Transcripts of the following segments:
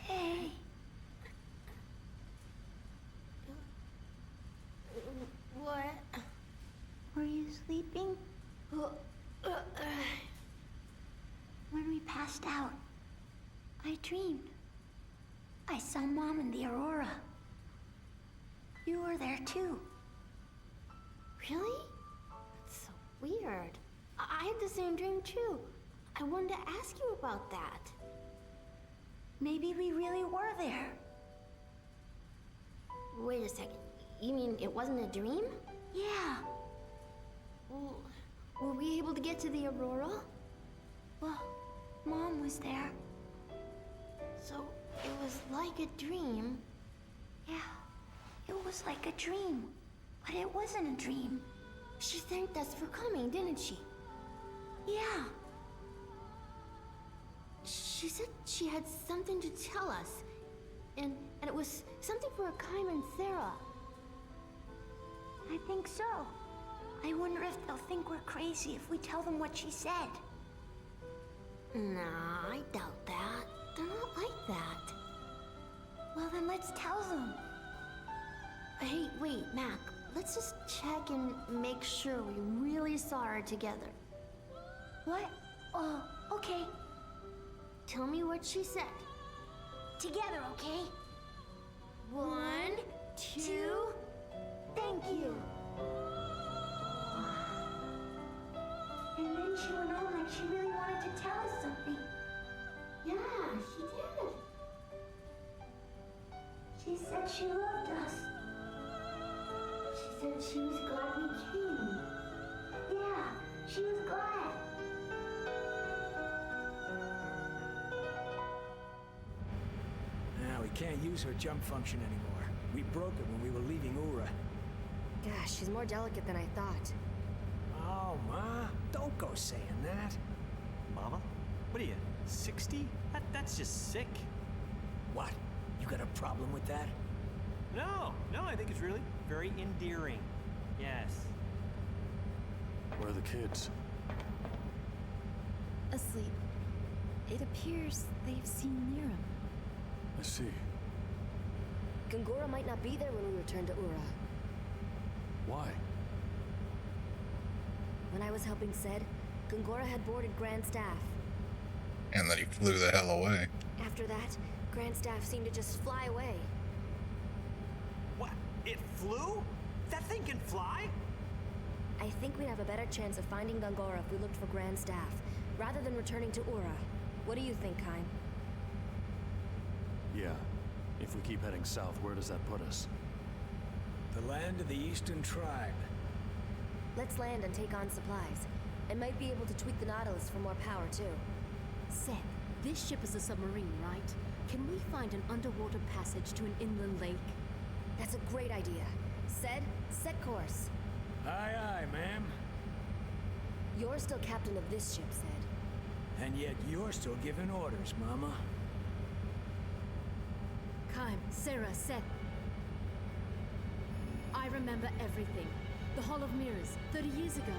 Hey. What? Were you sleeping? When we passed out, I dreamed. I saw Mom in the Aurora. You were there too. Really? That's so weird. I had the same dream too. I wanted to ask you about that. Maybe we really were there. Wait a second. You mean it wasn't a dream? Yeah. Well, were we able to get to the Aurora? Well, Mom was there. So it was like a dream. Yeah, it was like a dream. But it wasn't a dream. She thanked us for coming, didn't she? Yeah. She said she had something to tell us. And it was something for Akaim and Sarah. I think so. I wonder if they'll think we're crazy if we tell them what she said. Nah, I doubt that. They're not like that. Well, then let's tell them. Hey, wait, Mac. Let's just check and make sure we really saw her together. What? Oh, okay. Tell me what she said. Together, okay? 1, 2, thank you. And then she went on like she really wanted to tell us something. Yeah, she did. She said she loved us. She said she was glad we came. Yeah, she was glad. Now we can't use her jump function anymore. We broke it when we were leaving Ura. Gosh, she's more delicate than I thought. Oh, Ma, don't go saying that. Mama? What are you, 60? That's just sick. What? You got a problem with that? No, I think it's really very endearing. Yes. Where are the kids? Asleep. It appears they've seen Niram. I see. Gungora might not be there when we return to Ura. Why? When I was helping Ced, Gungora had boarded Grand Staff. And then he flew the hell away. After that, Grand Staff seemed to just fly away. What? It flew? That thing can fly? I think we'd have a better chance of finding Gungora if we looked for Grand Staff, rather than returning to Ura. What do you think, Kaim? Yeah. If we keep heading south, where does that put us? The land of the Eastern Tribe. Let's land and take on supplies. I might be able to tweak the Nautilus for more power, too. Seth, this ship is a submarine, right? Can we find an underwater passage to an inland lake? That's a great idea. Ced, set course. Aye, aye, ma'am. You're still captain of this ship, Ced. And yet you're still giving orders, Mama. Kaim, Sarah, Seth. I remember everything. The Hall of Mirrors, 30 years ago.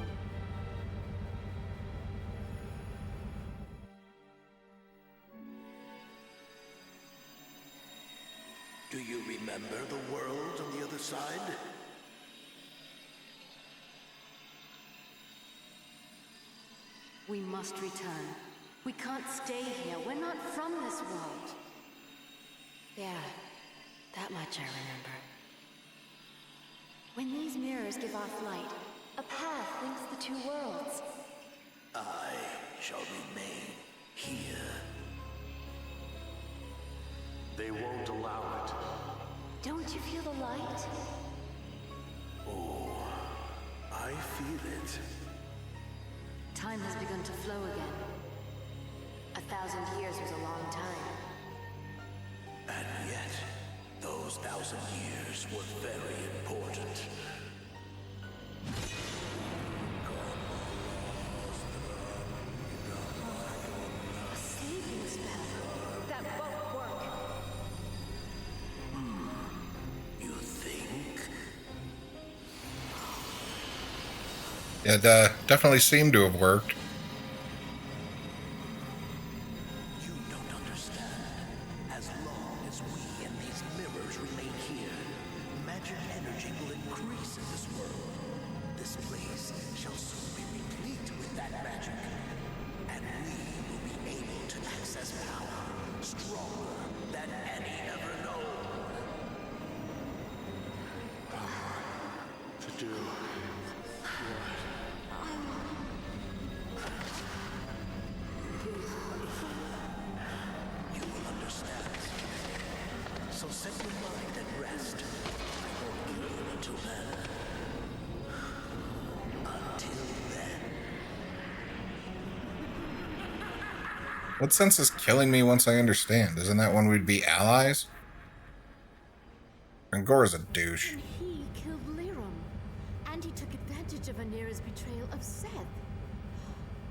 Do you remember the world on the other side? We must return. We can't stay here. We're not from this world. Yeah, that much I remember. When these mirrors give off light, a path links the two worlds. I shall remain here. They won't allow it. Don't you feel the light? Oh, I feel it. Time has begun to flow again. 1,000 years was a long time. And yet, those 1,000 years were very important. A sleeping spell. That won't work. You think? It definitely seemed to have worked. What sense is killing me once I understand? Isn't that when we'd be allies? Angora's a douche. And he killed Lirum. And he took advantage of Anira's betrayal of Seth.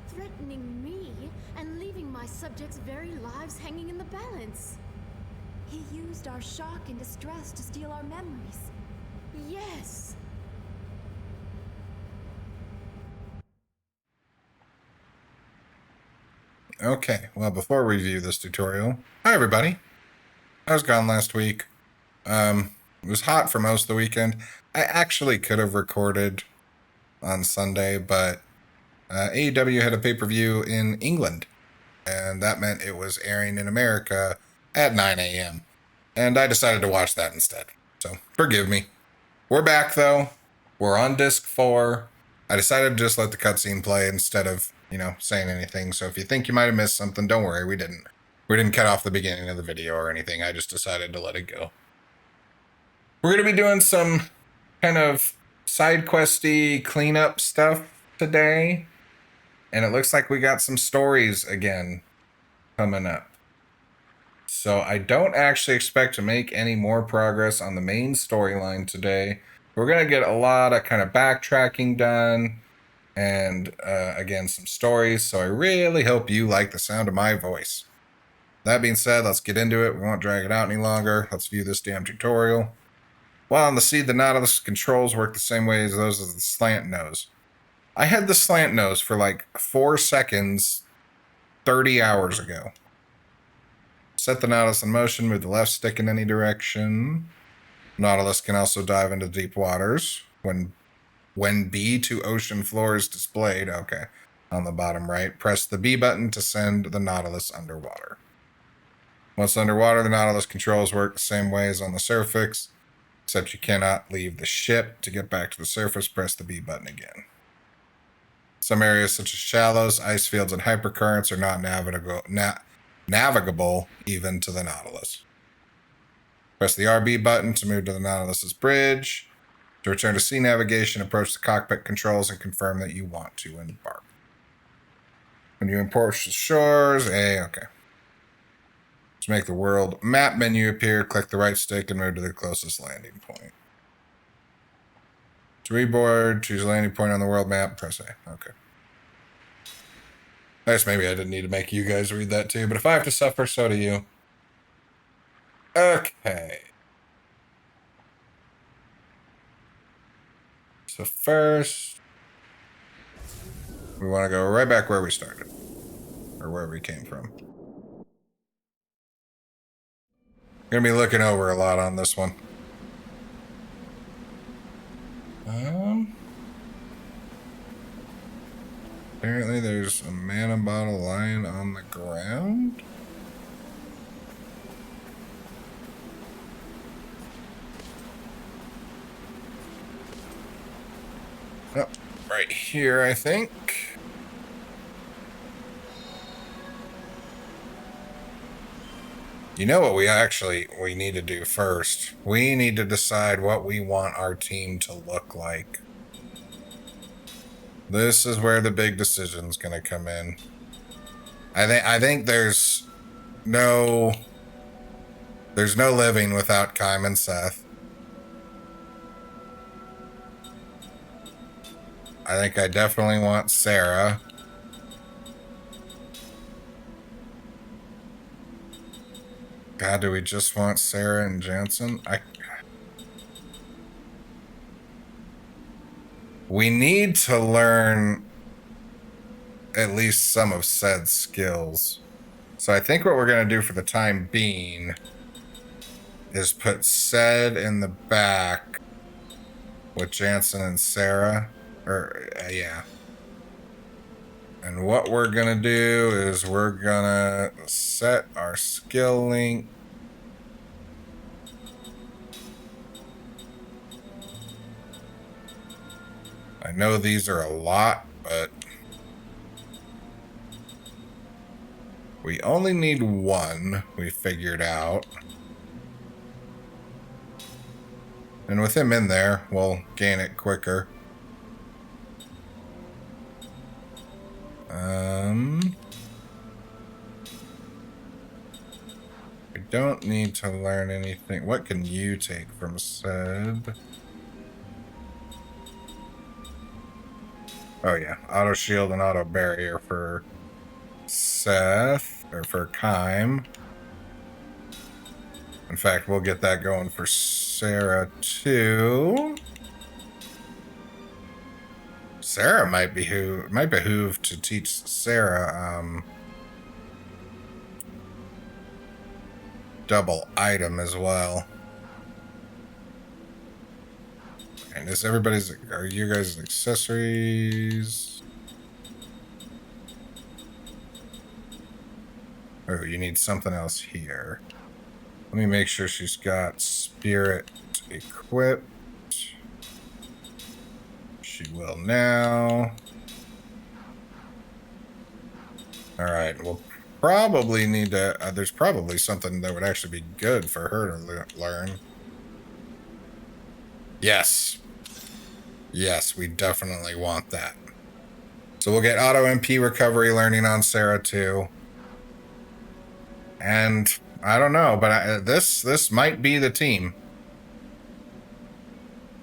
Threatening me and leaving my subjects' very lives hanging in the balance. He used our shock and distress to steal our memories. Yes. Okay, well, before we review this tutorial, hi everybody. I was gone last week. It was hot for most of the weekend. I actually could have recorded on Sunday, but AEW had a pay-per-view in England, and that meant it was airing in America at 9 a.m. And I decided to watch that instead. So, forgive me. We're back, though. We're on disc 4. I decided to just let the cutscene play instead of, saying anything. So if you think you might have missed something, don't worry, we didn't. We didn't cut off the beginning of the video or anything. I just decided to let it go. We're going to be doing some kind of side questy cleanup stuff today. And it looks like we got some stories again coming up. So I don't actually expect to make any more progress on the main storyline today. We're going to get a lot of kind of backtracking done. And again, some stories. So I really hope you like the sound of my voice. That being said, let's get into it. We won't drag it out any longer. Let's view this damn tutorial. While on the sea, the Nautilus controls work the same way as those of the slant nose. I had the slant nose for like 4 seconds 30 hours ago. Set the Nautilus in motion, move the left stick in any direction. Nautilus can also dive into deep waters. When B to ocean floor is displayed, okay, on the bottom right, press the B button to send the Nautilus underwater. Once underwater, the Nautilus controls work the same way as on the surface, except you cannot leave the ship. To get back to the surface, press the B button again. Some areas such as shallows, ice fields, and hypercurrents are not navigable even to the Nautilus. Press the RB button to move to the Nautilus's bridge. To return to sea navigation, approach the cockpit controls and confirm that you want to embark. When you approach the shores, okay. To make the world map menu appear, click the right stick and move to the closest landing point. To reboard, choose a landing point on the world map, press A. Okay. I guess maybe I didn't need to make you guys read that too, but if I have to suffer, so do you. Okay. So first, we want to go right back where we started. Or where we came from. Gonna be looking over a lot on this one. Apparently there's a mana bottle lying on the ground. Oh, right here, I think. You know what we need to do first? We need to decide what we want our team to look like. This is where the big decision's gonna come in. I think there's no living without Kym and Seth. I think I definitely want Sarah. God, do we just want Sarah and Jansen? We need to learn at least some of Ced's skills. So I think what we're going to do for the time being is put Ced in the back with Jansen and Sarah. Yeah. And what we're going to do is we're going to set our skill link. I know these are a lot, but we only need one, we figured out. And with him in there, we'll gain it quicker. don't need to learn anything. What can you take from Seb? Oh yeah, auto shield and auto barrier for Seth, or for Kym. In fact, we'll get that going for Sarah too. Sarah might behoove to teach Sarah double item as well. And is everybody's, are you guys' accessories? Oh, you need something else here. Let me make sure she's got spirit equipped. She will now. Alright, we'll probably need to, there's probably something that would actually be good for her to learn. Yes. Yes, we definitely want that. So we'll get auto MP recovery learning on Sarah too. And I don't know, but this might be the team.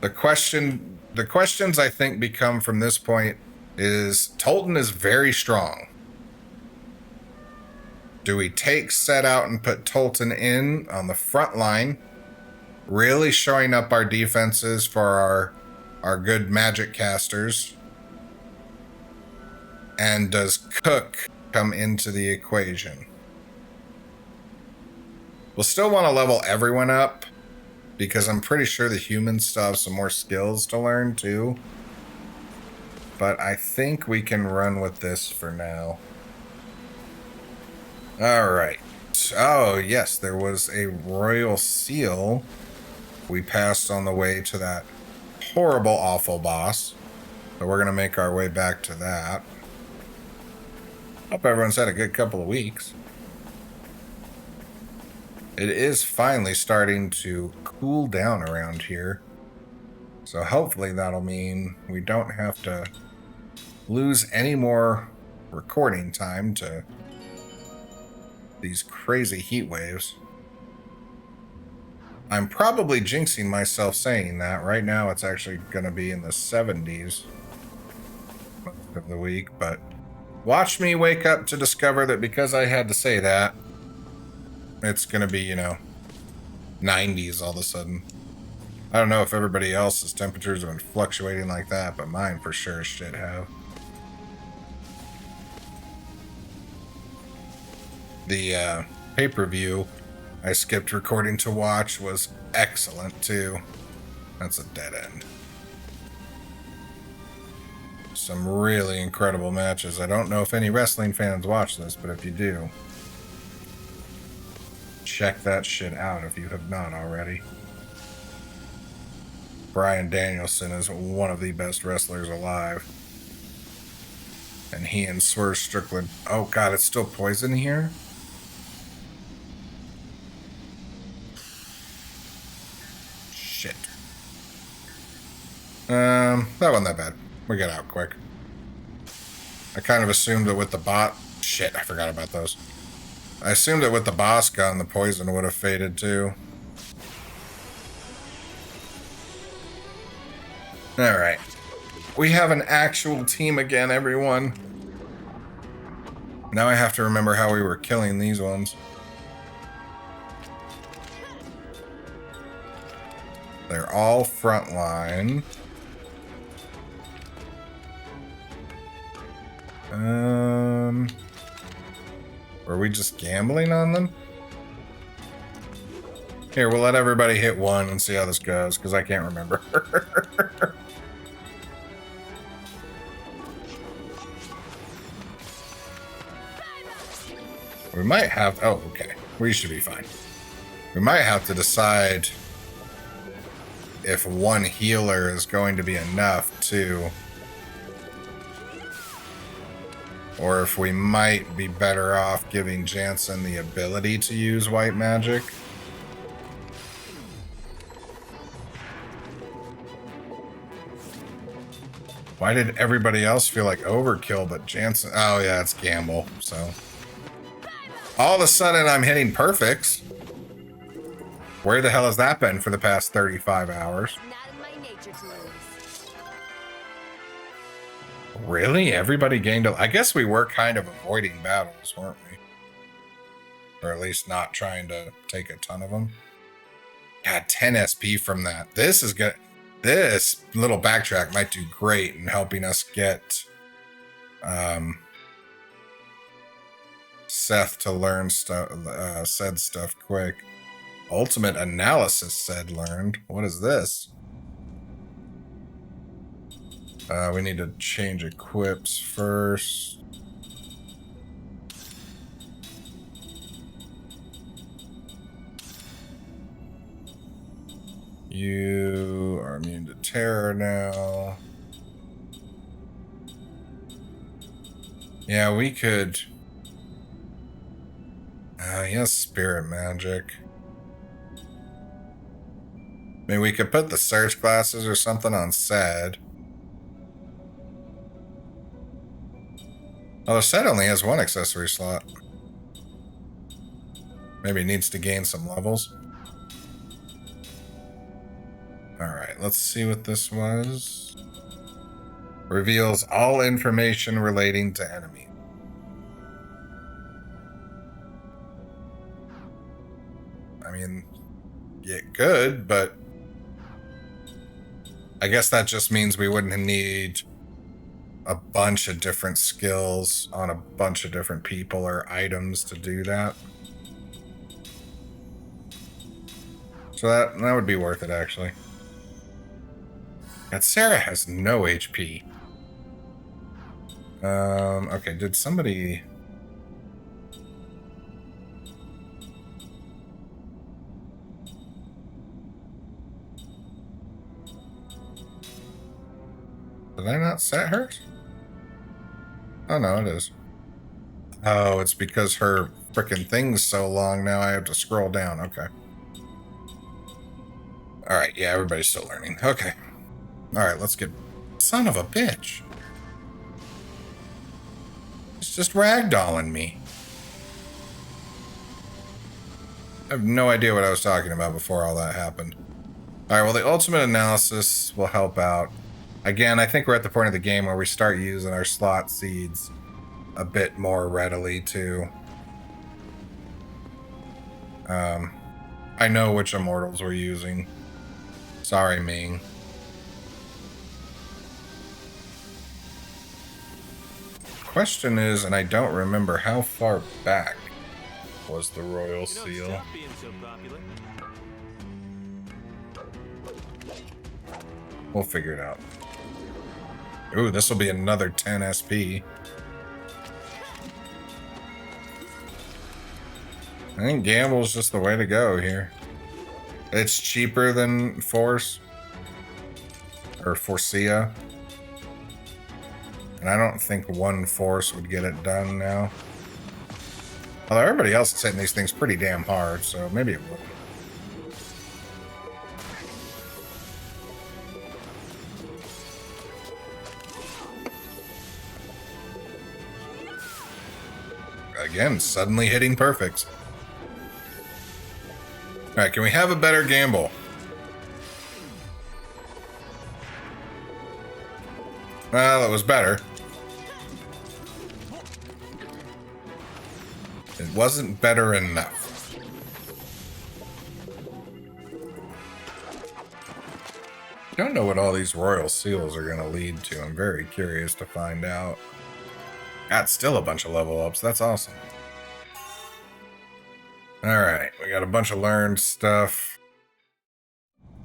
The questions I think become from this point is Tolton is very strong. Do we take Set out and put Tolton in on the front line, really showing up our defenses for our good magic casters? And does Cook come into the equation? We'll still want to level everyone up, because I'm pretty sure the humans still have some more skills to learn too. But I think we can run with this for now. Alright. Oh, yes, there was a royal seal we passed on the way to that horrible, awful boss. So we're going to make our way back to that. Hope everyone's had a good couple of weeks. It is finally starting to cool down around here. So hopefully that'll mean we don't have to lose any more recording time to these crazy heat waves. I'm probably jinxing myself saying that. Right now it's actually going to be in the 70s most of the week, but watch me wake up to discover that because I had to say that, it's going to be, you know, 90s all of a sudden. I don't know if everybody else's temperatures have been fluctuating like that, but mine for sure should have. The pay-per-view I skipped recording to watch was excellent too. That's a dead end. Some really incredible matches. I don't know if any wrestling fans watch this, but if you do, check that shit out if you have not already. Bryan Danielson is one of the best wrestlers alive. And he and Swerve Strickland... Oh god, it's still poison here? Shit. That wasn't that bad. We got out quick. I kind of assumed that with the bot... Shit, I forgot about those. I assumed that with the boss gun, the poison would have faded too. Alright. We have an actual team again, everyone. Now I have to remember how we were killing these ones. They're all frontline. Were we just gambling on them? Here, we'll let everybody hit one and see how this goes, because I can't remember. We might have... Oh, okay. We should be fine. We might have to decide if one healer is going to be enough, too. Or if we might be better off giving Jansen the ability to use white magic. Why did everybody else feel like overkill but Jansen? Oh yeah, it's gamble, so. All of a sudden I'm hitting perfects. Where the hell has that been for the past 35 hours? Not in my nature to lose. Really? Everybody gained I guess we were kind of avoiding battles, weren't we? Or at least not trying to take a ton of them. God, 10 SP from that. This is good. This little backtrack might do great in helping us get Seth to learn said stuff quick. Ultimate analysis said learned. What is this? We need to change equips first. You are immune to terror now. Yeah, we could. Yes, spirit magic. I mean, we could put the search glasses or something on Sad. Although Sad only has one accessory slot. Maybe needs to gain some levels. Alright, let's see what this was. Reveals all information relating to enemy. I mean, yeah, good, but I guess that just means we wouldn't need a bunch of different skills on a bunch of different people or items to do that. So that would be worth it, actually. And Sarah has no HP. Okay, did somebody... Did I not set hers? Oh, no, it is. Oh, it's because her frickin' thing's so long now I have to scroll down. Okay. Alright, yeah, everybody's still learning. Okay. Alright, let's get... Son of a bitch. It's just ragdolling me. I have no idea what I was talking about before all that happened. Alright, well, the ultimate analysis will help out. Again, I think we're at the point of the game where we start using our slot seeds a bit more readily, too. I know which immortals we're using. Sorry, Ming. Question is, and I don't remember how far back was the Royal Seal. We'll figure it out. Ooh, this will be another 10 SP. I think Gamble's just the way to go here. It's cheaper than Force. Or Forcia. And I don't think one Force would get it done now. Although everybody else is hitting these things pretty damn hard, so maybe it would. Again, suddenly hitting perfects. Alright, can we have a better Gamble? Well, it was better. It wasn't better enough. I don't know what all these Royal Seals are going to lead to. I'm very curious to find out. Got still a bunch of level ups. That's awesome. Alright, we got a bunch of learned stuff.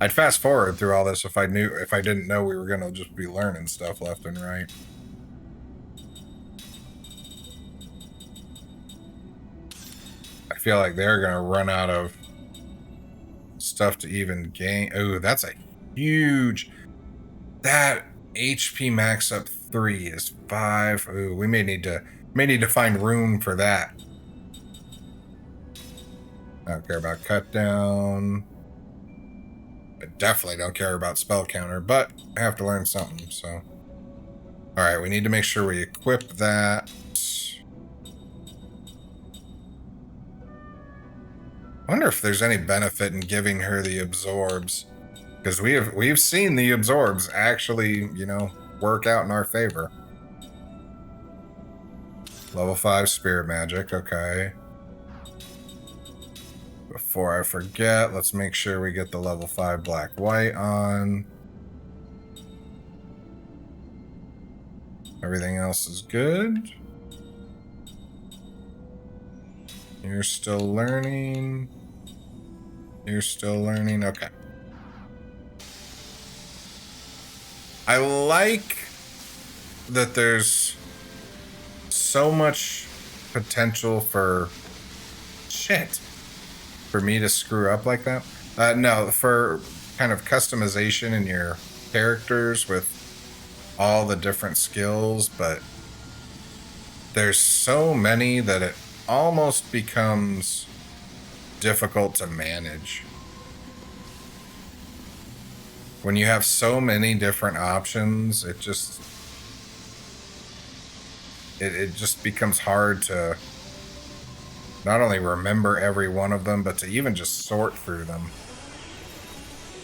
I'd fast forward through all this if I didn't know we were gonna just be learning stuff left and right. I feel like they're gonna run out of stuff to even gain. Ooh, that's a huge... That HP max up 3 is 5. Ooh, we may need to find room for that. I don't care about cut down. I definitely don't care about spell counter, but I have to learn something, so. Alright, we need to make sure we equip that. I wonder if there's any benefit in giving her the absorbs. Because we've seen the absorbs actually, you know, work out in our favor. Level 5 spirit magic, okay. Before I forget, let's make sure we get the level 5 black white on. Everything else is good. You're still learning. You're still learning, okay. I like that there's so much potential for shit for me to screw up like that. No, for kind of customization in your characters with all the different skills, but there's so many that it almost becomes difficult to manage. When you have so many different options, it just becomes hard to not only remember every one of them, but to even just sort through them.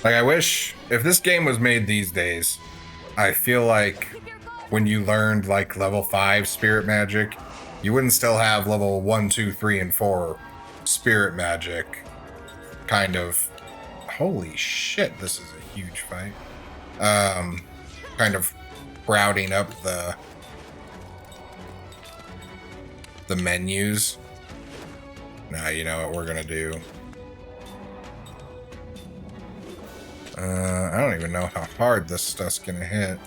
Like, I wish, if this game was made these days, I feel like when you learned like level 5 spirit magic, you wouldn't still have level 1, 2, 3, and 4 spirit magic kind of, holy shit, this is a huge fight. Kind of crowding up the menus. Now you know what we're gonna do. I don't even know how hard this stuff's gonna hit.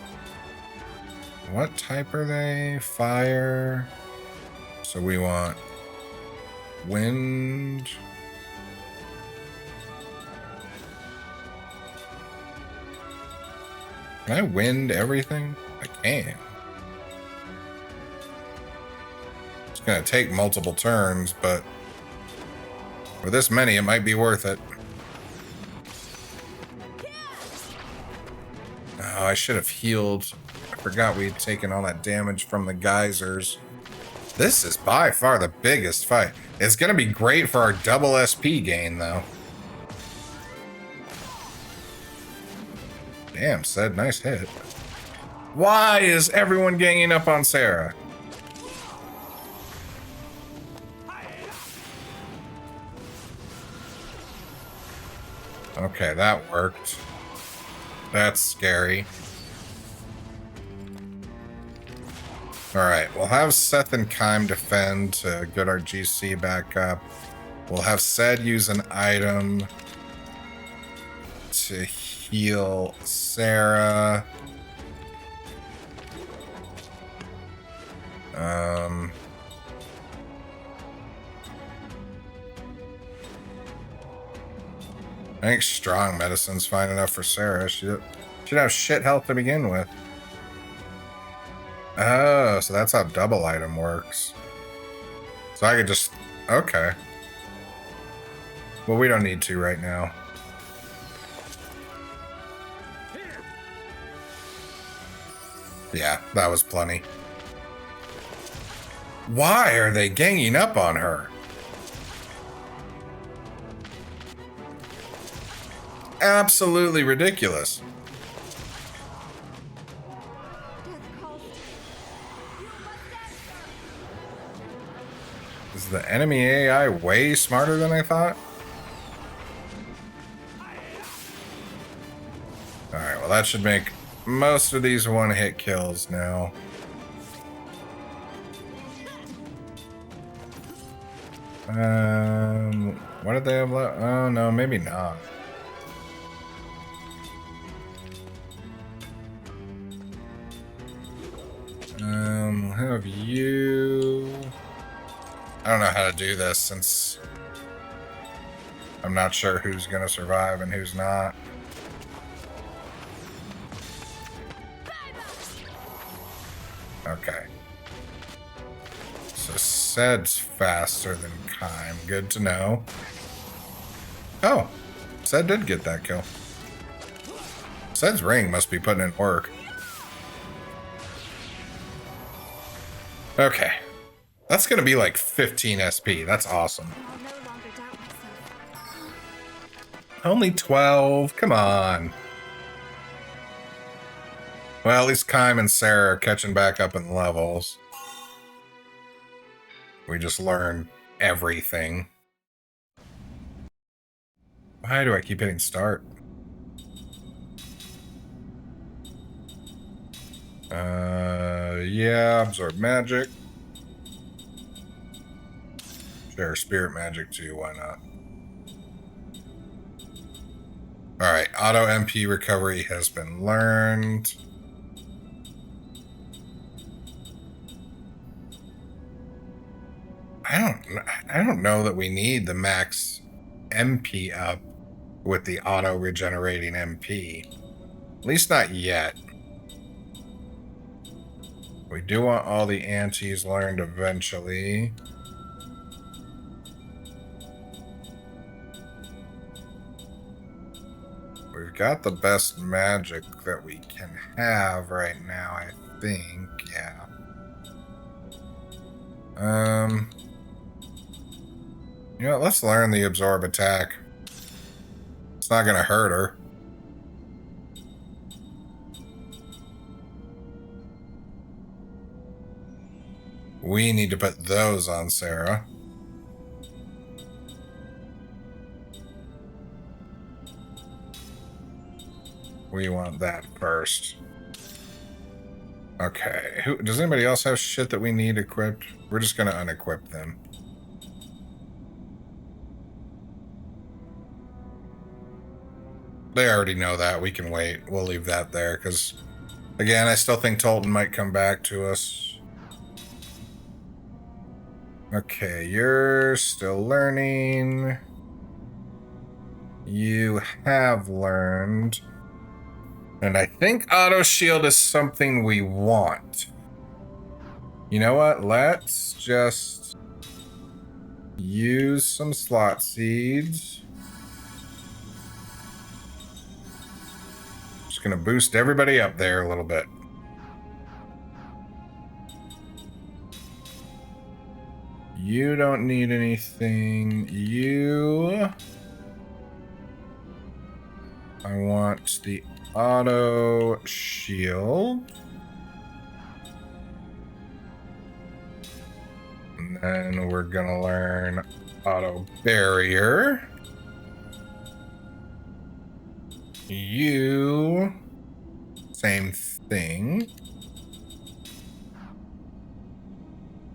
What type are they? Fire. So we want wind. Can I wind everything? I can. It's gonna take multiple turns, but for this many, it might be worth it. Oh, I should have healed. I forgot we had taken all that damage from the geysers. This is by far the biggest fight. It's gonna be great for our double SP gain, though. Damn, Ced, nice hit. Why is everyone ganging up on Sarah? Okay, that worked. That's scary. Alright, we'll have Seth and Kime defend to get our GC back up. We'll have Ced use an item to heal Sarah. I think strong medicine's fine enough for Sarah. She should have shit health to begin with. Oh, so that's how double item works. So I could just... Okay. Well, we don't need to right now. Yeah, that was plenty. Why are they ganging up on her? Absolutely ridiculous. Is the enemy AI way smarter than I thought? Alright, well that should make most of these one-hit kills now. What did they have left? Oh no, maybe not. We'll have you... I don't know how to do this since I'm not sure who's gonna survive and who's not. Okay. So Ced's faster than Kime. Good to know. Oh, Ced did get that kill. Ced's ring must be putting in work. Okay. That's gonna be like 15 SP. That's awesome. I'll no longer doubt myself. Only 12. Come on. Well, at least Kym and Sarah are catching back up in levels. We just learned everything. Why do I keep hitting start? Yeah, absorb magic. Share spirit magic too, why not? Alright, auto MP recovery has been learned. I don't know that we need the max MP up with the auto regenerating MP. At least not yet. We do want all the antis learned eventually. We've got the best magic that we can have right now, I think. Yeah. You know what, let's learn the absorb attack. It's not gonna hurt her. We need to put those on Sarah. We want that first. Okay. Does anybody else have shit that we need equipped? We're just gonna unequip them. They already know that. We can wait. We'll leave that there, because, again, I still think Tolton might come back to us. Okay, you're still learning. You have learned. And I think auto shield is something we want. You know what? Let's just use some slot seeds. Just gonna boost everybody up there a little bit. You don't need anything. I want the auto shield. And then we're gonna learn auto barrier. You, same thing.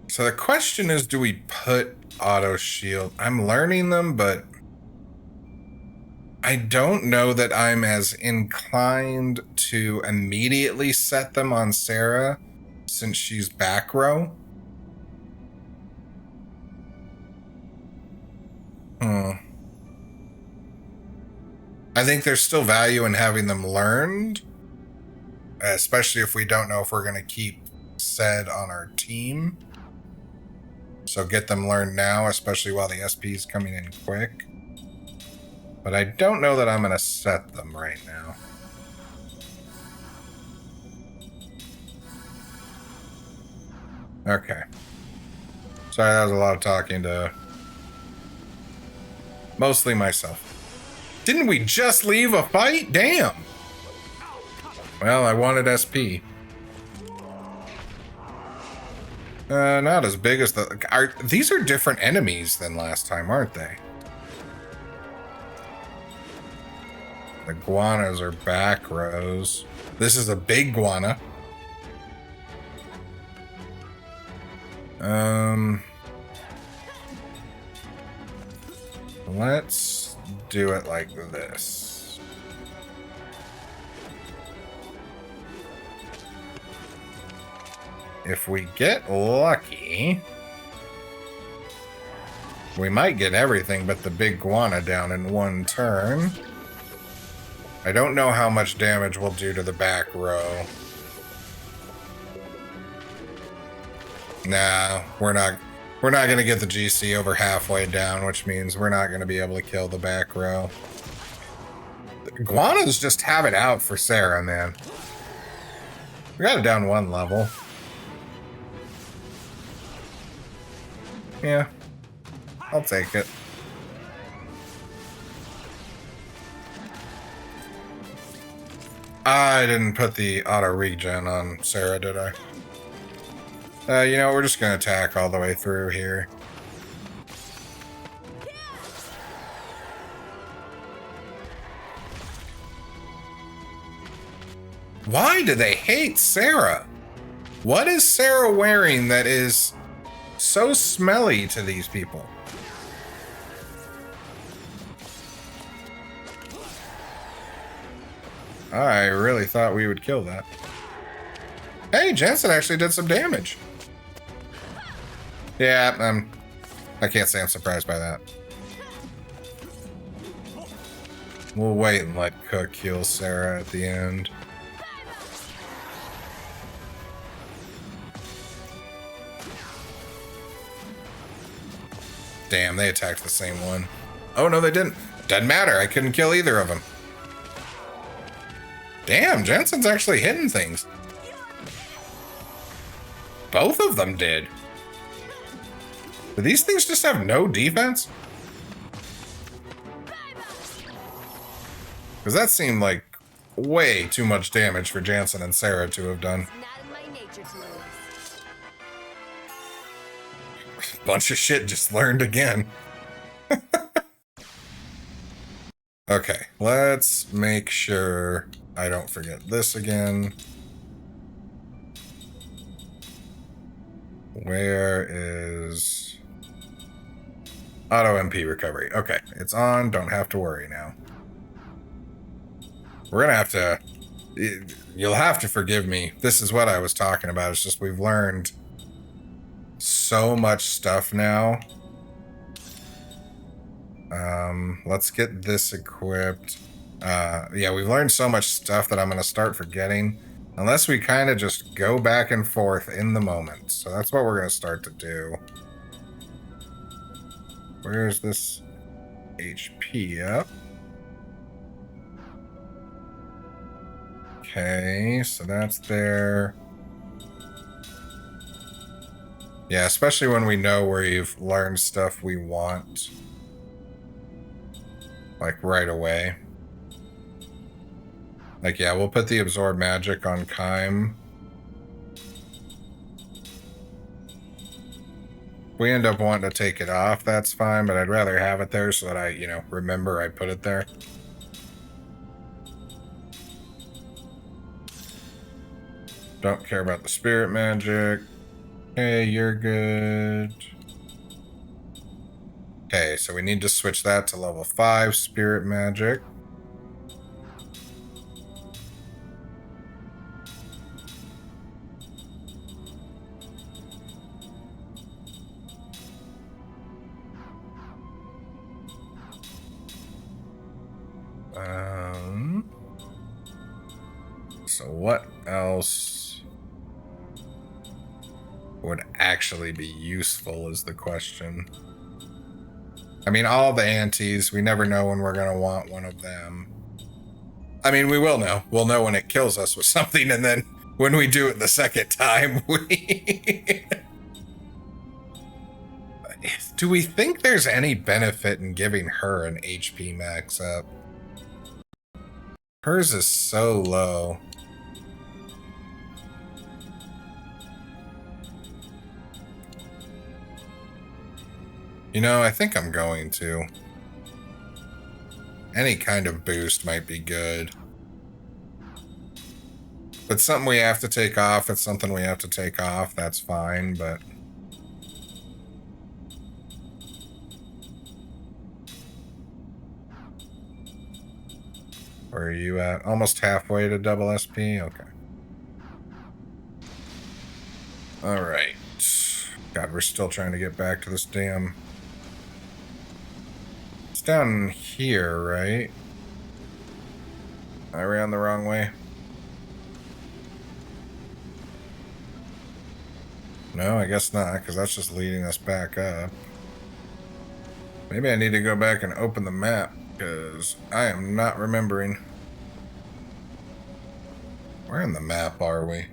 So the question is, do we put auto shield? I'm learning them, but I don't know that I'm as inclined to immediately set them on Sarah since she's back row. I think there's still value in having them learned, especially if we don't know if we're going to keep Zed on our team. So get them learned now, especially while the SP is coming in quick. But I don't know that I'm going to set them right now. Okay. Sorry, that was a lot of talking to mostly myself. Didn't we just leave a fight? Damn. Well, I wanted SP. Not as big as the... These are different enemies than last time, aren't they? The guanas are back rows. This is a big guana. Let's do it like this. If we get lucky, we might get everything but the big guana down in one turn. I don't know how much damage we'll do to the back row. Nah, we're not going to get the GC over halfway down, which means we're not going to be able to kill the back row. The guanas just have it out for Sarah, man. We got it down one level. Yeah, I'll take it. I didn't put the auto regen on Sarah, did I? You know, we're just gonna attack all the way through here. Why do they hate Sarah? What is Sarah wearing that is so smelly to these people? I really thought we would kill that. Hey, Jensen actually did some damage. Yeah, I can't say I'm surprised by that. We'll wait and let Cook heal Sarah at the end. Damn, they attacked the same one. Oh, no, they didn't. Doesn't matter. I couldn't kill either of them. Damn, Jensen's actually hitting things. Both of them did. Do these things just have no defense? Because that seemed like way too much damage for Jansen and Sarah to have done. Not in my nature to lose. Bunch of shit just learned again. Okay, let's make sure I don't forget this again. Where is auto MP recovery? Okay, it's on. Don't have to worry now. We're gonna have to, you'll have to forgive me. This is what I was talking about. It's just we've learned so much stuff now. Let's get this equipped. Yeah, we've learned so much stuff that I'm going to start forgetting. Unless we kind of just go back and forth in the moment. So that's what we're going to start to do. Where's this HP up? Okay, so that's there. Yeah, especially when we know where you've learned stuff we want. Like, right away. Like, yeah, we'll put the Absorb Magic on Kime. If we end up wanting to take it off, that's fine, but I'd rather have it there so that I, you know, remember I put it there. Don't care about the Spirit Magic. Okay, you're good. Okay, so we need to switch that to level 5 Spirit Magic. So what else would actually be useful is the question. I mean, all the antis, we never know when we're going to want one of them. I mean, we will know. We'll know when it kills us with something, and then when we do it the second time, we... Do we think there's any benefit in giving her an HP max up? Hers is so low. You know, I think I'm going to. Any kind of boost might be good. If it's something we have to take off, it's something we have to take off, that's fine, but... Where are you at? Almost halfway to double SP? Okay. Alright. God, we're still trying to get back to this damn... It's down here, right? I ran the wrong way. No, I guess not, because that's just leading us back up. Maybe I need to go back and open the map, because I am not remembering. Where in the map are we?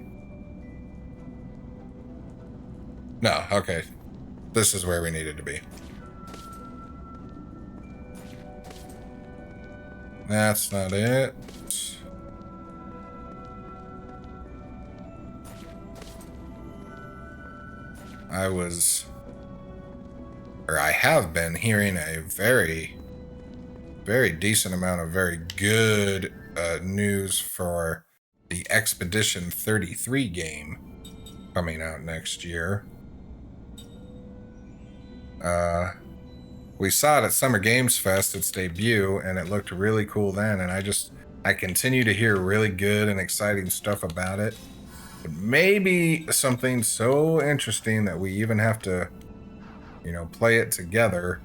No, okay. This is where we needed to be. That's not it. I have been hearing a very, very decent amount of very good news for the Expedition 33 game coming out next year. We saw it at Summer Games Fest, its debut, and it looked really cool then, and I continue to hear really good and exciting stuff about it. But maybe something so interesting that we even have to, you know, play it together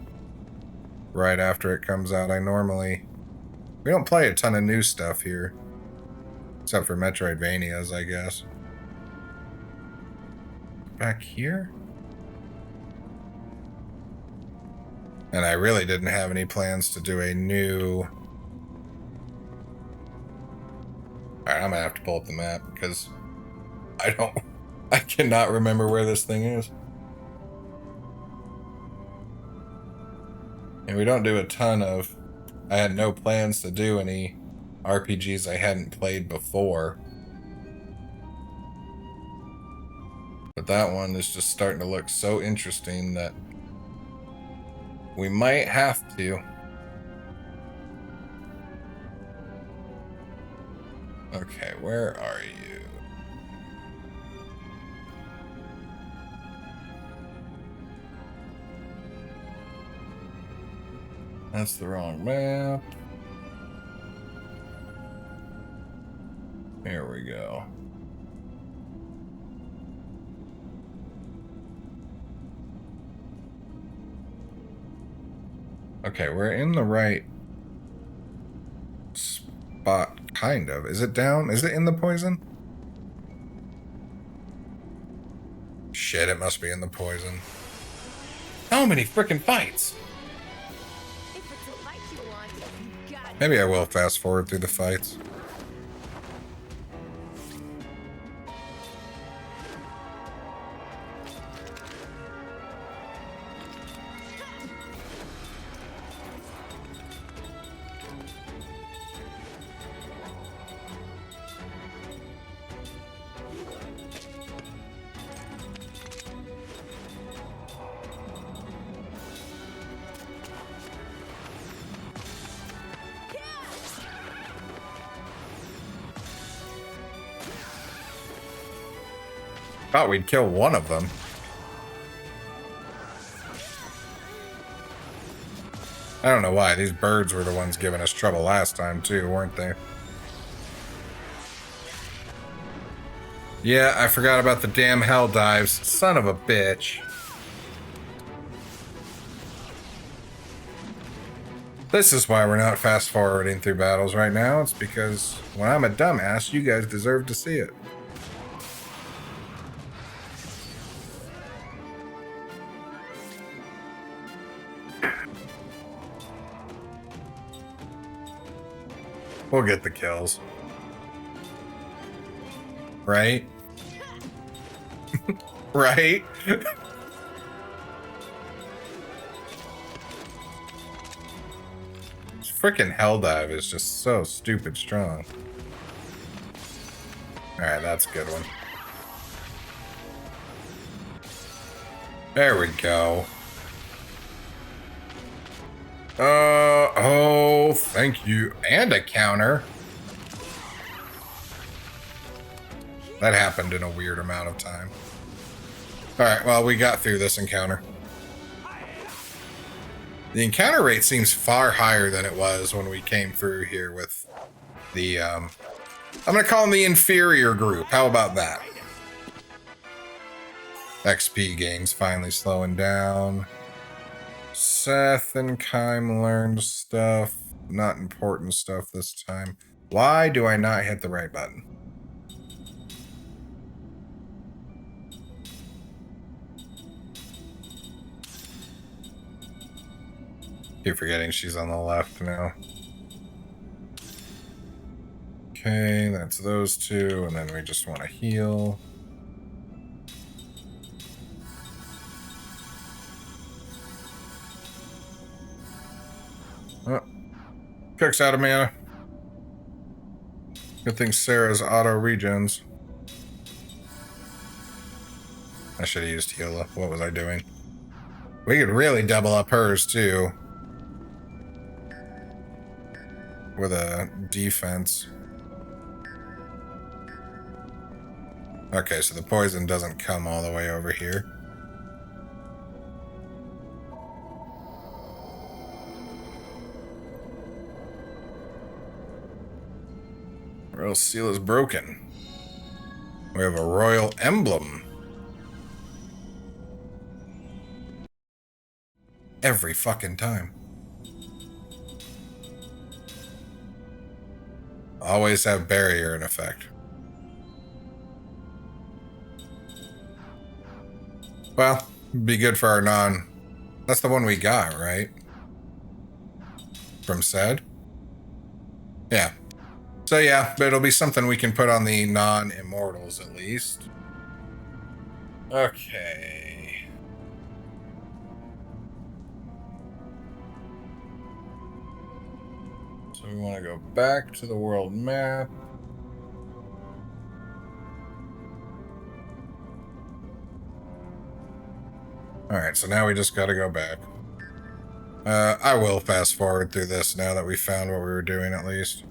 right after it comes out. We don't play a ton of new stuff here, except for Metroidvanias, I guess. Back here? And I really didn't have any plans to do a new... Alright, I'm gonna have to pull up the map because I cannot remember where this thing is. And we don't do a ton of... I had no plans to do any RPGs I hadn't played before. But that one is just starting to look so interesting that we might have to. Okay, where are you? That's the wrong map. Here we go. Okay, we're in the right spot, kind of. Is it down? Is it in the poison? Shit, it must be in the poison. How many freaking fights? Maybe I will fast forward through the fights. Thought we'd kill one of them. I don't know why. These birds were the ones giving us trouble last time too, weren't they? Yeah, I forgot about the damn hell dives. Son of a bitch. This is why we're not fast forwarding through battles right now. It's because when I'm a dumbass, you guys deserve to see it. We'll get the kills. Right? Right? This freaking hell dive is just so stupid strong. Alright, that's a good one. There we go. Oh, thank you. And a counter. That happened in a weird amount of time. Alright, well, we got through this encounter. The encounter rate seems far higher than it was when we came through here with the, I'm gonna call them the inferior group. How about that? XP gains finally slowing down. Seth and Kym learned stuff. Not important stuff this time. Why do I not hit the right button? Keep forgetting she's on the left now. Okay, that's those two, and then we just want to heal. Oh, Cook's out of mana. Good thing Sarah's auto regens. I should have used Hela. What was I doing? We could really double up hers, too. With a defense. Okay, so the poison doesn't come all the way over here. Royal seal is broken. We have a royal emblem. Every fucking time. Always have barrier in effect. Well, be good for our non... That's the one we got, right? From Sed? Yeah. So yeah, but it'll be something we can put on the non-immortals at least. Okay. So we want to go back to the world map. Alright, so now we just gotta go back. I will fast forward through this now that we found what we were doing at least.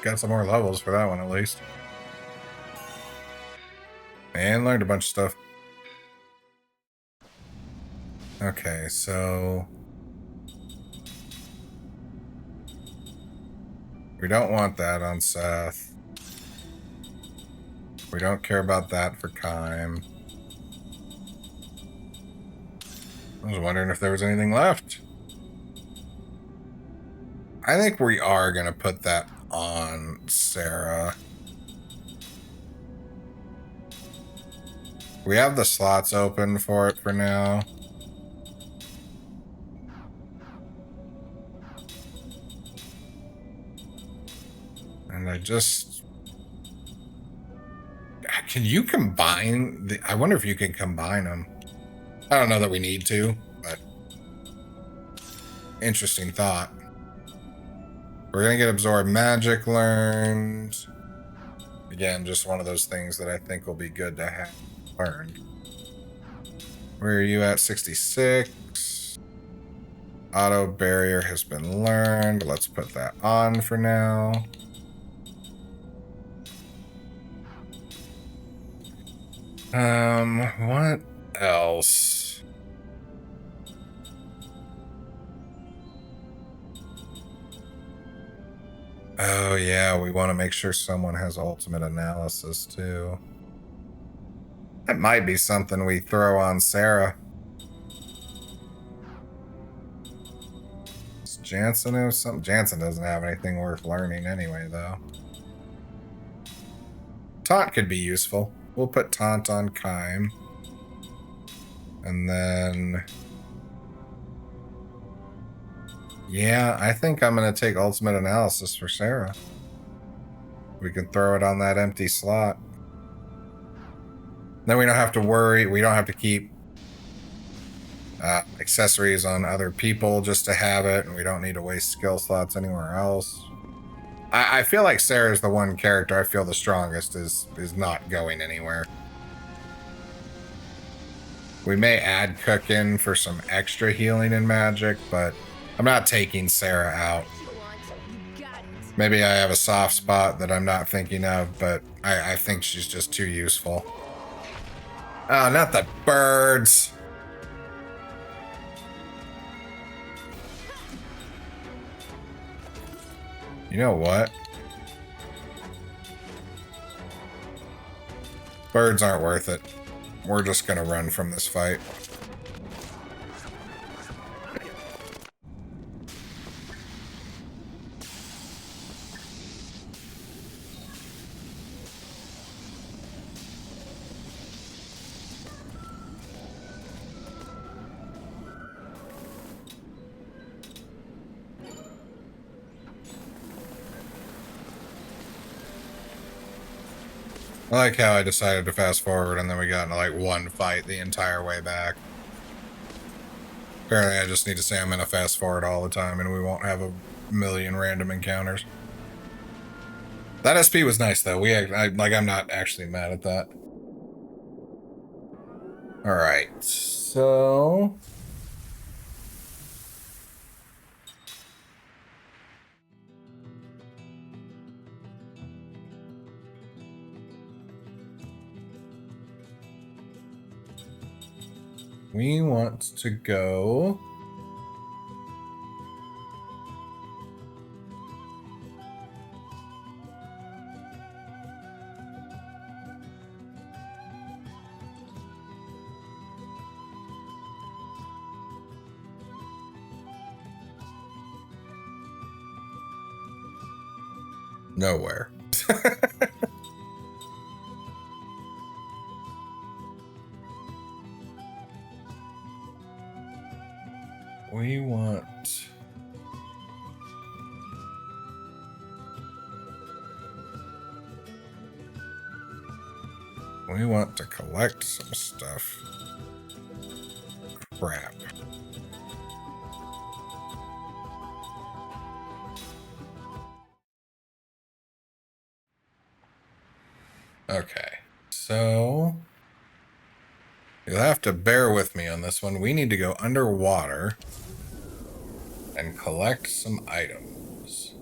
Got some more levels for that one at least. And learned a bunch of stuff. Okay, so... we don't want that on Seth. We don't care about that for Kime. I was wondering if there was anything left. I think we are going to put that on Sarah. We have the slots open for it for now. And I just... can you combine the... I wonder if you can combine them. I don't know that we need to, but... interesting thought. We're going to get Absorb Magic learned. Again, just one of those things that I think will be good to have learned. Where are you at? 66. Auto Barrier has been learned. Let's put that on for now. What else? Oh yeah, we want to make sure someone has ultimate analysis too. That might be something we throw on Sarah. Does Jansen have something? Jansen doesn't have anything worth learning anyway, though. Taunt could be useful. We'll put Taunt on Kime. And then... yeah, I think I'm going to take Ultimate Analysis for Sarah. We can throw it on that empty slot. Then we don't have to worry. We don't have to keep accessories on other people just to have it. And we don't need to waste skill slots anywhere else. I feel like Sarah's the one character I feel the strongest is not going anywhere. We may add Cook in for some extra healing and magic, but I'm not taking Sarah out. You got it. Maybe I have a soft spot that I'm not thinking of, but I think she's just too useful. Oh, not the birds. You know what? Birds aren't worth it. We're just gonna run from this fight. I like how I decided to fast forward and then we got into like one fight the entire way back. Apparently I just need to say I'm gonna fast forward all the time and we won't have a million random encounters. That SP was nice though. I'm not actually mad at that. Alright, so we want to go nowhere. We want to collect some stuff. Crap. Okay, so you'll have to bear with me on this one. We need to go underwater and collect some items.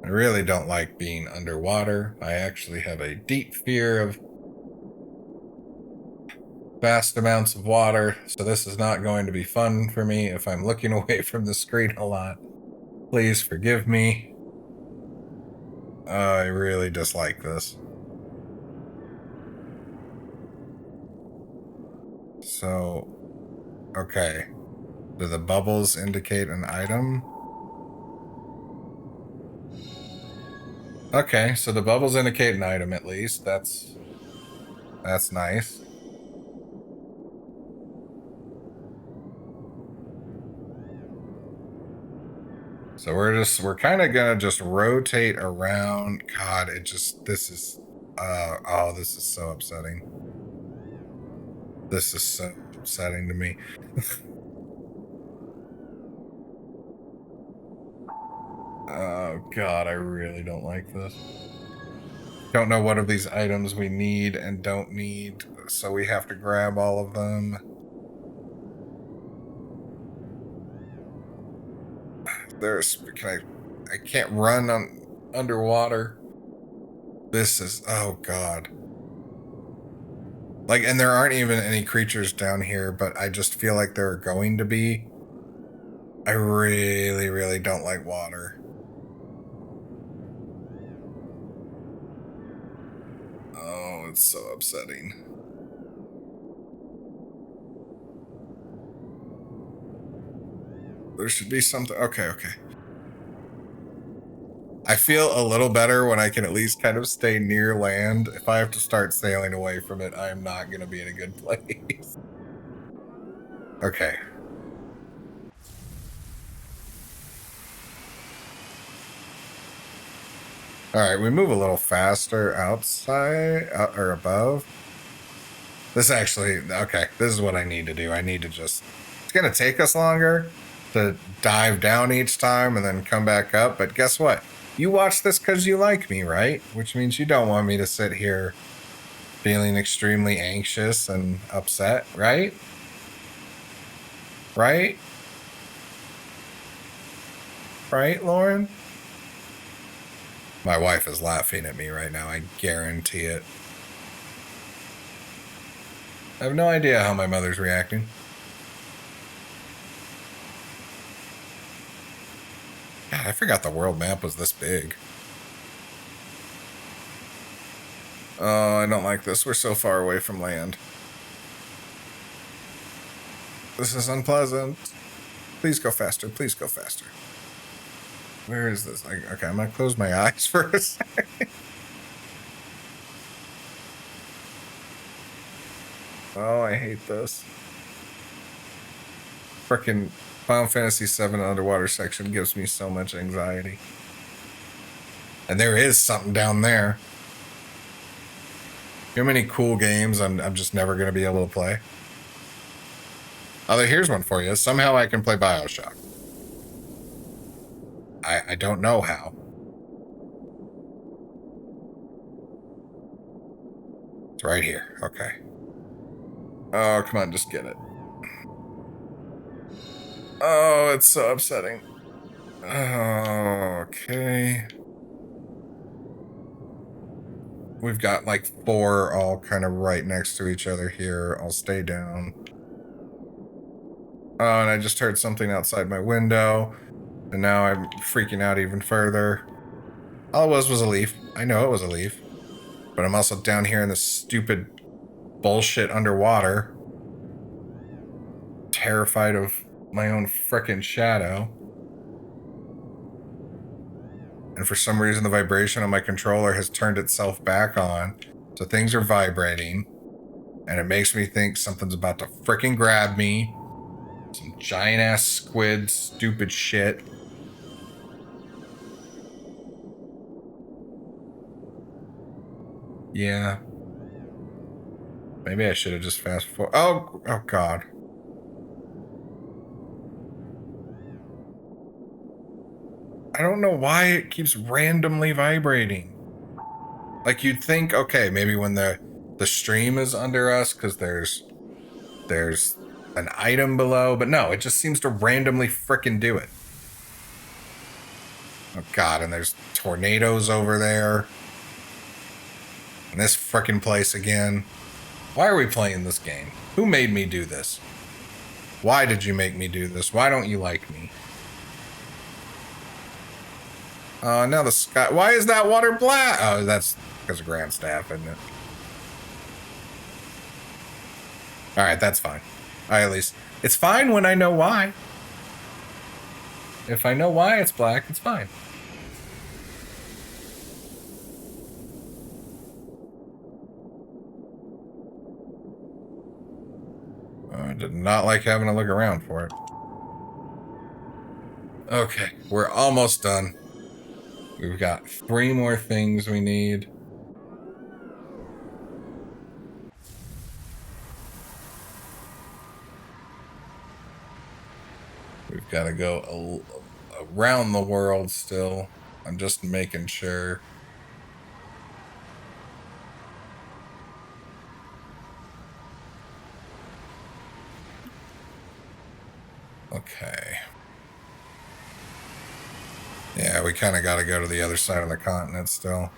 I really don't like being underwater. I actually have a deep fear of vast amounts of water, so this is not going to be fun for me if I'm looking away from the screen a lot. Please forgive me. I really dislike this. So, okay. Do the bubbles indicate an item? Okay, so the bubbles indicate an item at least. That's nice. So we're kind of gonna just rotate around. God, this is so upsetting. This is so upsetting to me. Oh God, I really don't like this. Don't know what of these items we need and don't need, so we have to grab all of them. I can't run on underwater. This is, oh God. Like, and there aren't even any creatures down here, but I just feel like there are going to be. I really, really don't like water. Oh, it's so upsetting. There should be something. Okay. I feel a little better when I can at least kind of stay near land. If I have to start sailing away from it, I am not going to be in a good place. Okay. All right, we move a little faster outside or above. This actually, okay, this is what I need to do. I need to just, it's going to take us longer to dive down each time and then come back up. But guess what? You watch this because you like me, right? Which means you don't want me to sit here feeling extremely anxious and upset, right? Right? Right, Lauren? My wife is laughing at me right now, I guarantee it. I have no idea how my mother's reacting. God, I forgot the world map was this big. Oh, I don't like this. We're so far away from land. This is unpleasant. Please go faster. Please go faster. Where is this? Okay, I'm gonna close my eyes for a second. Oh, I hate this. Frickin' Final Fantasy VII underwater section gives me so much anxiety. And there is something down there. You know how many cool games I'm just never going to be able to play? Although here's one for you. Somehow I can play BioShock. I don't know how. It's right here. Okay. Oh, come on, just get it. Oh, it's so upsetting. Oh, okay. We've got like 4 all kind of right next to each other here. I'll stay down. Oh, and I just heard something outside my window. And now I'm freaking out even further. All it was a leaf. I know it was a leaf. But I'm also down here in this stupid bullshit underwater. Terrified of my own frickin' shadow. And for some reason the vibration on my controller has turned itself back on. So things are vibrating. And it makes me think something's about to frickin' grab me. Some giant ass squid, stupid shit. Yeah. Maybe I should have just fast forward. Oh God. I don't know why it keeps randomly vibrating. Like you'd think, okay, maybe when the stream is under us because there's an item below, but no, it just seems to randomly frickin' do it. Oh God, and there's tornadoes over there. And this frickin' place again. Why are we playing this game? Who made me do this? Why did you make me do this? Why don't you like me? Now the sky. Why is that water black? Oh, that's because of Grand Staff, isn't it? Alright, that's fine. At least it's fine when I know why. If I know why it's black, it's fine. I did not like having to look around for it. Okay, we're almost done. We've got 3 more things we need. We've got to go around the world still. I'm just making sure. Okay. Yeah, we kind of got to go to the other side of the continent still.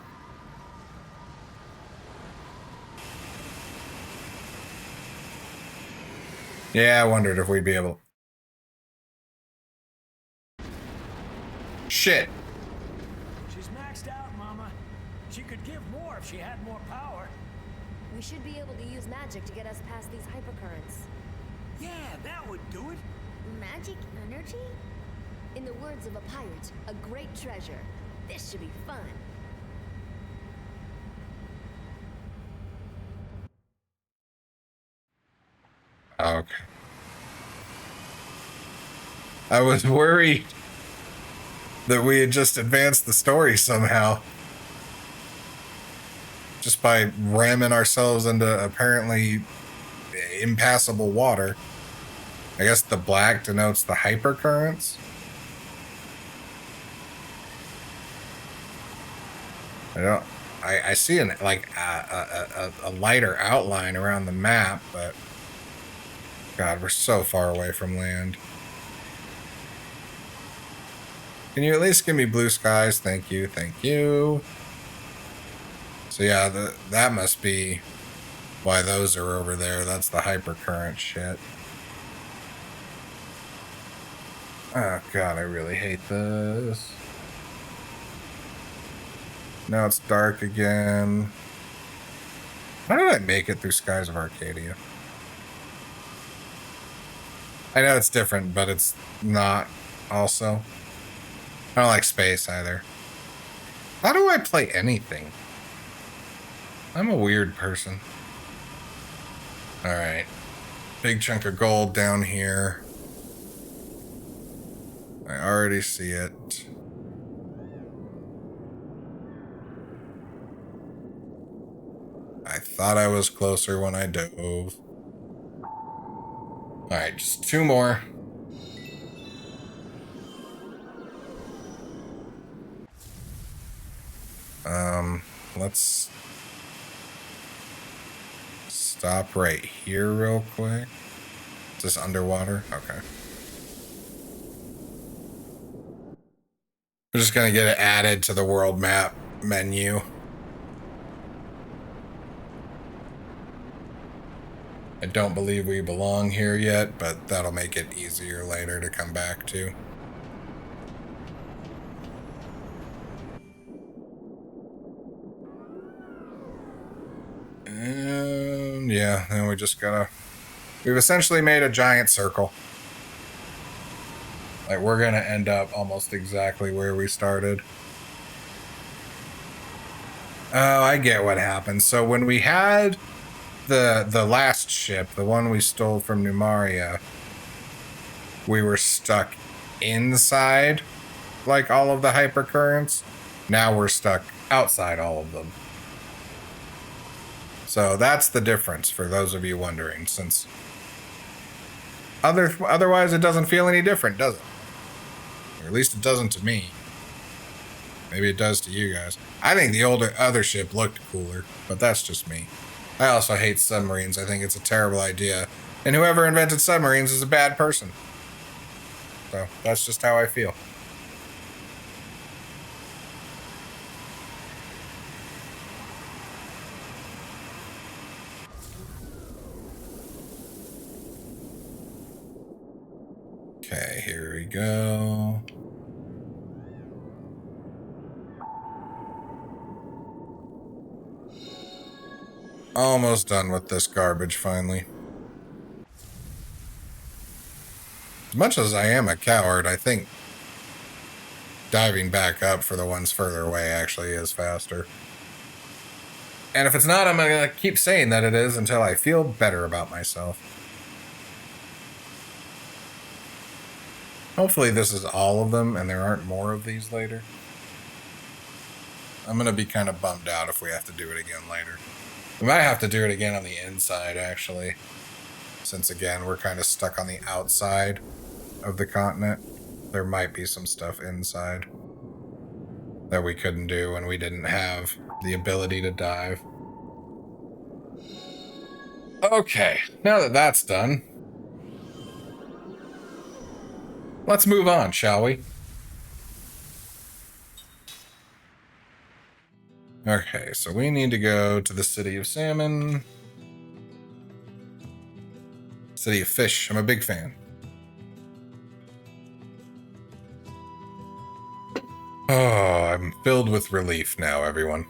Yeah, I wondered if we'd be able... Shit. She's maxed out, Mama. She could give more if she had more power. We should be able to use magic to get us past these hypercurrents. Yeah, that would do it. Magic energy? In the words of a pirate, a great treasure. This should be fun. Okay. I was worried that we had just advanced the story somehow. Just by ramming ourselves into apparently impassable water. I guess the black denotes the hypercurrents. I see a lighter outline around the map, but God, we're so far away from land. Can you at least give me blue skies? Thank you, thank you. So yeah, that must be why those are over there. That's the hypercurrent shit. Oh God, I really hate this. Now it's dark again. How did I make it through Skies of Arcadia? I know it's different, but it's not also. I don't like space either. How do I play anything? I'm a weird person. Alright. Big chunk of gold down here. I already see it. I thought I was closer when I dove. Alright, just 2 more. Let's stop right here real quick. Is this underwater? Okay. We're just gonna get it added to the world map menu. I don't believe we belong here yet, but that'll make it easier later to come back to. And yeah, then we just gotta... We've essentially made a giant circle. Like, we're gonna end up almost exactly where we started. Oh, I get what happened. So when we had the last ship, the one we stole from Numaria, we were stuck inside, like, all of the hypercurrents. Now we're stuck outside all of them. So that's the difference for those of you wondering, since otherwise it doesn't feel any different, does it? Or at least it doesn't to me. Maybe it does to you guys. I think the other ship looked cooler, but that's just me. I also hate submarines. I think it's a terrible idea. And whoever invented submarines is a bad person. So that's just how I feel. Okay, here we go. Almost done with this garbage finally. As much as I am a coward, I think diving back up for the ones further away actually is faster. And if it's not, I'm gonna keep saying that it is until I feel better about myself. Hopefully this is all of them and there aren't more of these later. I'm gonna be kind of bummed out if we have to do it again later. We might have to do it again on the inside, actually. Since, again, we're kind of stuck on the outside of the continent. There might be some stuff inside that we couldn't do when we didn't have the ability to dive. Okay, now that that's done, let's move on, shall we? Okay, so we need to go to the City of Salmon. City of Fish, I'm a big fan. Oh, I'm filled with relief now, everyone.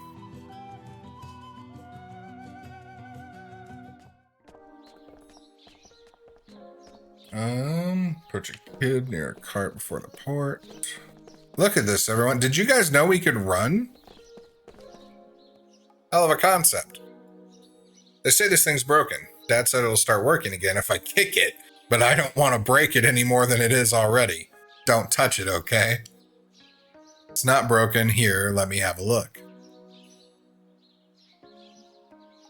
Approach a kid near a cart before the port. Look at this, everyone. Did you guys know we could run? Hell of a concept. They say this thing's broken. Dad said it'll start working again if I kick it, but I don't want to break it any more than it is already. Don't touch it, okay? It's not broken. Here, let me have a look.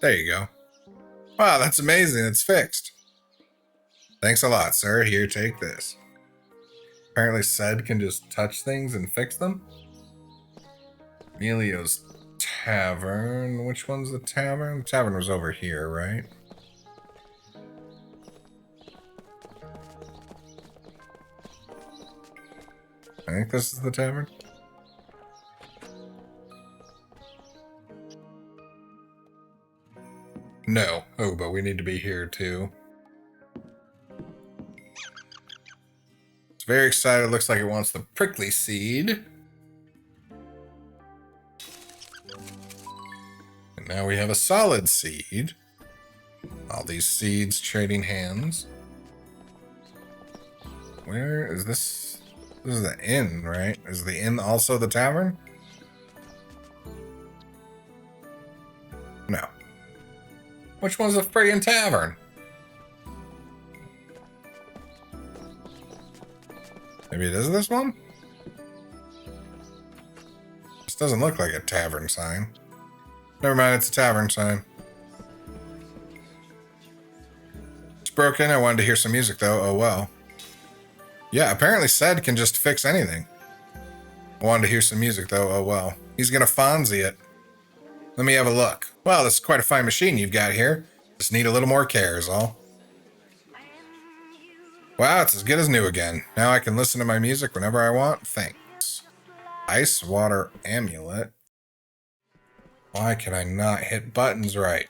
There you go. Wow, that's amazing. It's fixed. Thanks a lot, sir. Here, take this. Apparently, Ced can just touch things and fix them. Emilio's Tavern. Which one's the tavern? The tavern was over here, right? I think this is the tavern. No. Oh, but we need to be here too. It's very excited. Looks like it wants the prickly seed. And now we have a solid seed. All these seeds trading hands. Where is this? This is the inn, right? Is the inn also the tavern? No. Which one's the friggin' tavern? Maybe it is this one? This doesn't look like a tavern sign. Never mind, it's a tavern sign. It's broken. I wanted to hear some music though. Oh well. Yeah, apparently Ced can just fix anything. I wanted to hear some music though. Oh well. He's gonna Fonzie it. Let me have a look. Well, this is quite a fine machine you've got here. Just need a little more care is all. Wow, it's as good as new again. Now I can listen to my music whenever I want. Thanks. Ice water amulet. Why can I not hit buttons right?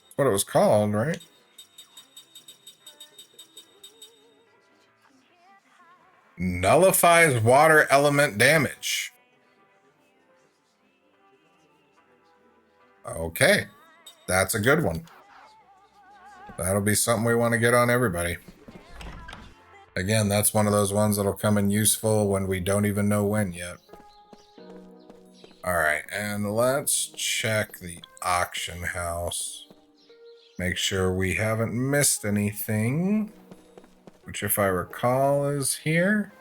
That's what it was called, right? Nullifies water element damage. Okay. That's a good one. That'll be something we want to get on everybody. Again, that's one of those ones that'll come in useful when we don't even know when yet. Alright, and let's check the auction house. Make sure we haven't missed anything. Which, if I recall, is here.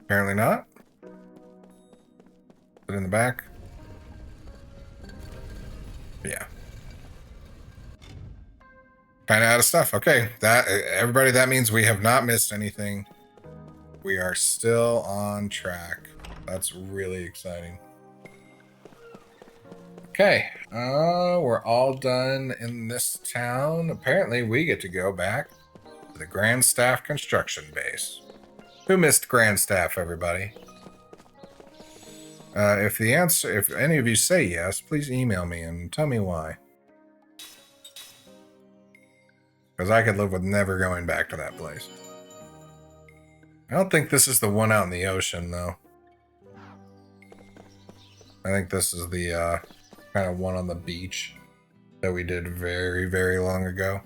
Apparently not. Put it in the back. Yeah. Kind of out of stuff. Okay, that everybody, that means we have not missed anything. We are still on track. That's really exciting. Okay, we're all done in this town. Apparently, we get to go back to the Grand Staff Construction Base. Who missed Grand Staff, everybody? If any of you say yes, please email me and tell me why. Because I could live with never going back to that place. I don't think this is the one out in the ocean, though. I think this is the kind of one on the beach that we did very, very long ago.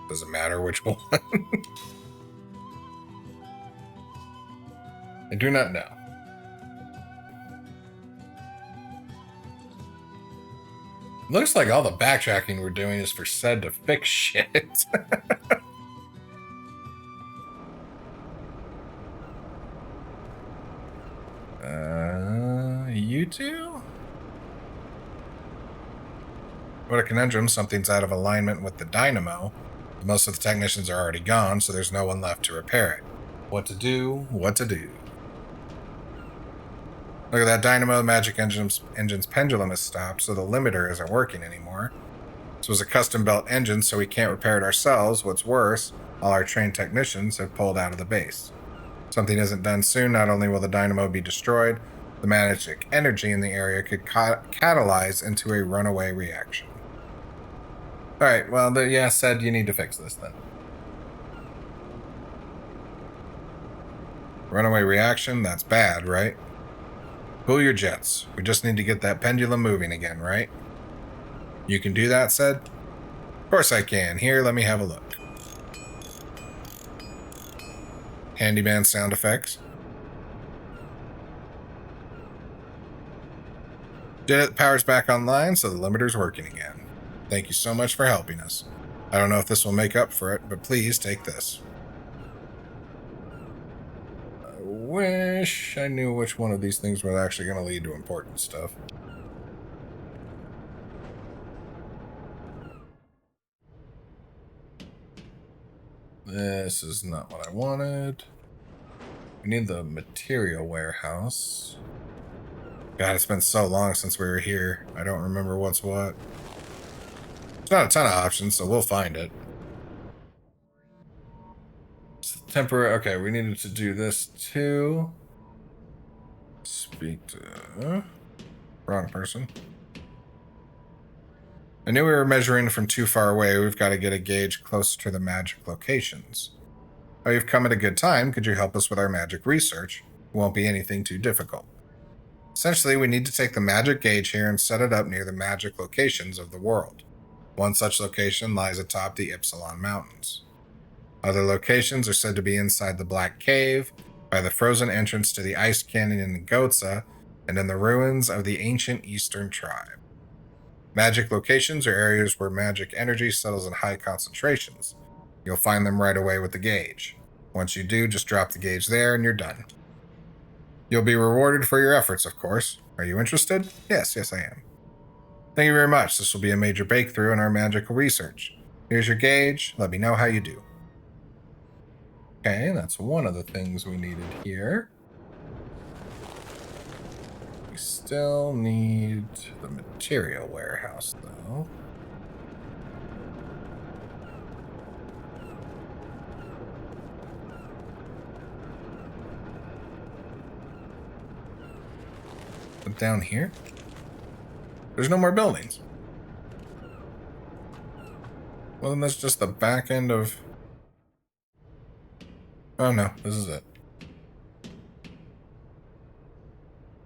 Doesn't matter which one. I do not know. Looks like all the backtracking we're doing is for Ced to fix shit. You two? What a conundrum. Something's out of alignment with the dynamo. Most of the technicians are already gone, so there's no one left to repair it. What to do? What to do? Look at that dynamo. The magic engine's pendulum has stopped, so the limiter isn't working anymore. This was a custom-built engine, so we can't repair it ourselves. What's worse, all our trained technicians have pulled out of the base. If something isn't done soon, not only will the dynamo be destroyed, the magic energy in the area could catalyze into a runaway reaction. Alright, well, yeah, Ced you need to fix this then. Runaway reaction? That's bad, right? Cool your jets. We just need to get that pendulum moving again, right? You can do that, Ced? Of course I can. Here, let me have a look. Handyman sound effects. Did it. Power's back online, so the limiter's working again. Thank you so much for helping us. I don't know if this will make up for it, but please take this. I wish I knew which one of these things was actually going to lead to important stuff. This is not what I wanted. We need the material warehouse. God, it's been so long since we were here. I don't remember what's what. There's not a ton of options, so we'll find it. It's temporary. Okay, we needed to do this too. Speak to... wrong person. I knew we were measuring from too far away. We've got to get a gauge closer to the magic locations. Oh, you've come at a good time. Could you help us with our magic research? It won't be anything too difficult. Essentially, we need to take the magic gauge here and set it up near the magic locations of the world. One such location lies atop the Ypsilon Mountains. Other locations are said to be inside the Black Cave, by the frozen entrance to the Ice Canyon in Gotza, and in the ruins of the ancient Eastern Tribe. Magic locations are areas where magic energy settles in high concentrations. You'll find them right away with the gauge. Once you do, just drop the gauge there and you're done. You'll be rewarded for your efforts, of course. Are you interested? Yes, I am. Thank you very much. This will be a major breakthrough in our magical research. Here's your gauge. Let me know how you do. Okay, that's one of the things we needed here. We still need the material warehouse, though. But down here, there's no more buildings. Well, then that's just the back end of... Oh no, this is it.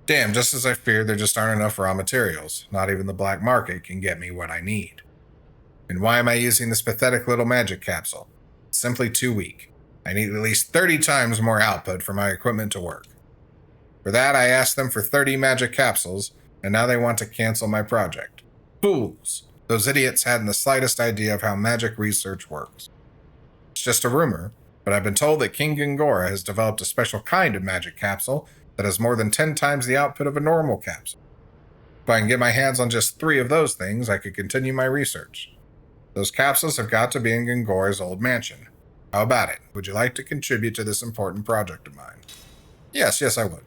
Damn, just as I feared, there just aren't enough raw materials. Not even the black market can get me what I need. And why am I using this pathetic little magic capsule? It's simply too weak. I need at least 30 times more output for my equipment to work. For that, I asked them for 30 magic capsules, and now they want to cancel my project. Fools! Those idiots hadn't the slightest idea of how magic research works. It's just a rumor, but I've been told that King Gangora has developed a special kind of magic capsule that has more than 10 times the output of a normal capsule. If I can get my hands on just 3 of those things, I could continue my research. Those capsules have got to be in Gangora's old mansion. How about it? Would you like to contribute to this important project of mine? Yes, I would.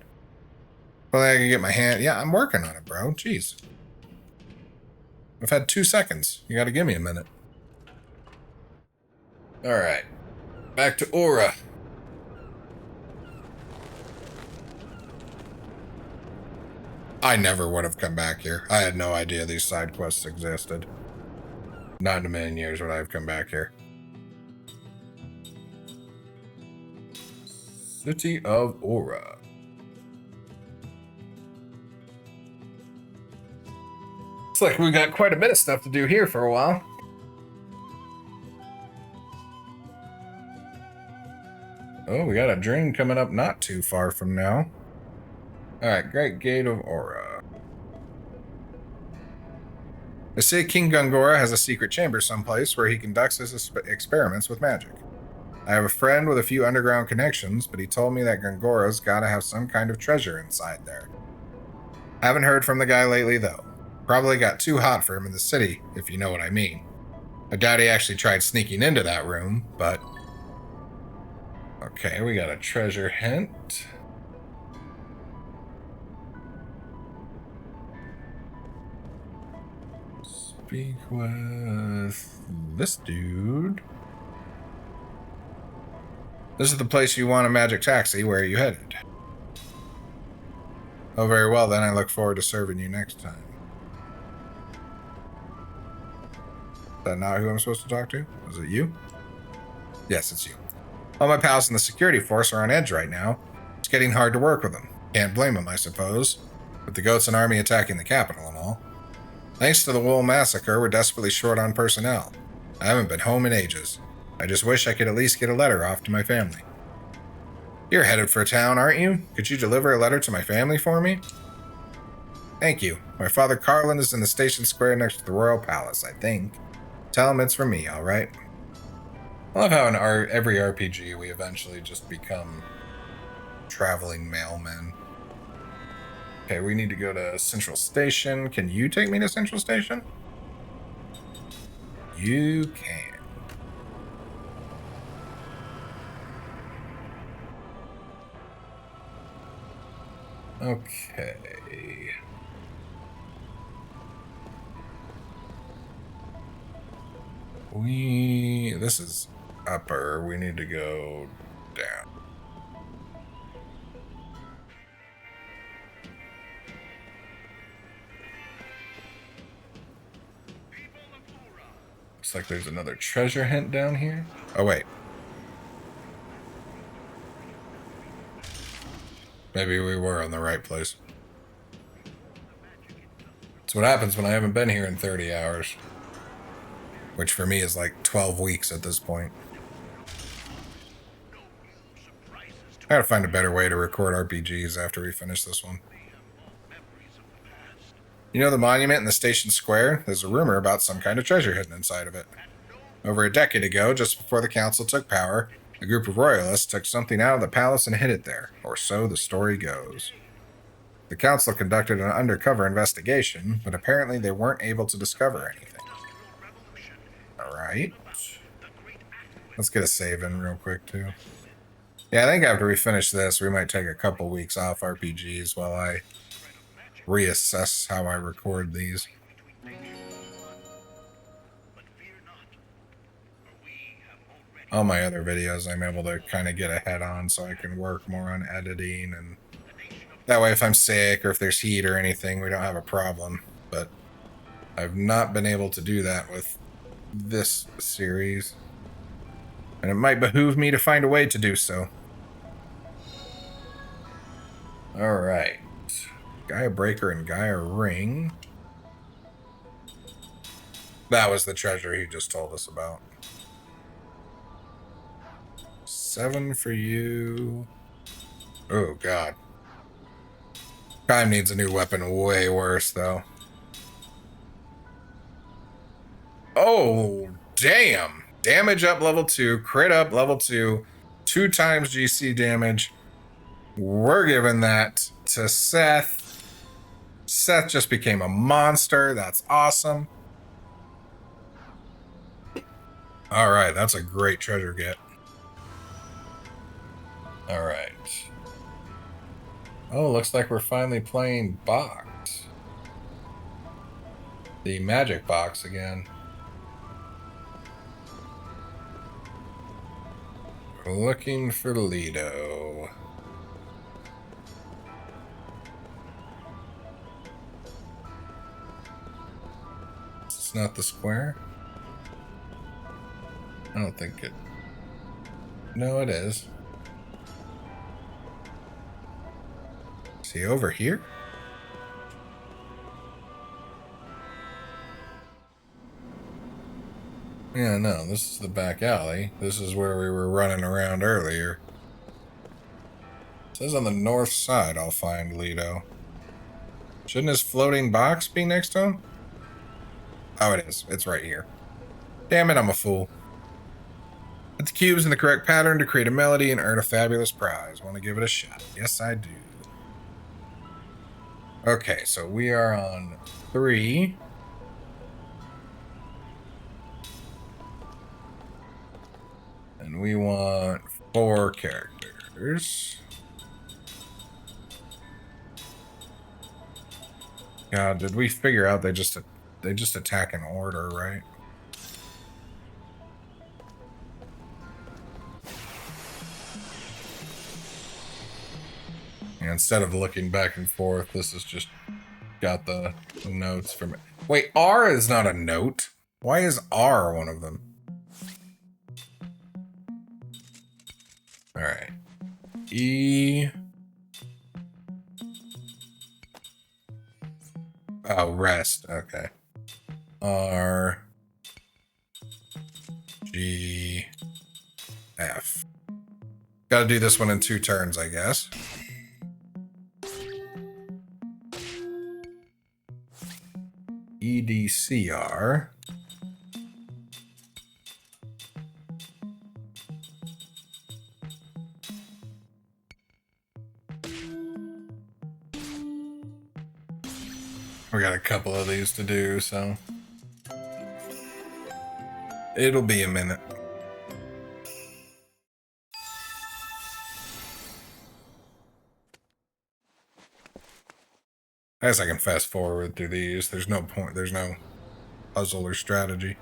Well, I can get my hand... Yeah, I'm working on it, bro. Jeez. I've had 2 seconds. You gotta give me a minute. Alright. Back to Aura. I never would have come back here. I had no idea these side quests existed. Not in a million years would I have come back here. City of Aura. Looks like we got quite a bit of stuff to do here for a while. Oh, we got a dream coming up not too far from now. Alright, Great Gate of Aura. They say King Gangora has a secret chamber someplace where he conducts his experiments with magic. I have a friend with a few underground connections, but he told me that Gangora's gotta have some kind of treasure inside there. Haven't heard from the guy lately, though. Probably got too hot for him in the city, if you know what I mean. I doubt he actually tried sneaking into that room, but... Okay, we got a treasure hint. Speak with this dude. This is the place you want a magic taxi. Where are you headed? Oh, very well then. I look forward to serving you next time. Is that not who I'm supposed to talk to? Is it you? Yes, it's you. All my pals in the security force are on edge right now. It's getting hard to work with them. Can't blame them, I suppose. With the goats and army attacking the capital and all. Thanks to the Wool Massacre, we're desperately short on personnel. I haven't been home in ages. I just wish I could at least get a letter off to my family. You're headed for town, aren't you? Could you deliver a letter to my family for me? Thank you. My father Carlin is in the station square next to the Royal Palace, I think. Tell him it's from me, alright? I love how in every RPG we eventually just become traveling mailmen. Okay, we need to go to Central Station. Can you take me to Central Station? You can. Okay. This is upper. We need to go down. Looks like there's another treasure hint down here. Oh, wait. Maybe we were in the right place. That's what happens when I haven't been here in 30 hours. Which for me is like 12 weeks at this point. I gotta find a better way to record RPGs after we finish this one. You know the monument in the station square? There's a rumor about some kind of treasure hidden inside of it. Over a decade ago, just before the council took power, a group of royalists took something out of the palace and hid it there, or so the story goes. The council conducted an undercover investigation, but apparently they weren't able to discover anything. Alright. Let's get a save in real quick, too. Yeah, I think after we finish this, we might take a couple weeks off RPGs while I reassess how I record these. All my other videos I'm able to kind of get ahead on so I can work more on editing, and that way if I'm sick or if there's heat or anything, we don't have a problem. But I've not been able to do that with this series, and it might behoove me to find a way to do so. Alright. Gaia Breaker and Gaia Ring. That was the treasure he just told us about. 7 for you. Oh, God. Prime needs a new weapon way worse, though. Oh, damn. Damage up level 2, crit up level 2, 2 times GC damage. We're giving that to Seth. Seth just became a monster. That's awesome. All right, that's a great treasure get. All right. Oh, looks like we're finally playing box. The magic box again. We're looking for Lido. It's not the square? I don't think it... No, it is. Is he over here? Yeah, no, this is the back alley. This is where we were running around earlier. It says on the north side I'll find Lido. Shouldn't his floating box be next to him? Oh, it is. It's right here. Damn it, I'm a fool. Put the cubes in the correct pattern to create a melody and earn a fabulous prize. Want to give it a shot? Yes, I do. Okay, so we are on 3. And we want 4 characters. God, did we figure out they just attack in order, right? And instead of looking back and forth, this has just got the notes from it. Wait, R is not a note. Why is R one of them? All right. E. Oh, rest. Okay. R. G. F. Gotta do this one in 2 turns, I guess. EDCR. We got a couple of these to do, so it'll be a minute. I guess I can fast forward through these. There's no point. There's no puzzle or strategy.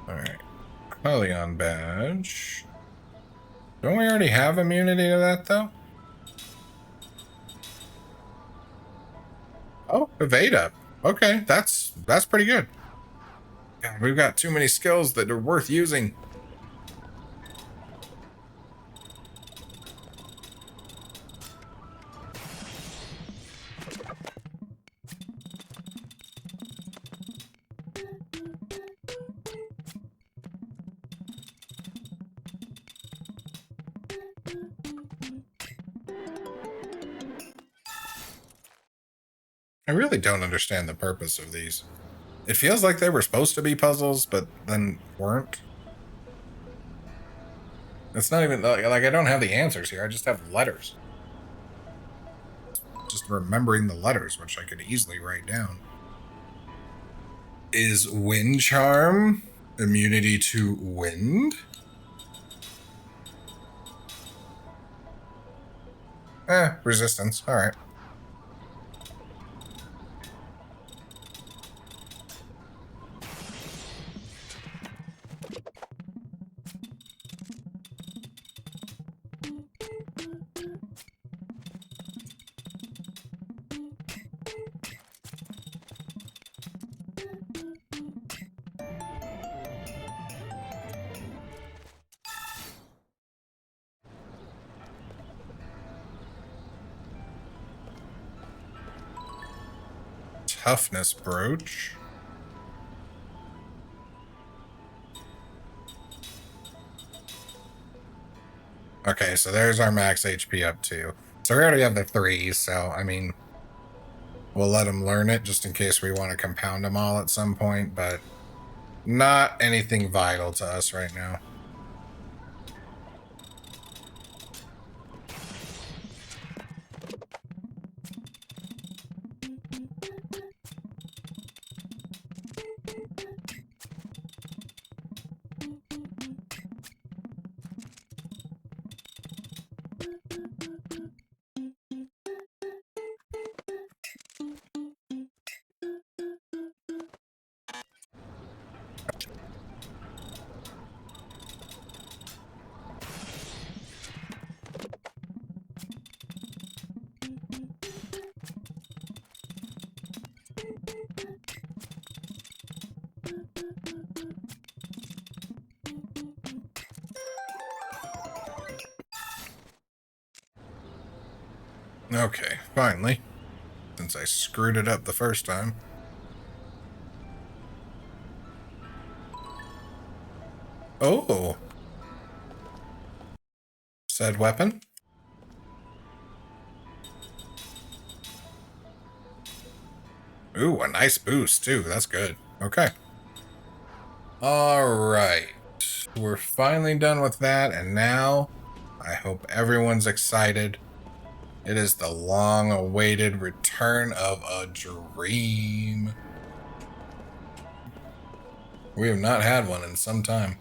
Alright. Helion badge. Don't we already have immunity to that, though? Oh, evade up. Okay, that's pretty good. God, we've got too many skills that are worth using. I really don't understand the purpose of these. It feels like they were supposed to be puzzles, but then weren't. It's not even like I don't have the answers here. I just have letters. Just remembering the letters, which I could easily write down. Is wind charm immunity to wind? Resistance. All right. Toughness brooch. Okay, so there's our max HP up to. So we already have the 3, so I mean, we'll let them learn it just in case we want to compound them all at some point, but not anything vital to us right now. Okay, finally. Since I screwed it up the first time. Oh. Said weapon. Ooh, a nice boost too. That's good. Okay. All right. We're finally done with that, and now I hope everyone's excited. It is the long-awaited return of a dream. We have not had one in some time.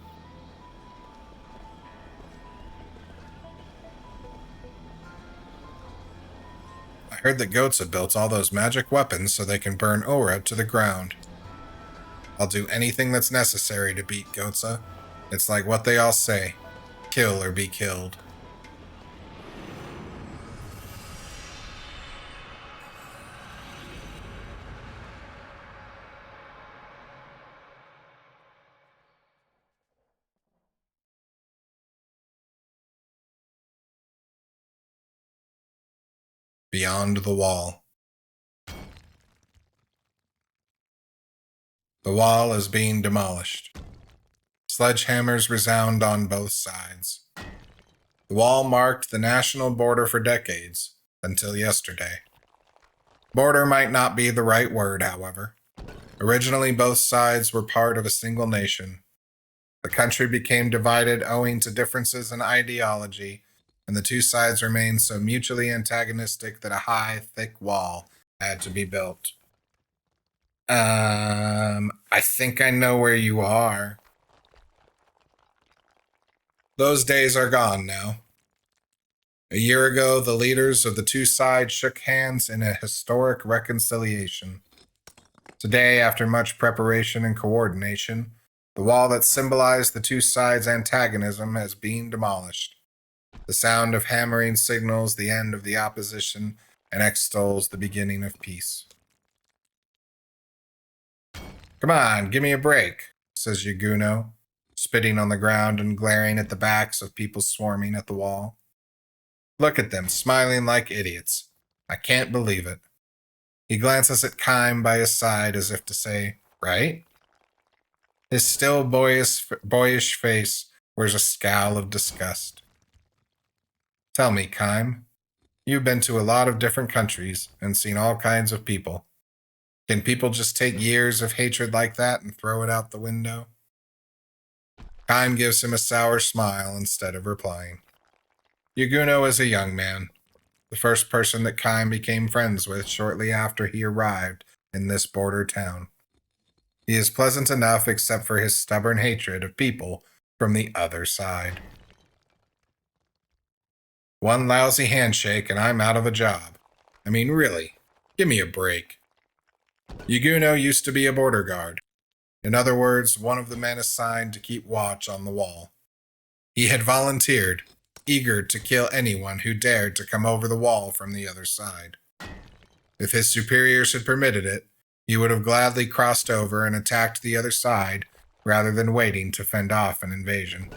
I heard that Goatsa built all those magic weapons so they can burn Aura to the ground. I'll do anything that's necessary to beat Goatsa. It's like what they all say, kill or be killed. Beyond the wall. The wall is being demolished. Sledgehammers resound on both sides. The wall marked the national border for decades, until yesterday. Border might not be the right word, however. Originally, both sides were part of a single nation. The country became divided owing to differences in ideology, and the two sides remained so mutually antagonistic that a high, thick wall had to be built. I think I know where you are. Those days are gone now. A year ago, the leaders of the two sides shook hands in a historic reconciliation. Today, after much preparation and coordination, the wall that symbolized the two sides' antagonism has been demolished. The sound of hammering signals the end of the opposition and extols the beginning of peace. Come on, give me a break, says Yaguno, spitting on the ground and glaring at the backs of people swarming at the wall. Look at them, smiling like idiots. I can't believe it. He glances at Kime by his side as if to say, right? His still boyish face wears a scowl of disgust. Tell me, Kime, you've been to a lot of different countries and seen all kinds of people. Can people just take years of hatred like that and throw it out the window? Kime gives him a sour smile instead of replying. Yaguno is a young man, the first person that Kime became friends with shortly after he arrived in this border town. He is pleasant enough except for his stubborn hatred of people from the other side. One lousy handshake and I'm out of a job. I mean, really, give me a break. Yaguno used to be a border guard. In other words, one of the men assigned to keep watch on the wall. He had volunteered, eager to kill anyone who dared to come over the wall from the other side. If his superiors had permitted it, he would have gladly crossed over and attacked the other side rather than waiting to fend off an invasion.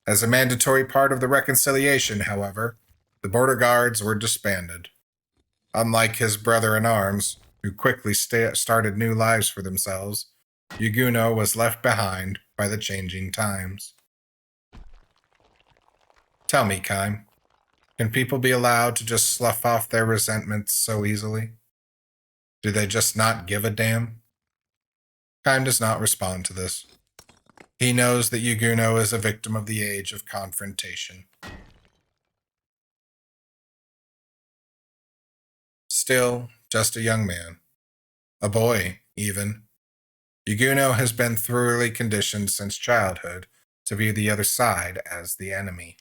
As a mandatory part of the reconciliation, however, the border guards were disbanded. Unlike his brother-in-arms, who quickly started new lives for themselves, Yaguno was left behind by the changing times. Tell me, Kime, can people be allowed to just slough off their resentments so easily? Do they just not give a damn? Kime does not respond to this. He knows that Yaguno is a victim of the age of confrontation. Still, just a young man. A boy, even. Yaguno has been thoroughly conditioned since childhood to view the other side as the enemy.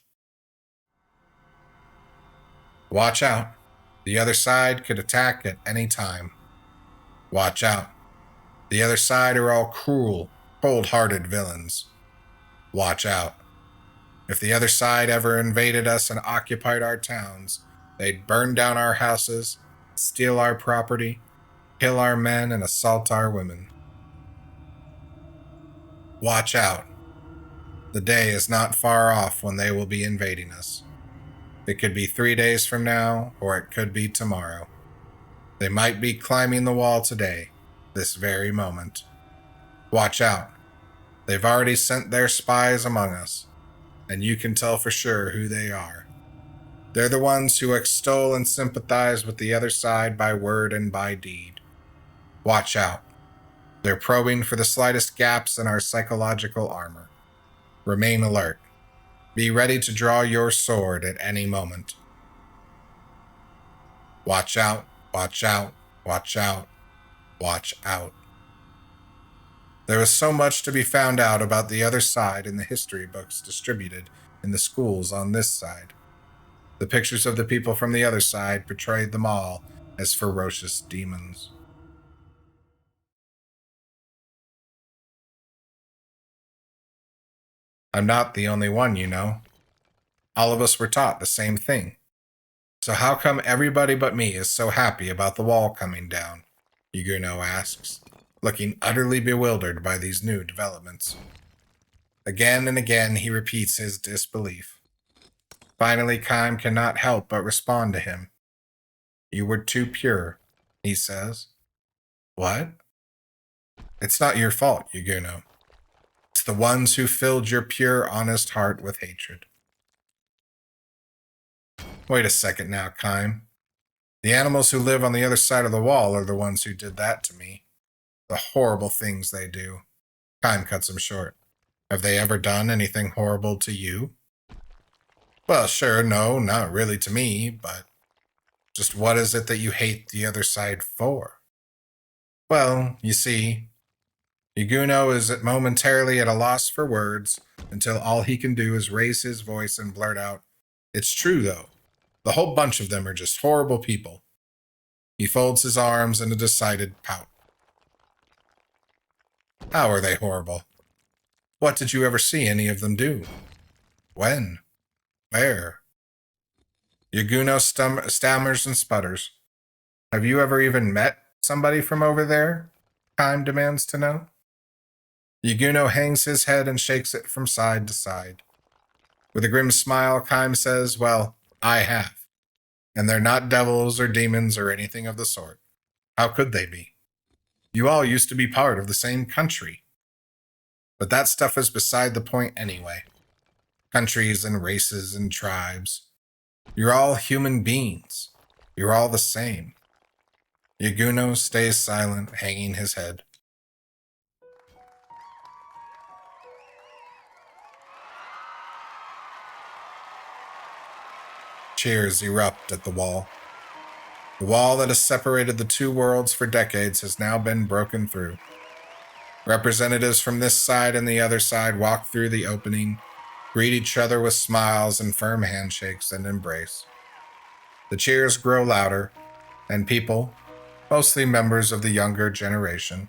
Watch out. The other side could attack at any time. Watch out. The other side are all cruel, cold-hearted villains. Watch out. If the other side ever invaded us and occupied our towns, they'd burn down our houses, steal our property, kill our men, and assault our women. Watch out. The day is not far off when they will be invading us. It could be 3 days from now, or it could be tomorrow. They might be climbing the wall today, this very moment. Watch out. They've already sent their spies among us, and you can tell for sure who they are. They're the ones who extol and sympathize with the other side by word and by deed. Watch out. They're probing for the slightest gaps in our psychological armor. Remain alert. Be ready to draw your sword at any moment. Watch out, watch out, watch out, watch out. There is so much to be found out about the other side in the history books distributed in the schools on this side. The pictures of the people from the other side portrayed them all as ferocious demons. I'm not the only one, you know. All of us were taught the same thing. So how come everybody but me is so happy about the wall coming down? Yaguno asks, looking utterly bewildered by these new developments. Again and again he repeats his disbelief. Finally, Kime cannot help but respond to him. You were too pure, he says. What? It's not your fault, Yaguno. It's the ones who filled your pure, honest heart with hatred. Wait a second now, Kime. The animals who live on the other side of the wall are the ones who did that to me. The horrible things they do. Kime cuts him short. Have they ever done anything horrible to you? Well, sure, no, not really to me, but just what is it that you hate the other side for? Well, you see, Yaguno is momentarily at a loss for words until all he can do is raise his voice and blurt out, "It's true, though. The whole bunch of them are just horrible people." He folds his arms in a decided pout. "How are they horrible? What did you ever see any of them do? When? Where?" Yaguno stammers and sputters. "Have you ever even met somebody from over there?" Kime demands to know. Yaguno hangs his head and shakes it from side to side. With a grim smile, Kime says, "Well, I have. And they're not devils or demons or anything of the sort. How could they be? You all used to be part of the same country. But that stuff is beside the point anyway. Countries and races and tribes. You're all human beings. You're all the same." Yaguno stays silent, hanging his head. Cheers erupt at the wall. The wall that has separated the two worlds for decades has now been broken through. Representatives from this side and the other side walk through the opening, greet each other with smiles and firm handshakes and embrace. The cheers grow louder, and people, mostly members of the younger generation,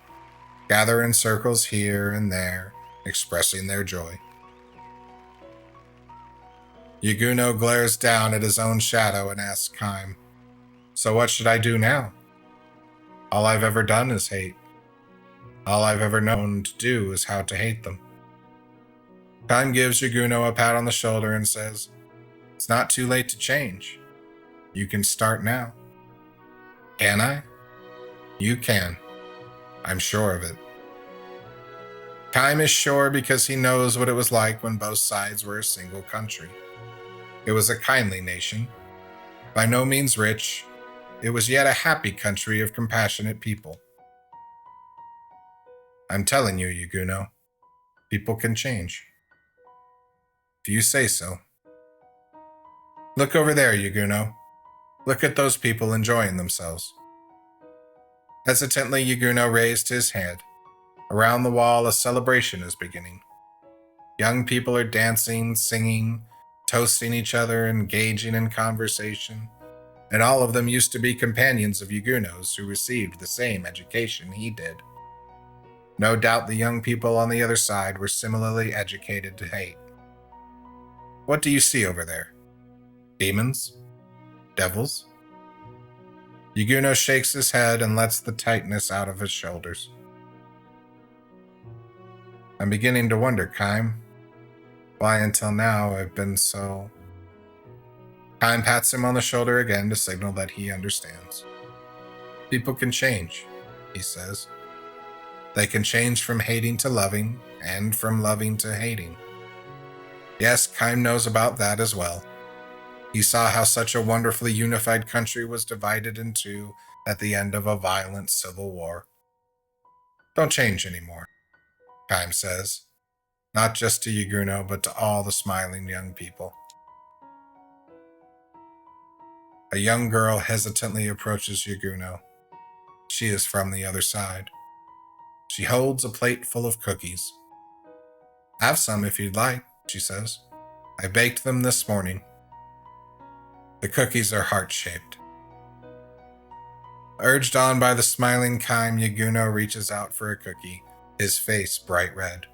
gather in circles here and there, expressing their joy. Yaguno glares down at his own shadow and asks Kime, "So what should I do now? All I've ever done is hate. All I've ever known to do is how to hate them." Kime gives Yaguno a pat on the shoulder and says, "It's not too late to change. You can start now." "Can I?" "You can. I'm sure of it." Kime is sure because he knows what it was like when both sides were a single country. It was a kindly nation. By no means rich, it was yet a happy country of compassionate people. I'm telling you, Yaguno, people can change. If you say so. Look over there, Yaguno. Look at those people enjoying themselves. Hesitantly, Yaguno raised his head. Around the wall, a celebration is beginning. Young people are dancing, singing, toasting each other, engaging in conversation, and all of them used to be companions of Yaguno's who received the same education he did. No doubt the young people on the other side were similarly educated to hate. What do you see over there? Demons? Devils? Yaguno shakes his head and lets the tightness out of his shoulders. I'm beginning to wonder, Kime, why until now I've been so... Kime pats him on the shoulder again to signal that he understands. People can change, he says. They can change from hating to loving, and from loving to hating. Yes, Kime knows about that as well. He saw how such a wonderfully unified country was divided in two at the end of a violent civil war. Don't change anymore, Kime says. Not just to Yaguno, but to all the smiling young people. A young girl hesitantly approaches Yaguno. She is from the other side. She holds a plate full of cookies. Have some if you'd like, she says. I baked them this morning. The cookies are heart-shaped. Urged on by the smiling Kime, Yaguno reaches out for a cookie, his face bright red.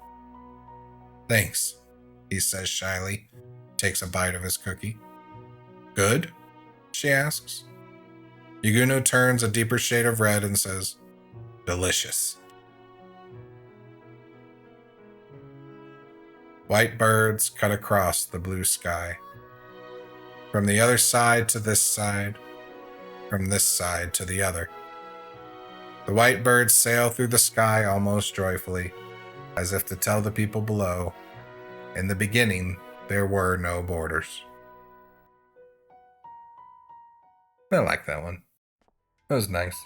Thanks, he says shyly, takes a bite of his cookie. Good? She asks. Yaguno turns a deeper shade of red and says, delicious. White birds cut across the blue sky. From the other side to this side, from this side to the other. The white birds sail through the sky almost joyfully, as if to tell the people below, in the beginning, there were no borders. I like that one. That was nice.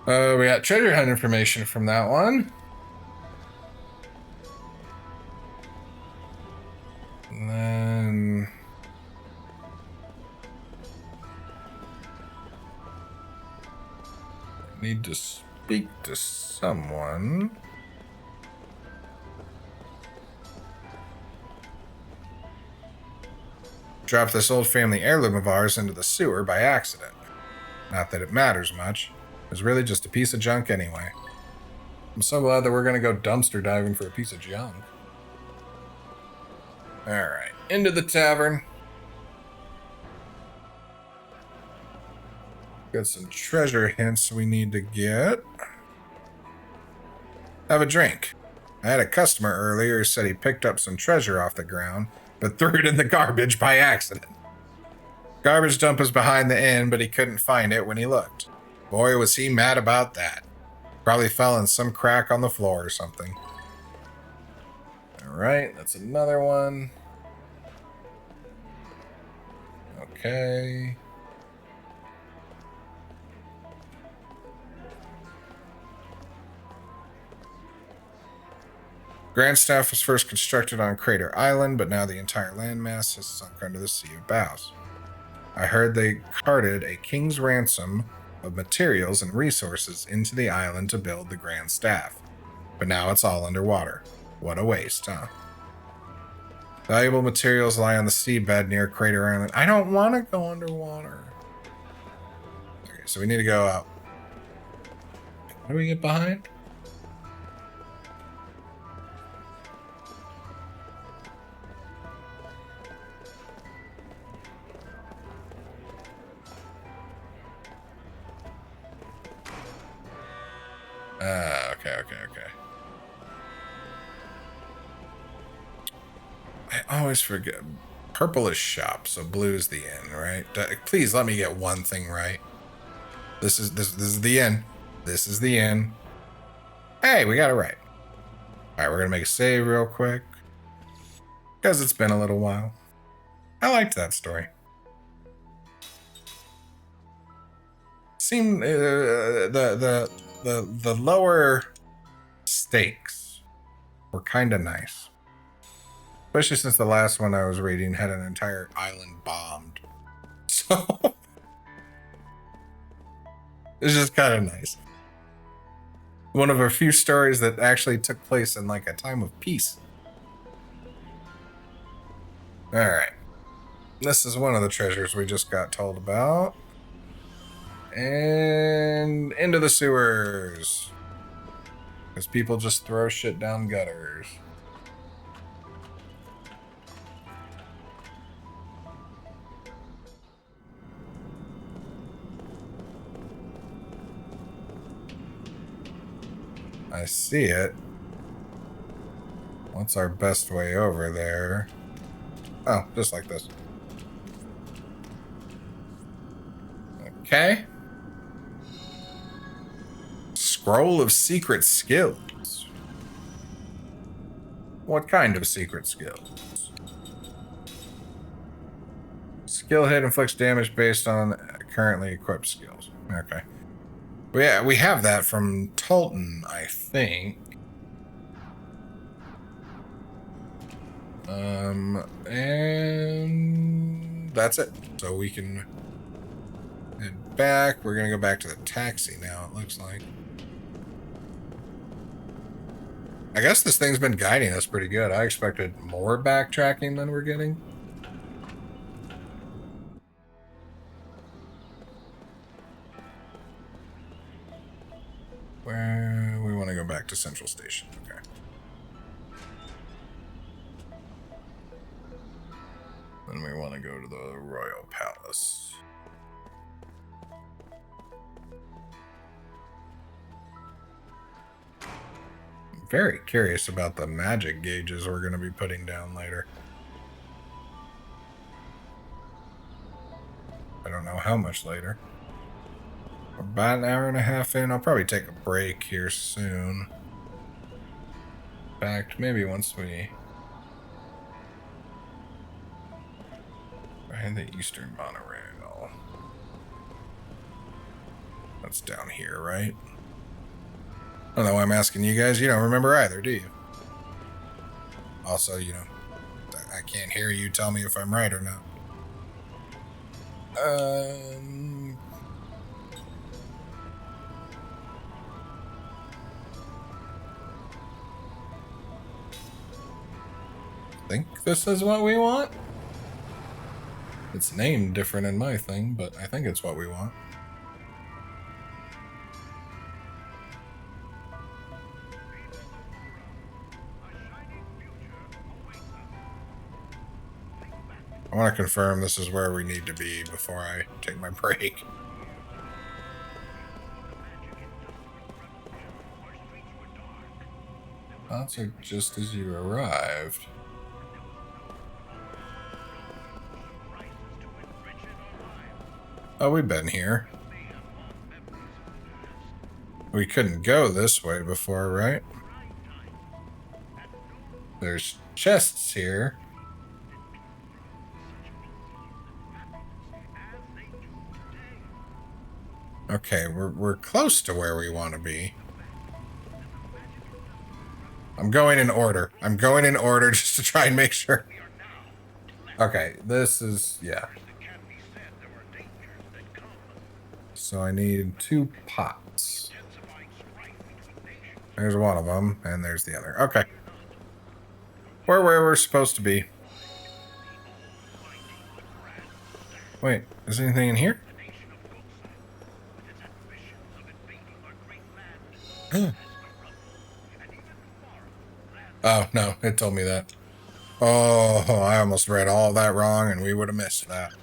We got treasure hunt information from that one. And then... Need to speak to someone. Dropped this old family heirloom of ours into the sewer by accident. Not that it matters much. It was really just a piece of junk anyway. I'm so glad that we're going to go dumpster diving for a piece of junk. Alright, into the tavern. Got some treasure hints we need to get. Have a drink. I had a customer earlier who said he picked up some treasure off the ground, but threw it in the garbage by accident. Garbage dump is behind the inn, but he couldn't find it when he looked. Boy, was he mad about that. Probably fell in some crack on the floor or something. Alright, that's another one. Okay. Grandstaff was first constructed on Crater Island, but now the entire landmass has sunk under the Sea of Boughs. I heard they carted a king's ransom of materials and resources into the island to build the Grand Staff. But now it's all underwater. What a waste, huh? Valuable materials lie on the seabed near Crater Island. I don't want to go underwater. Okay, so we need to go out. How do we get behind? Okay. I always forget. Purple is shop, so blue is the inn, right? Please let me get one thing right. This is the inn. This is the inn. Hey, we got it right. Alright, we're gonna make a save real quick. Because it's been a little while. I liked that story. Seemed the lower stakes were kind of nice, especially since the last one I was reading had an entire island bombed. So it's just kind of nice. One of a few stories that actually took place in like a time of peace. All right, this is one of the treasures we just got told about. And into the sewers. Because people just throw shit down gutters. I see it. What's our best way over there? Oh, just like this. Okay. Scroll of secret skills. What kind of secret skills? Skill hit inflicts damage based on currently equipped skills. Okay. Yeah, we have that from Tolton, I think. And that's it. So we can head back. We're gonna go back to the taxi now, it looks like. I guess this thing's been guiding us pretty good. I expected more backtracking than we're getting. Where we want to go back to Central Station. Okay. Then we want to go to the Royal Palace. Very curious about the magic gauges we're going to be putting down later. I don't know how much later. About an hour and a half in. I'll probably take a break here soon. In fact, maybe once we find the Eastern Monorail. That's down here, right? I don't know why I'm asking you guys. You don't remember either, do you? Also, you know, I can't hear you tell me if I'm right or not. think this is what we want. It's named different in my thing, but I think it's what we want. I want to confirm this is where we need to be before I take my break. Thoughts are just as you arrived. Oh, we've been here. We couldn't go this way before, right? There's chests here. Okay, we're close to where we want to be. I'm going in order. I'm going in order just to try and make sure. Okay, this is, yeah. So I need 2 pots. There's one of them, and there's the other. Okay. We're where we're supposed to be. Wait, is there anything in here? Oh, no, it told me that. Oh, I almost read all that wrong, and we would have missed that.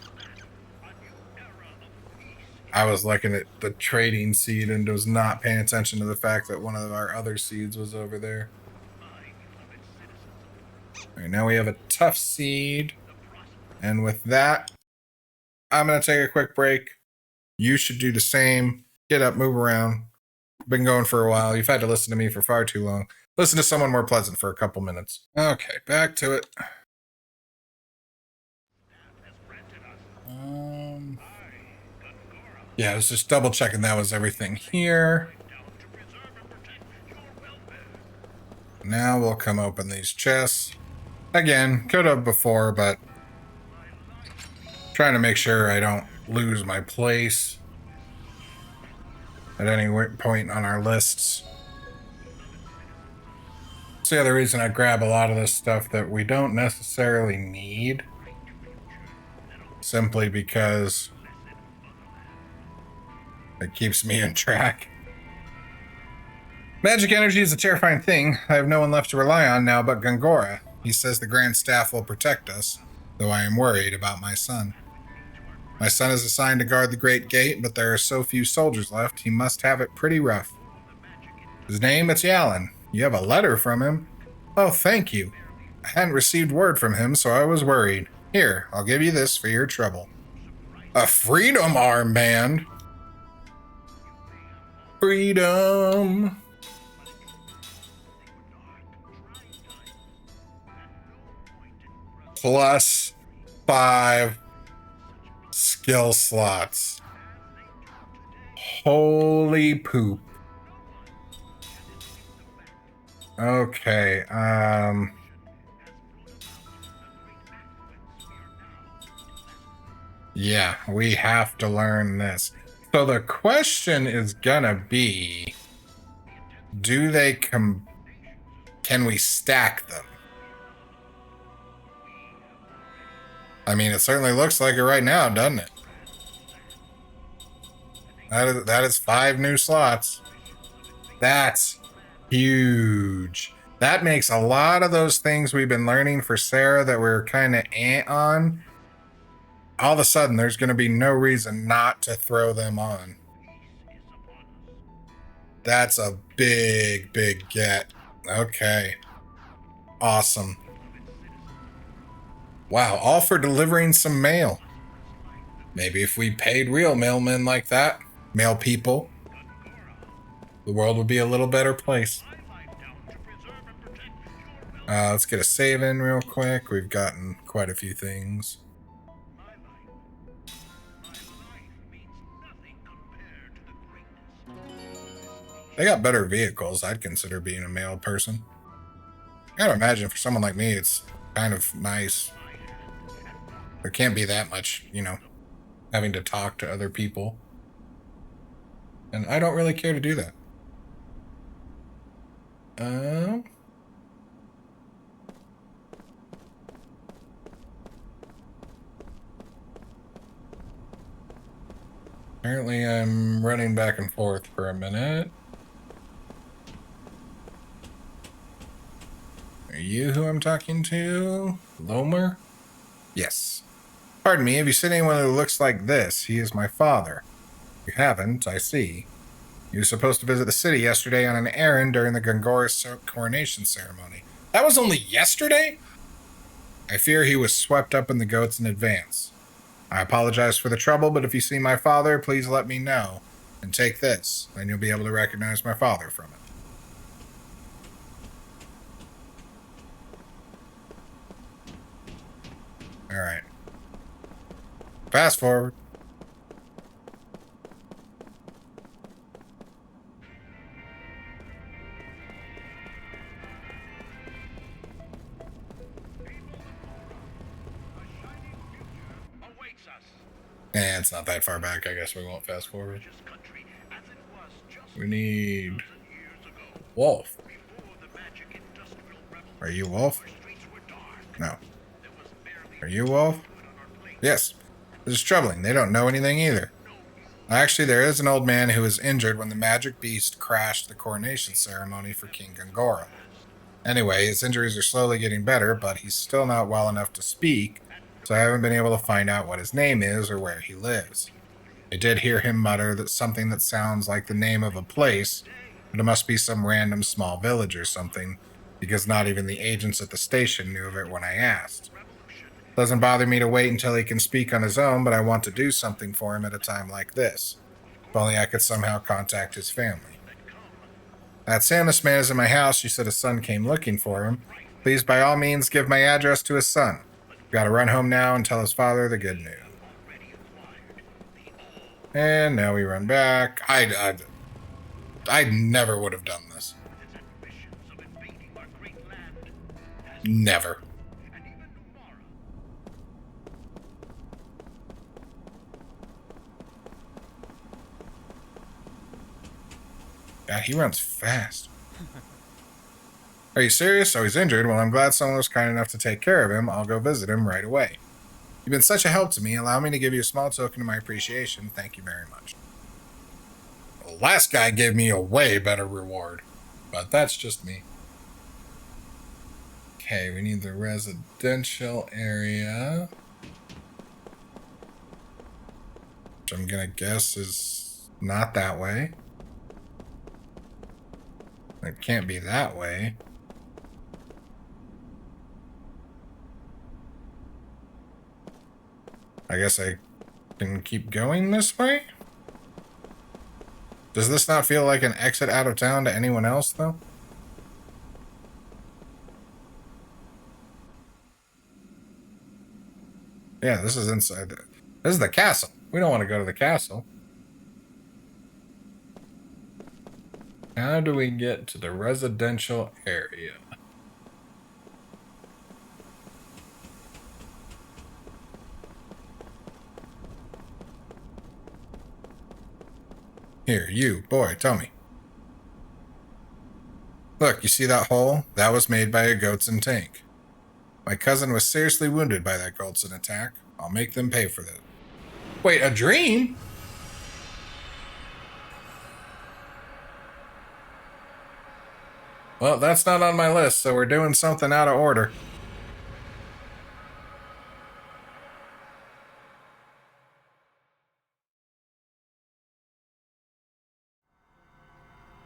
I was looking at the trading seed and was not paying attention to the fact that one of our other seeds was over there. All right, now we have a tough seed. And with that, I'm going to take a quick break. You should do the same. Get up, move around. Been going for a while. You've had to listen to me for far too long. Listen to someone more pleasant for a couple minutes. Okay, back to it. Yeah, I was just double checking that was everything here. Now we'll come open these chests. Again, could have before, but trying to make sure I don't lose my place at any point on our lists. That's the other reason I grab a lot of this stuff that we don't necessarily need. Simply because it keeps me in track. Magic energy is a terrifying thing. I have no one left to rely on now but Gongora. He says the Grand Staff will protect us, though I am worried about my son. My son is assigned to guard the Great Gate, but there are so few soldiers left, he must have it pretty rough. His name, it's Yalan. You have a letter from him? Oh, thank you. I hadn't received word from him, so I was worried. Here, I'll give you this for your trouble. A freedom armband? Freedom. Plus 5 skill slots. Holy poop. Okay, yeah, we have to learn this. So the question is gonna be, do they can we stack them? I mean, it certainly looks like it right now, doesn't it? That is 5 new slots. That's huge. That makes a lot of those things we've been learning for Sarah that we're kind of on. All of a sudden, there's going to be no reason not to throw them on. That's a big, big get. Okay. Awesome. Wow, all for delivering some mail. Maybe if we paid real mailmen like that, mail people, the world would be a little better place. Let's get a save in real quick. We've gotten quite a few things. They got better vehicles. I'd consider being a mail person. I gotta imagine for someone like me, it's kind of nice. There can't be that much, you know, having to talk to other people. And I don't really care to do that. Apparently I'm running back and forth for a minute. Are you who I'm talking to? Lomer? Yes. Pardon me, have you seen anyone who looks like this? He is my father. You haven't, I see. You were supposed to visit the city yesterday on an errand during the Gongora coronation ceremony. That was only yesterday? I fear he was swept up in the goats in advance. I apologize for the trouble, but if you see my father, please let me know. And take this, then you'll be able to recognize my father from it. Alright. Fast forward. Yeah, it's not that far back. I guess we won't fast forward. We need Wolf. Are you Wolf? No. Are you Wolf? Yes. This is troubling. They don't know anything either. Actually, there is an old man who was injured when the magic beast crashed the coronation ceremony for King Gongora. Anyway, his injuries are slowly getting better, but he's still not well enough to speak, so I haven't been able to find out what his name is or where he lives. I did hear him mutter that something that sounds like the name of a place, but it must be some random small village or something, because not even the agents at the station knew of it when I asked. Doesn't bother me to wait until he can speak on his own, but I want to do something for him at a time like this. If only I could somehow contact his family. That Samus man is in my house. She said his son came looking for him. Please, by all means, give my address to his son. Gotta run home now and tell his father the good news. And now we run back. I never would have done this. Never. God, he runs fast. Are you serious? Oh, he's injured? Well, I'm glad someone was kind enough to take care of him. I'll go visit him right away. You've been such a help to me. Allow me to give you a small token of my appreciation. Thank you very much. The last guy gave me a way better reward, but that's just me. Okay, we need the residential area, which I'm gonna guess is not that way. It can't be that way. I guess I can keep going this way? Does this not feel like an exit out of town to anyone else, though? Yeah, this is inside. This is the castle. We don't want to go to the castle. How do we get to the residential area? Here, you, boy, tell me. Look, you see that hole? That was made by a Goatson tank. My cousin was seriously wounded by that Goatson attack. I'll make them pay for that. Wait, a dream? Well, that's not on my list, so we're doing something out of order.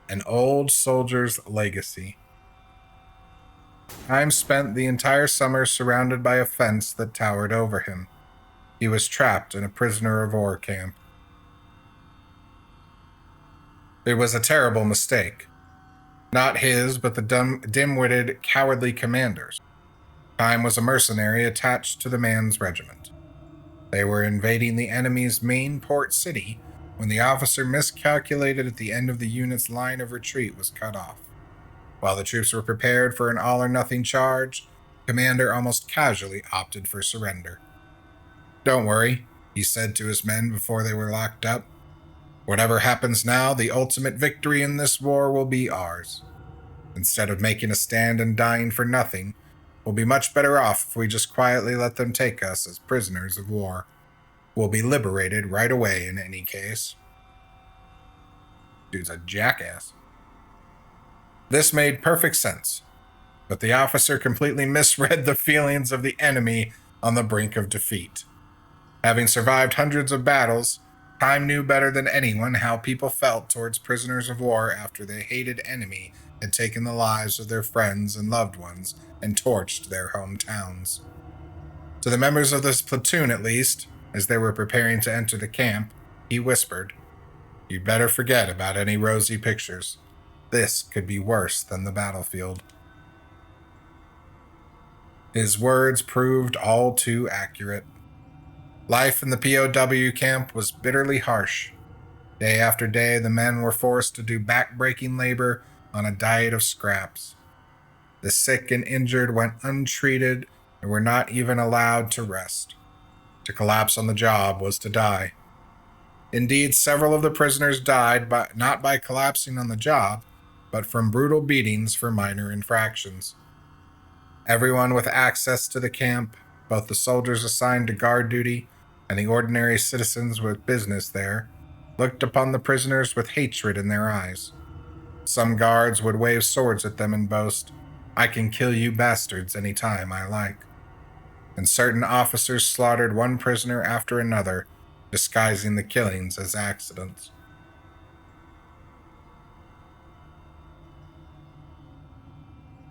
An old soldier's legacy. Time spent the entire summer surrounded by a fence that towered over him. He was trapped in a prisoner of war camp. It was a terrible mistake. Not his, but the dim-witted, cowardly commander's. Time was a mercenary attached to the man's regiment. They were invading the enemy's main port city when the officer miscalculated at the end of the unit's line of retreat was cut off. While the troops were prepared for an all-or-nothing charge, the commander almost casually opted for surrender. Don't worry, he said to his men before they were locked up. Whatever happens now, the ultimate victory in this war will be ours. Instead of making a stand and dying for nothing, we'll be much better off if we just quietly let them take us as prisoners of war. will be liberated right away in any case. Dude's a jackass. This made perfect sense, but the officer completely misread the feelings of the enemy on the brink of defeat. Having survived hundreds of battles, Time knew better than anyone how people felt towards prisoners of war after the hated enemy had taken the lives of their friends and loved ones and torched their hometowns. To the members of this platoon, at least, as they were preparing to enter the camp, he whispered, "You'd better forget about any rosy pictures. This could be worse than the battlefield." His words proved all too accurate. Life in the POW camp was bitterly harsh. Day after day, the men were forced to do back-breaking labor on a diet of scraps. The sick and injured went untreated and were not even allowed to rest. To collapse on the job was to die. Indeed, several of the prisoners died not by collapsing on the job, but from brutal beatings for minor infractions. Everyone with access to the camp, both the soldiers assigned to guard duty and the ordinary citizens with business there, looked upon the prisoners with hatred in their eyes. Some guards would wave swords at them and boast, "I can kill you bastards any time I like." And certain officers slaughtered one prisoner after another, disguising the killings as accidents.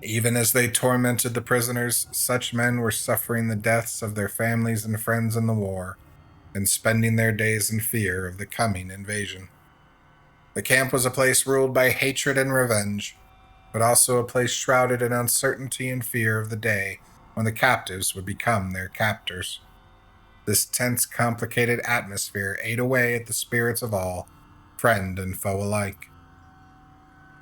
Even as they tormented the prisoners, such men were suffering the deaths of their families and friends in the war, and spending their days in fear of the coming invasion. The camp was a place ruled by hatred and revenge, but also a place shrouded in uncertainty and fear of the day when the captives would become their captors. This tense, complicated atmosphere ate away at the spirits of all, friend and foe alike.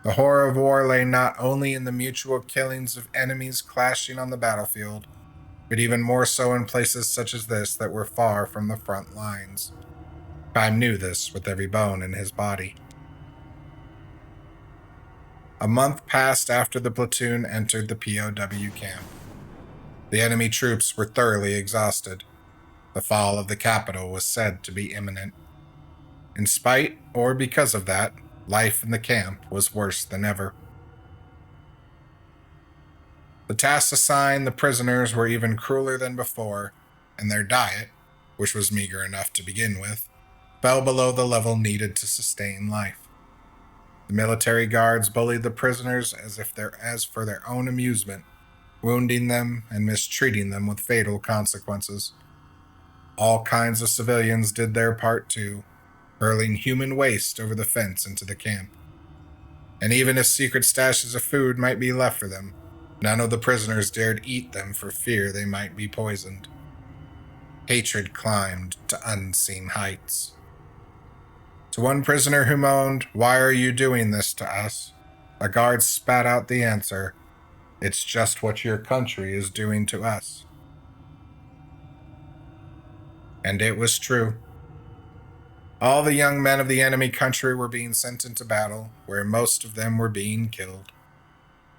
The horror of war lay not only in the mutual killings of enemies clashing on the battlefield, but even more so in places such as this that were far from the front lines. Time knew this with every bone in his body. A month passed after the platoon entered the POW camp. The enemy troops were thoroughly exhausted. The fall of the capital was said to be imminent. In spite, or because of that, life in the camp was worse than ever. The tasks assigned the prisoners were even crueler than before, and their diet, which was meager enough to begin with, fell below the level needed to sustain life. The military guards bullied the prisoners as for their own amusement, wounding them and mistreating them with fatal consequences. All kinds of civilians did their part too, hurling human waste over the fence into the camp. And even if secret stashes of food might be left for them, none of the prisoners dared eat them for fear they might be poisoned. Hatred climbed to unseen heights. To one prisoner who moaned, "Why are you doing this to us?" a guard spat out the answer, "It's just what your country is doing to us." And it was true. All the young men of the enemy country were being sent into battle, where most of them were being killed.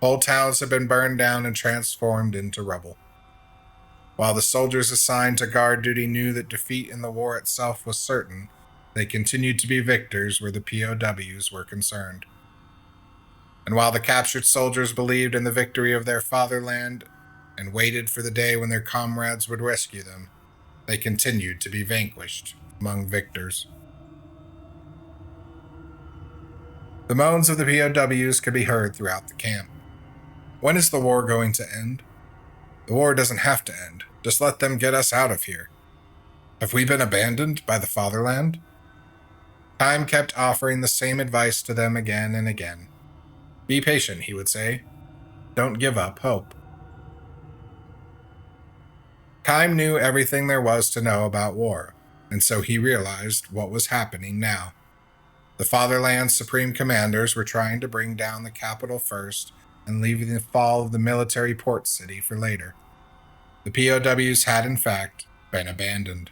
Whole towns had been burned down and transformed into rubble. While the soldiers assigned to guard duty knew that defeat in the war itself was certain, they continued to be victors where the POWs were concerned. And while the captured soldiers believed in the victory of their fatherland and waited for the day when their comrades would rescue them, they continued to be vanquished among victors. The moans of the POWs could be heard throughout the camp. When is the war going to end? The war doesn't have to end. Just let them get us out of here. Have we been abandoned by the fatherland? Time kept offering the same advice to them again and again. Be patient, he would say. Don't give up hope. Time knew everything there was to know about war, and so he realized what was happening now. The fatherland's supreme commanders were trying to bring down the capital first and leaving the fall of the military port city for later. The POWs had, in fact, been abandoned.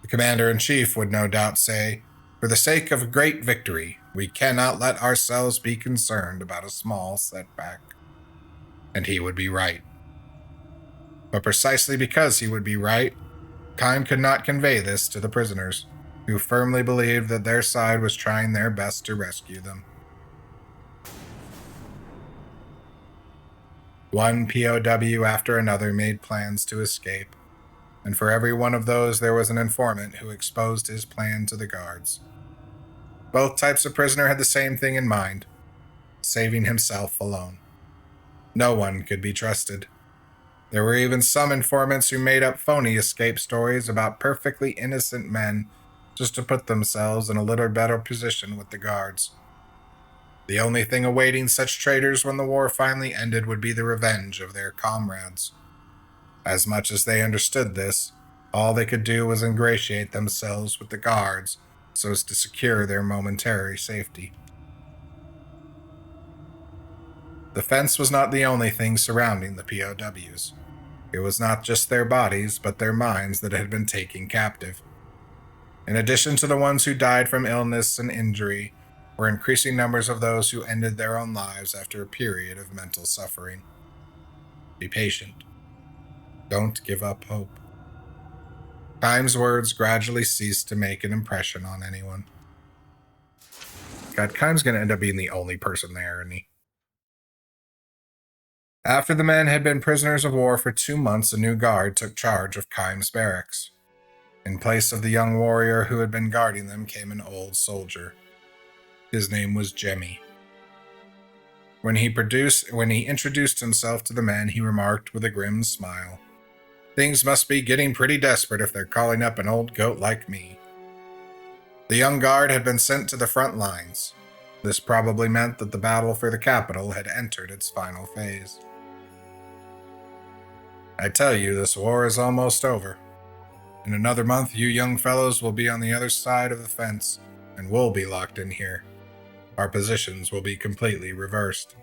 The commander-in-chief would no doubt say, "For the sake of a great victory, we cannot let ourselves be concerned about a small setback." And he would be right. But precisely because he would be right, Kime could not convey this to the prisoners, who firmly believed that their side was trying their best to rescue them. One POW after another made plans to escape, and for every one of those there was an informant who exposed his plan to the guards. Both types of prisoner had the same thing in mind: saving himself alone. No one could be trusted. There were even some informants who made up phony escape stories about perfectly innocent men just to put themselves in a little better position with the guards. The only thing awaiting such traitors when the war finally ended would be the revenge of their comrades. As much as they understood this, all they could do was ingratiate themselves with the guards so as to secure their momentary safety. The fence was not the only thing surrounding the POWs. It was not just their bodies, but their minds that had been taken captive. In addition to the ones who died from illness and injury, were increasing numbers of those who ended their own lives after a period of mental suffering. Be patient. Don't give up hope. Kime's words gradually ceased to make an impression on anyone. God, Kime's going to end up being the only person there, isn't he? After the men had been prisoners of war for 2 months, a new guard took charge of Kime's barracks. In place of the young warrior who had been guarding them came an old soldier. His name was Jemmy. When he introduced himself to the men, he remarked with a grim smile, "Things must be getting pretty desperate if they're calling up an old goat like me." The young guard had been sent to the front lines. This probably meant that the battle for the capital had entered its final phase. "I tell you, this war is almost over. In another month, you young fellows will be on the other side of the fence, and we'll be locked in here. Our positions will be completely reversed."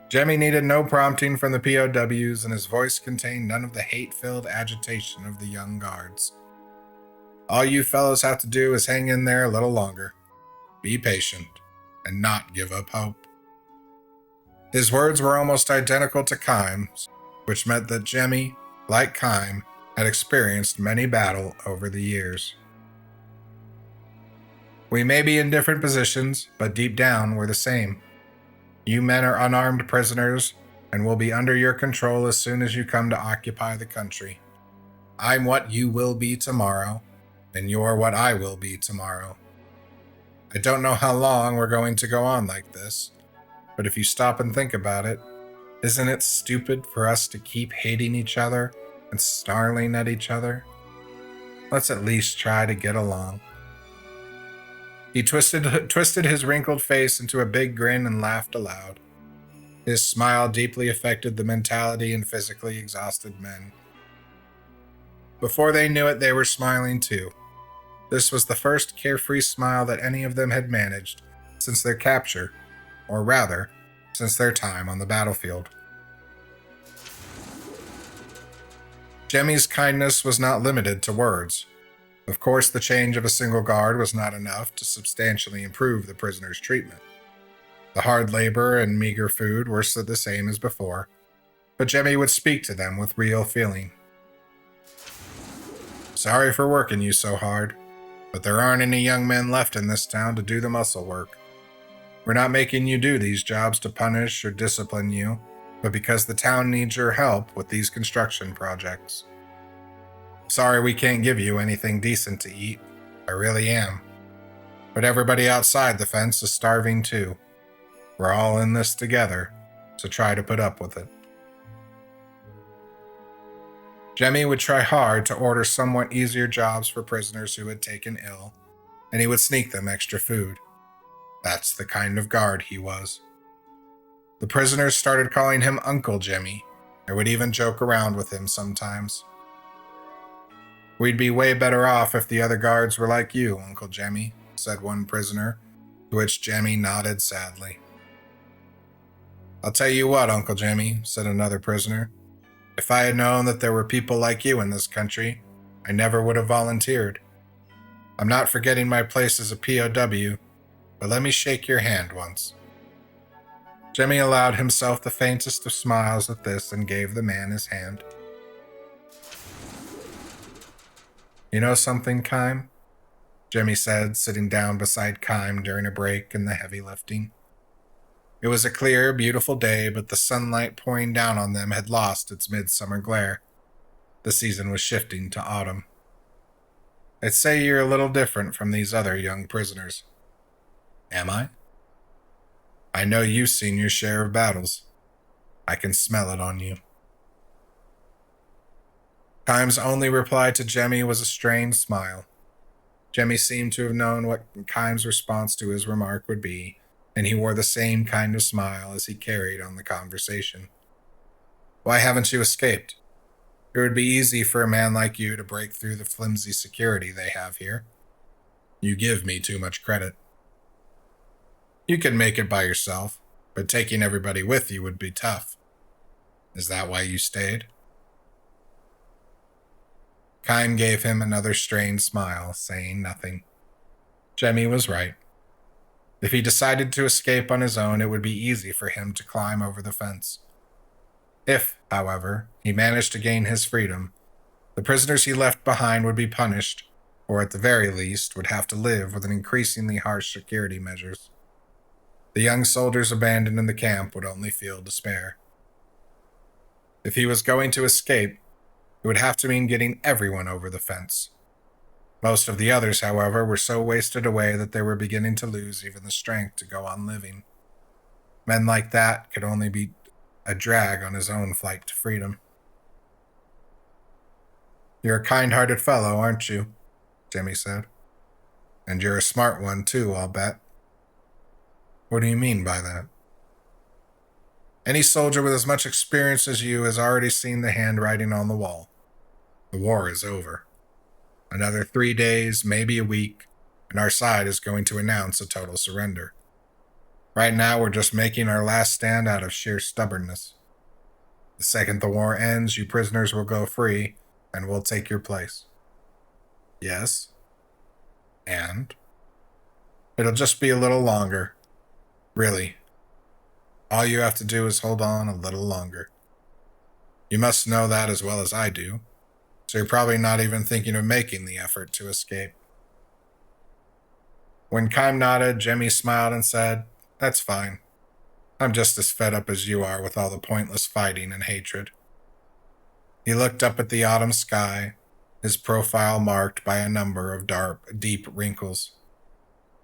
Jemmy needed no prompting from the POWs, and his voice contained none of the hate-filled agitation of the young guards. "All you fellows have to do is hang in there a little longer. Be patient, and not give up hope." His words were almost identical to Kime's, which meant that Jemmy, like Kime, had experienced many battles over the years. "We may be in different positions, but deep down we're the same. You men are unarmed prisoners, and will be under your control as soon as you come to occupy the country. I'm what you will be tomorrow, and you're what I will be tomorrow. I don't know how long we're going to go on like this, but if you stop and think about it, isn't it stupid for us to keep hating each other and snarling at each other? Let's at least try to get along." He twisted his wrinkled face into a big grin and laughed aloud. His smile deeply affected the mentality and physically exhausted men. Before they knew it, they were smiling too. This was the first carefree smile that any of them had managed since their capture, or rather, since their time on the battlefield. Jemmy's kindness was not limited to words. Of course, the change of a single guard was not enough to substantially improve the prisoners' treatment. The hard labor and meager food were still the same as before, but Jemmy would speak to them with real feeling. "Sorry for working you so hard, but there aren't any young men left in this town to do the muscle work. We're not making you do these jobs to punish or discipline you, but because the town needs your help with these construction projects. Sorry we can't give you anything decent to eat. I really am. But everybody outside the fence is starving too. We're all in this together, so try to put up with it." Jemmy would try hard to order somewhat easier jobs for prisoners who had taken ill, and he would sneak them extra food. That's the kind of guard he was. The prisoners started calling him Uncle Jemmy, and would even joke around with him sometimes. "We'd be way better off if the other guards were like you, Uncle Jemmy," said one prisoner, to which Jemmy nodded sadly. "I'll tell you what, Uncle Jemmy," said another prisoner. "If I had known that there were people like you in this country, I never would have volunteered. I'm not forgetting my place as a POW, but let me shake your hand once." Jemmy allowed himself the faintest of smiles at this and gave the man his hand. You know something, Kime? Jimmy said, sitting down beside Kime during a break in the heavy lifting. It was a clear, beautiful day, but the sunlight pouring down on them had lost its midsummer glare. The season was shifting to autumn. I'd say you're a little different from these other young prisoners. Am I? I know you've seen your share of battles. I can smell it on you. Kime's only reply to Jemmy was a strained smile. Jemmy seemed to have known what Kime's response to his remark would be, and he wore the same kind of smile as he carried on the conversation. Why haven't you escaped? It would be easy for a man like you to break through the flimsy security they have here. You give me too much credit. You could make it by yourself, but taking everybody with you would be tough. Is that why you stayed? Kime gave him another strained smile, saying nothing. Jemmy was right. If he decided to escape on his own, it would be easy for him to climb over the fence. If, however, he managed to gain his freedom, the prisoners he left behind would be punished, or at the very least would have to live with an increasingly harsh security measures. The young soldiers abandoned in the camp would only feel despair. If he was going to escape, it would have to mean getting everyone over the fence. Most of the others, however, were so wasted away that they were beginning to lose even the strength to go on living. Men like that could only be a drag on his own flight to freedom. You're a kind-hearted fellow, aren't you? Jimmy said. And you're a smart one, too, I'll bet. What do you mean by that? Any soldier with as much experience as you has already seen the handwriting on the wall. The war is over. Another 3 days, maybe a week, and our side is going to announce a total surrender. Right now, we're just making our last stand out of sheer stubbornness. The second the war ends, you prisoners will go free, and we'll take your place. Yes? And? It'll just be a little longer. Really. All you have to do is hold on a little longer. You must know that as well as I do, so you're probably not even thinking of making the effort to escape. When Kime nodded, Jemmy smiled and said, That's fine. I'm just as fed up as you are with all the pointless fighting and hatred. He looked up at the autumn sky, his profile marked by a number of dark, deep wrinkles.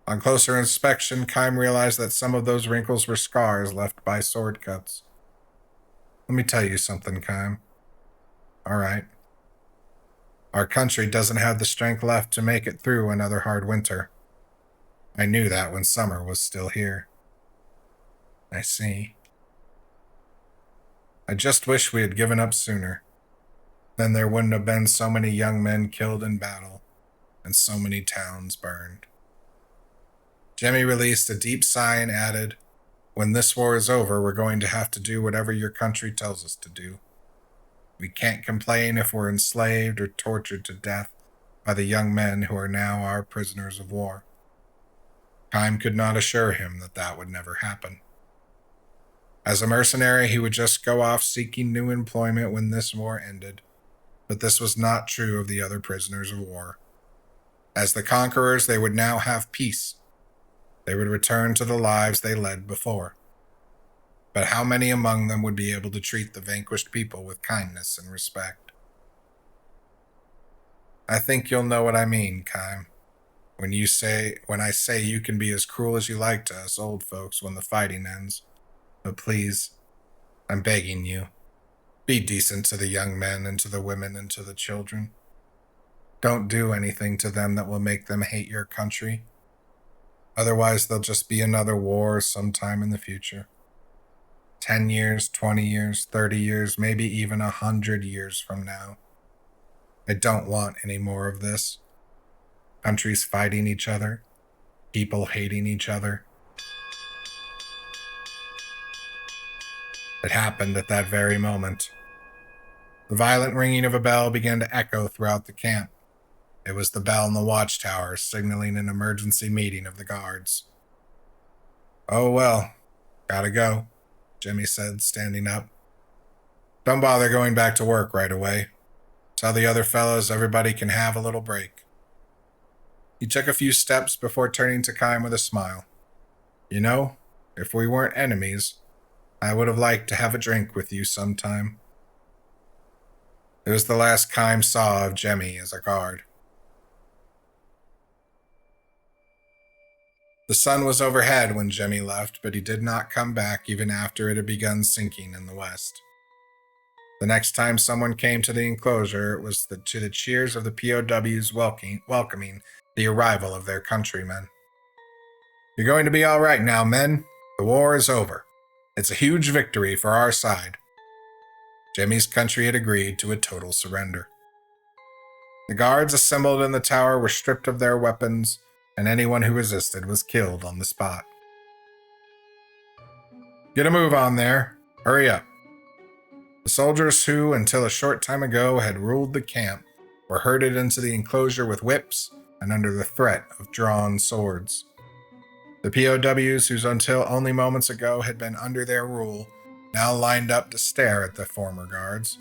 On closer inspection, Kime realized that some of those wrinkles were scars left by sword cuts. Let me tell you something, Kime. All right. Our country doesn't have the strength left to make it through another hard winter. I knew that when summer was still here. I see. I just wish we had given up sooner. Then there wouldn't have been so many young men killed in battle, and so many towns burned. Jemmy released a deep sigh and added, When this war is over, we're going to have to do whatever your country tells us to do. We can't complain if we're enslaved or tortured to death by the young men who are now our prisoners of war. Kime could not assure him that that would never happen. As a mercenary, he would just go off seeking new employment when this war ended, but this was not true of the other prisoners of war. As the conquerors, they would now have peace. They would return to the lives they led before. But how many among them would be able to treat the vanquished people with kindness and respect? I think you'll know what I mean, Kime, when I say you can be as cruel as you like to us old folks when the fighting ends. But please, I'm begging you, be decent to the young men and to the women and to the children. Don't do anything to them that will make them hate your country. Otherwise, there'll just be another war sometime in the future. 10 years, 20 years, 30 years, maybe even 100 years from now. I don't want any more of this. Countries fighting each other, people hating each other. It happened at that very moment. The violent ringing of a bell began to echo throughout the camp. It was the bell in the watchtower signaling an emergency meeting of the guards. Oh well, gotta go, Jimmy said, standing up. Don't bother going back to work right away. Tell the other fellows everybody can have a little break. He took a few steps before turning to Kime with a smile. You know, if we weren't enemies, I would have liked to have a drink with you sometime. It was the last Kime saw of Jemmy as a guard. The sun was overhead when Jemmy left, but he did not come back even after it had begun sinking in the west. The next time someone came to the enclosure, it was to the cheers of the POWs welcoming the arrival of their countrymen. You're going to be all right now, men. The war is over. It's a huge victory for our side. Jemmy's country had agreed to a total surrender. The guards assembled in the tower were stripped of their weapons, and anyone who resisted was killed on the spot. Get a move on there. Hurry up. The soldiers who, until a short time ago, had ruled the camp were herded into the enclosure with whips and under the threat of drawn swords. The POWs, whose until only moments ago had been under their rule, now lined up to stare at the former guards.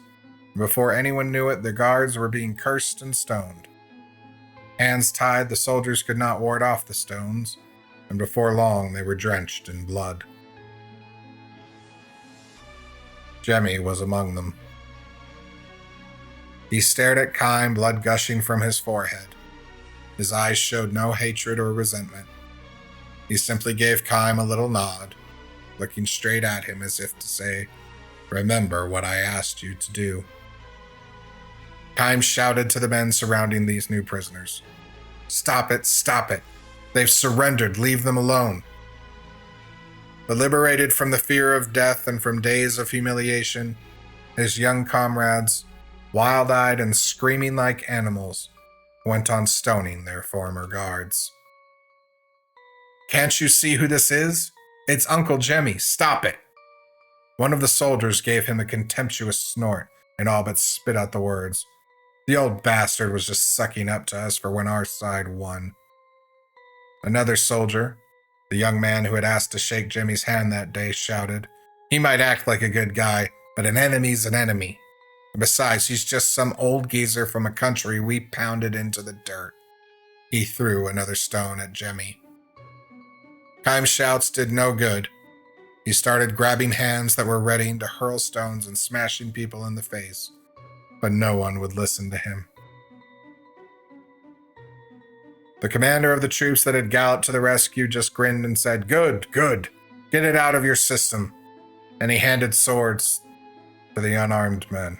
Before anyone knew it, the guards were being cursed and stoned. Hands tied, the soldiers could not ward off the stones, and before long they were drenched in blood. Jemmy was among them. He stared at Kime, blood gushing from his forehead. His eyes showed no hatred or resentment. He simply gave Kime a little nod, looking straight at him as if to say, "Remember what I asked you to do." Kime shouted to the men surrounding these new prisoners. Stop it, stop it. They've surrendered, leave them alone." But liberated from the fear of death and from days of humiliation, his young comrades, wild-eyed and screaming like animals, went on stoning their former guards. "Can't you see who this is? It's Uncle Jemmy. Stop it!" One of the soldiers gave him a contemptuous snort and all but spit out the words. The old bastard was just sucking up to us for when our side won. Another soldier, the young man who had asked to shake Jemmy's hand that day, shouted, "He might act like a good guy, but an enemy's an enemy. And besides, he's just some old geezer from a country we pounded into the dirt." He threw another stone at Jemmy. Kime's shouts did no good. He started grabbing hands that were ready to hurl stones and smashing people in the face, but no one would listen to him. The commander of the troops that had galloped to the rescue just grinned and said, "Good, good. Get it out of your system." And he handed swords to the unarmed men.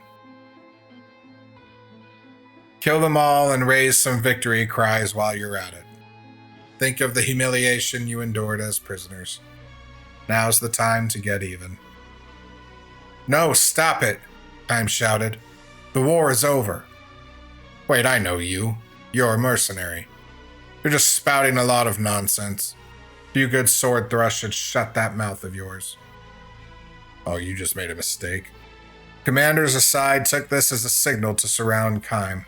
Kill them all and raise some victory cries while you're at it. Think of the humiliation you endured as prisoners. Now's the time to get even. "No, stop it," Kime shouted. "The war is over." "Wait, I know you. You're a mercenary. You're just spouting a lot of nonsense. A few good sword thrusts should shut that mouth of yours." "Oh, you just made a mistake." Commanders aside took this as a signal to surround Kime.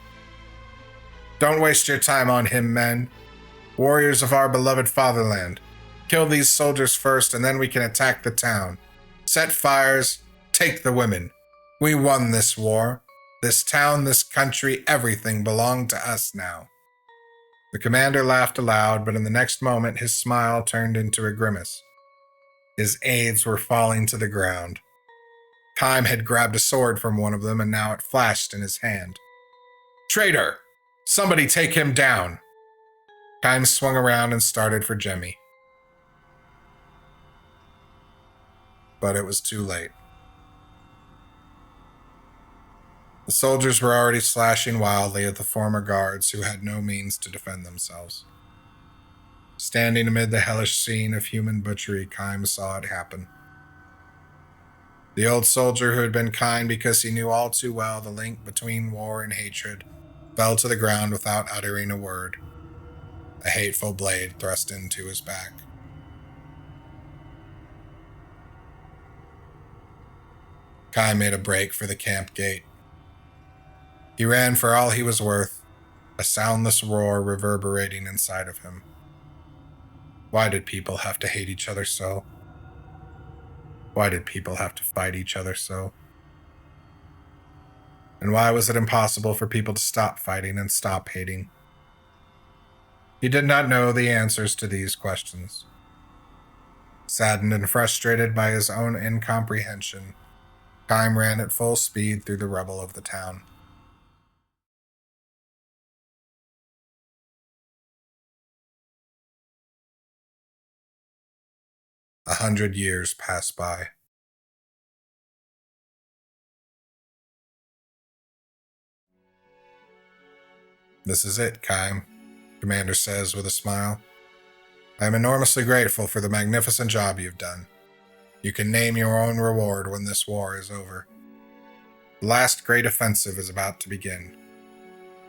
"Don't waste your time on him, men. Warriors of our beloved fatherland. Kill these soldiers first, and then we can attack the town. Set fires, take the women. We won this war. This town, this country, everything belong to us now." The commander laughed aloud, but in the next moment his smile turned into a grimace. His aides were falling to the ground. Kime had grabbed a sword from one of them, and now it flashed in his hand. "Traitor! Somebody take him down!" Kime swung around and started for Jemmy. But it was too late. The soldiers were already slashing wildly at the former guards who had no means to defend themselves. Standing amid the hellish scene of human butchery, Kime saw it happen. The old soldier who had been kind because he knew all too well the link between war and hatred fell to the ground without uttering a word, a hateful blade thrust into his back. Kime made a break for the camp gate. He ran for all he was worth, a soundless roar reverberating inside of him. Why did people have to hate each other so? Why did people have to fight each other so? And why was it impossible for people to stop fighting and stop hating? He did not know the answers to these questions. Saddened and frustrated by his own incomprehension, Kime ran at full speed through the rubble of the town. A 100 years passed by. This is it, Kime, Commander says with a smile. I am enormously grateful for the magnificent job you've done. You can name your own reward when this war is over. The last great offensive is about to begin.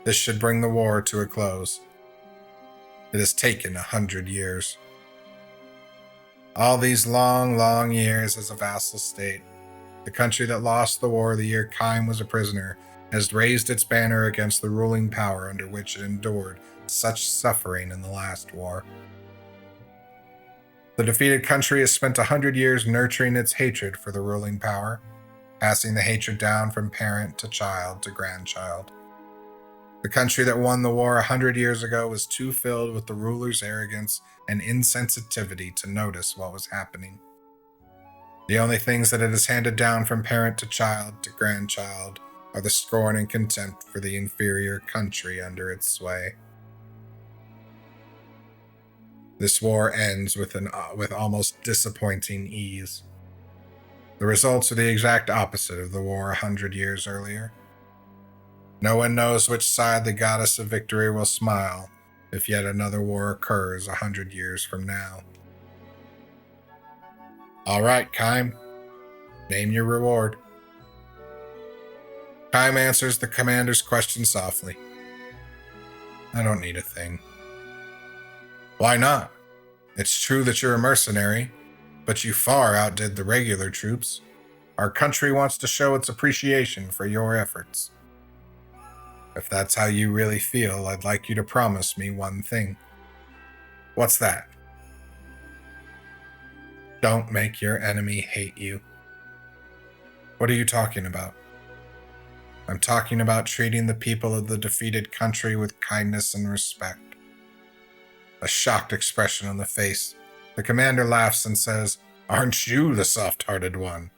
This should bring the war to a close. It has taken 100 years. All these long, long years as a vassal state, the country that lost the war the year Kime was a prisoner has raised its banner against the ruling power under which it endured such suffering in the last war. The defeated country has spent 100 years nurturing its hatred for the ruling power, passing the hatred down from parent to child to grandchild. The country that won the war 100 years ago was too filled with the ruler's arrogance and insensitivity to notice what was happening. The only things that it has handed down from parent to child to grandchild are the scorn and contempt for the inferior country under its sway. This war ends with almost disappointing ease. The results are the exact opposite of the war 100 years earlier. No one knows which side the goddess of victory will smile if yet another war occurs 100 years from now. All right, Kime. Name your reward. Kime answers the commander's question softly. I don't need a thing. Why not? It's true that you're a mercenary, but you far outdid the regular troops. Our country wants to show its appreciation for your efforts. If that's how you really feel, I'd like you to promise me one thing. What's that? Don't make your enemy hate you. What are you talking about? I'm talking about treating the people of the defeated country with kindness and respect. A shocked expression on the face, the commander laughs and says, Aren't you the soft-hearted one?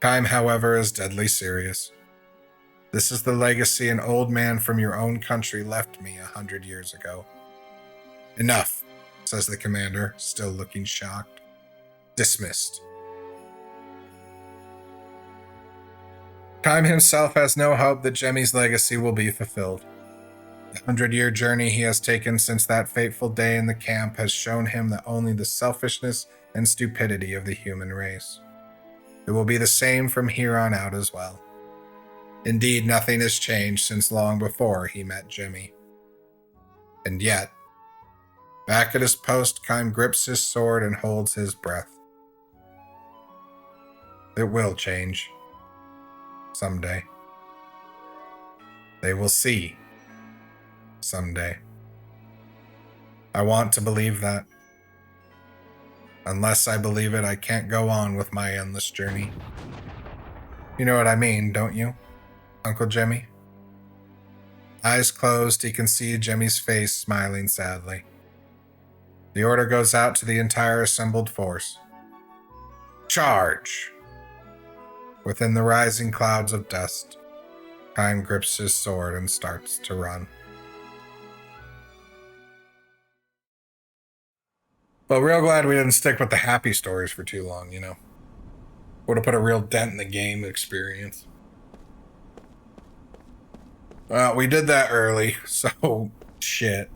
Kime, however, is deadly serious. This is the legacy an old man from your own country left me 100 years ago. Enough, says the commander, still looking shocked. Dismissed. Kime himself has no hope that Jemmy's legacy will be fulfilled. The 100-year journey he has taken since that fateful day in the camp has shown him that only the selfishness and stupidity of the human race. It will be the same from here on out as well. Indeed, nothing has changed since long before he met Jimmy. And yet, back at his post, Kime grips his sword and holds his breath. It will change. Someday. They will see. Someday. I want to believe that. Unless I believe it, I can't go on with my endless journey. You know what I mean, don't you, Uncle Jimmy? Eyes closed, he can see Jimmy's face smiling sadly. The order goes out to the entire assembled force. Charge! Within the rising clouds of dust, Kime grips his sword and starts to run. Well, real glad we didn't stick with the happy stories for too long, you know. Would have put a real dent in the game experience. Well, we did that early, so shit.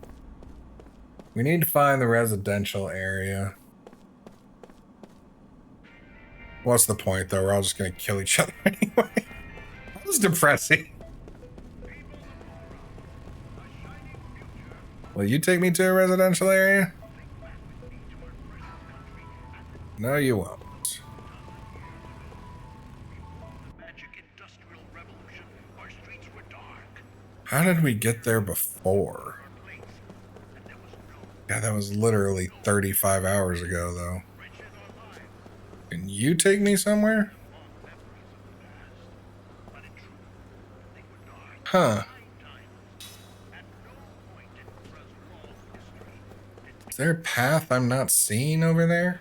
We need to find the residential area. What's the point, though? We're all just gonna kill each other anyway. That was depressing. Will you take me to a residential area? No, you won't. How did we get there before? Yeah, that was literally 35 hours ago, though. Can you take me somewhere? Huh. Is there a path I'm not seeing over there?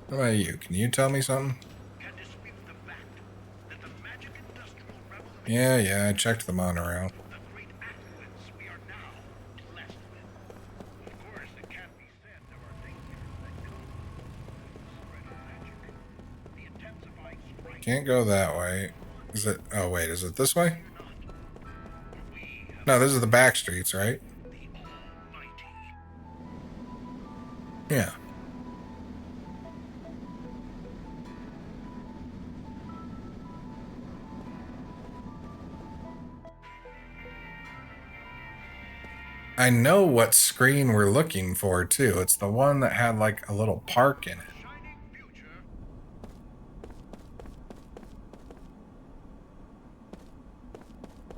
What about you? Can you tell me something? Yeah, I checked the monorail. Can't go that way. Is it? Oh, wait, is it this way? No, this is the back streets, right? Yeah. I know what screen we're looking for, too. It's the one that had, like, a little park in it.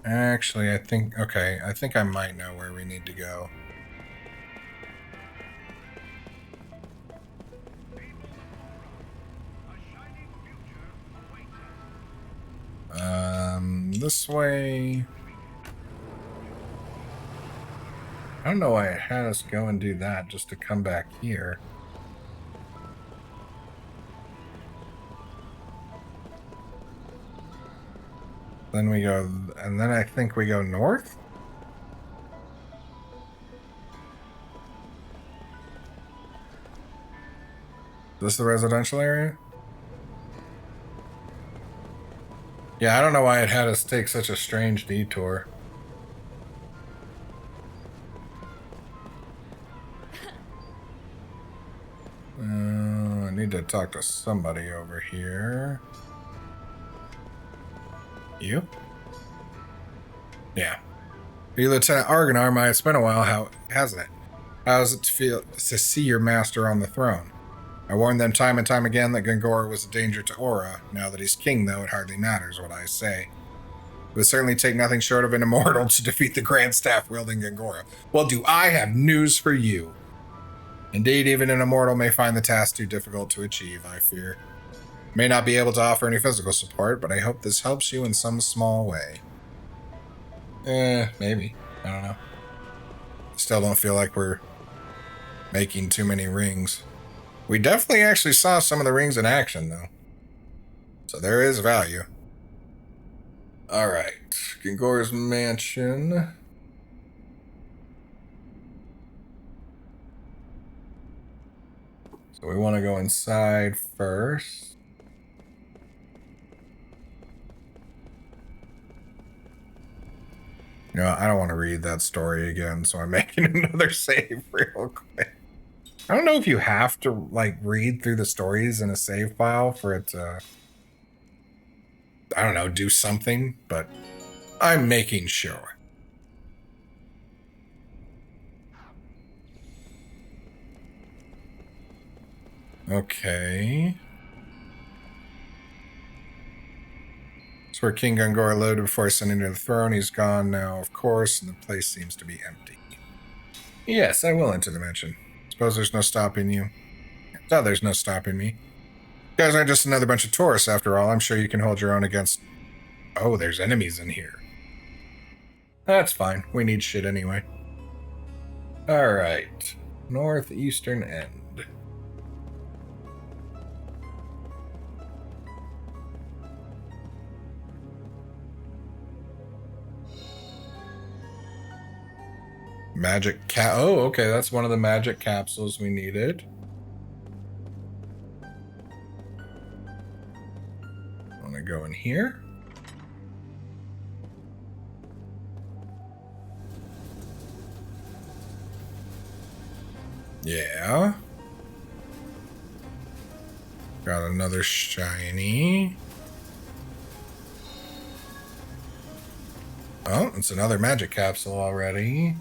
Actually, I think I might know where we need to go. This way. I don't know why it had us go and do that just to come back here. Then we go, and then I think we go north? Is this the residential area? Yeah, I don't know why it had us take such a strange detour. I need to talk to somebody over here. You? Yeah. Are you Lieutenant Argonar? It's been a while, how hasn't it? How does it feel to see your master on the throne? I warned them time and time again that Gangora was a danger to Aura. Now that he's king, though, it hardly matters what I say. It would certainly take nothing short of an immortal to defeat the Grand Staff-wielding Gangora. Well, do I have news for you? Indeed, even an immortal may find the task too difficult to achieve, I fear. May not be able to offer any physical support, but I hope this helps you in some small way. Maybe. I don't know. Still don't feel like we're making too many rings. We definitely actually saw some of the rings in action, though. So there is value. Alright. Gangora's mansion. So we want to go inside first. You know, I don't want to read that story again, so I'm making another save real quick. I don't know if you have to, like, read through the stories in a save file for it to, I don't know, do something, but I'm making sure. Okay. That's where King Gangora loaded before ascending to the throne. He's gone now, of course, and the place seems to be empty. Yes, I will enter the mansion. Suppose there's no stopping you. No, there's no stopping me. You guys aren't just another bunch of tourists, after all. I'm sure you can hold your own against... Oh, there's enemies in here. That's fine. We need shit anyway. Alright. Northeastern end. Magic cap. Oh, okay. That's one of the magic capsules we needed. Want to go in here? Yeah. Got another shiny. Oh, it's another magic capsule already.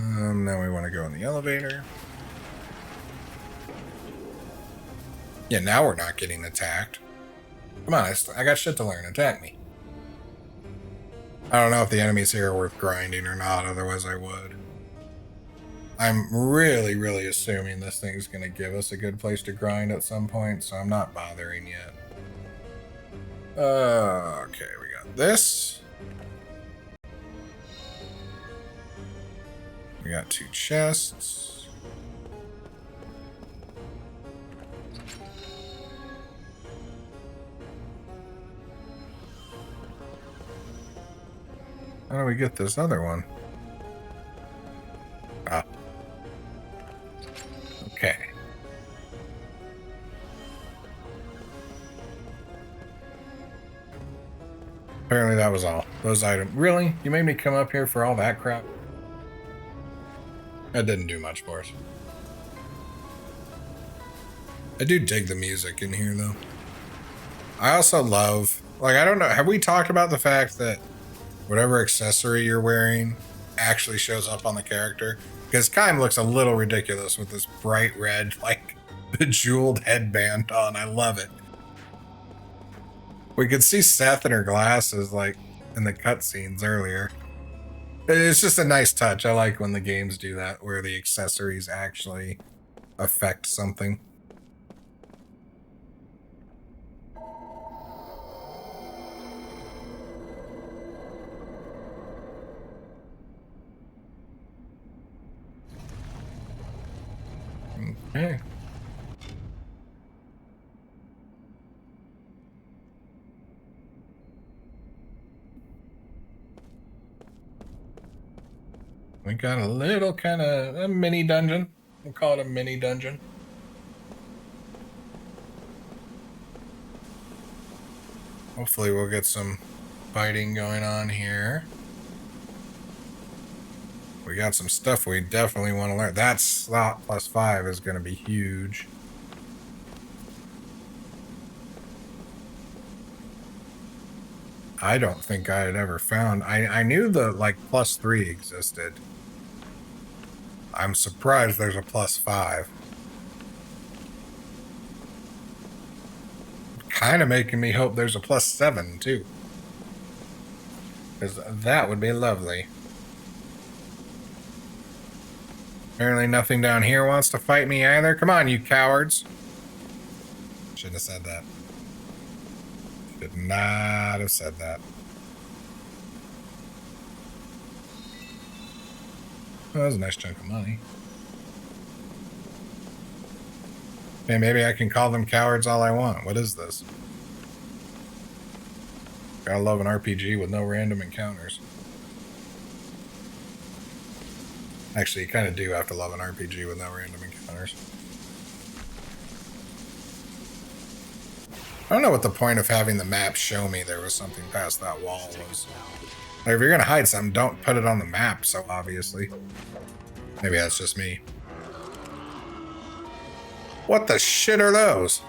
Now we want to go in the elevator. Yeah, now we're not getting attacked. Come on, I got shit to learn. Attack me. I don't know if the enemies here are worth grinding or not, otherwise I would. I'm really assuming this thing's going to give us a good place to grind at some point, so I'm not bothering yet. Okay, we got this. We got 2 chests. How do we get this other one? Ah. Okay. Apparently that was all. Those items. Really? You made me come up here for all that crap? That didn't do much for us. I do dig the music in here, though. I also love... Like, I don't know. Have we talked about the fact that whatever accessory you're wearing actually shows up on the character? Because Kaim looks a little ridiculous with this bright red, like, bejeweled headband on. I love it. We could see Seth in her glasses, like, in the cutscenes earlier. It's just a nice touch. I like when the games do that, where the accessories actually affect something. Okay. We got a little kind of a mini dungeon. We'll call it a mini dungeon. Hopefully we'll get some fighting going on here. We got some stuff we definitely want to learn. That slot +5 is going to be huge. I don't think I had ever found... I knew the, like, +3 existed. I'm surprised there's a +5. Kind of making me hope there's a +7, too. Because that would be lovely. Apparently nothing down here wants to fight me either. Come on, you cowards. Shouldn't have said that. Should not have said that. Oh, that was a nice chunk of money. Okay, maybe I can call them cowards all I want. What is this? Gotta love an RPG with no random encounters. Actually, you kind of do have to love an RPG with no random encounters. I don't know what the point of having the map show me there was something past that wall was. Like, if you're gonna hide something, don't put it on the map so obviously. Maybe that's just me. What the shit are those?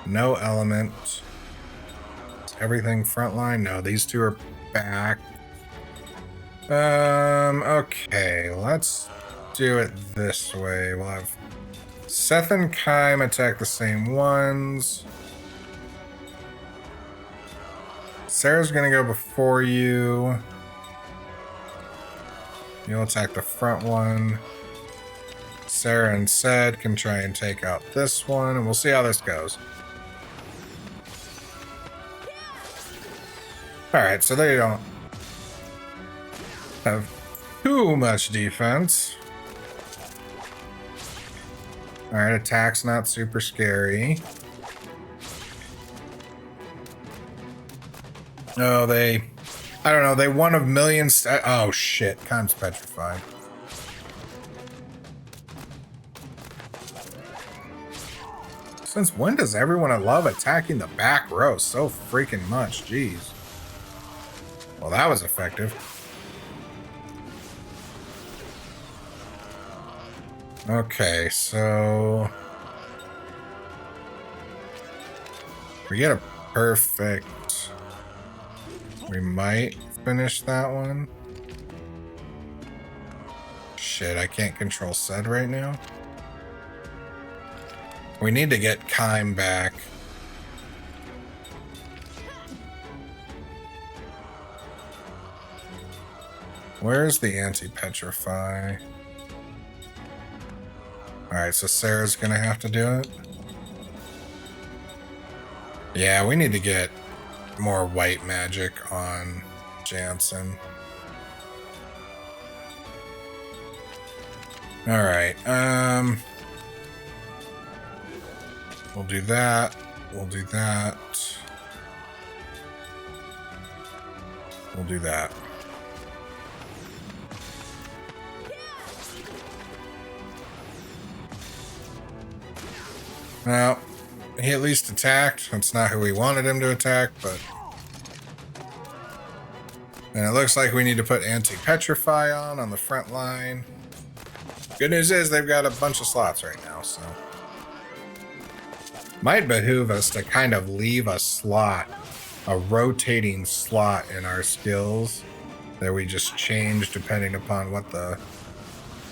No element. Is everything frontline? No, these two are back. Okay, let's do it this way. We'll have Seth and Kaim attack the same ones. Sarah's gonna go before you. You'll attack the front one. Sarah and Sed can try and take out this one, and we'll see how this goes. Alright, so they don't have too much defense. Alright, attack's not super scary. Oh, I don't know, they won of millions. Oh shit, Kaim's petrified. Since when does everyone love attacking the back row so freaking much? Jeez. Well, that was effective. Okay, so we get a perfect. We might finish that one. Shit, I can't control Sed right now. We need to get Kaim back. Where's the anti-petrify? Alright, so Sarah's gonna have to do it. Yeah, we need to get more white magic on Jansen. Alright, we'll do that. We'll do that. We'll do that. Well, he at least attacked. That's not who we wanted him to attack, but... And it looks like we need to put anti-petrify on the front line. Good news is they've got a bunch of slots right now, so... Might behoove us to kind of leave a slot, a rotating slot in our skills that we just change depending upon what the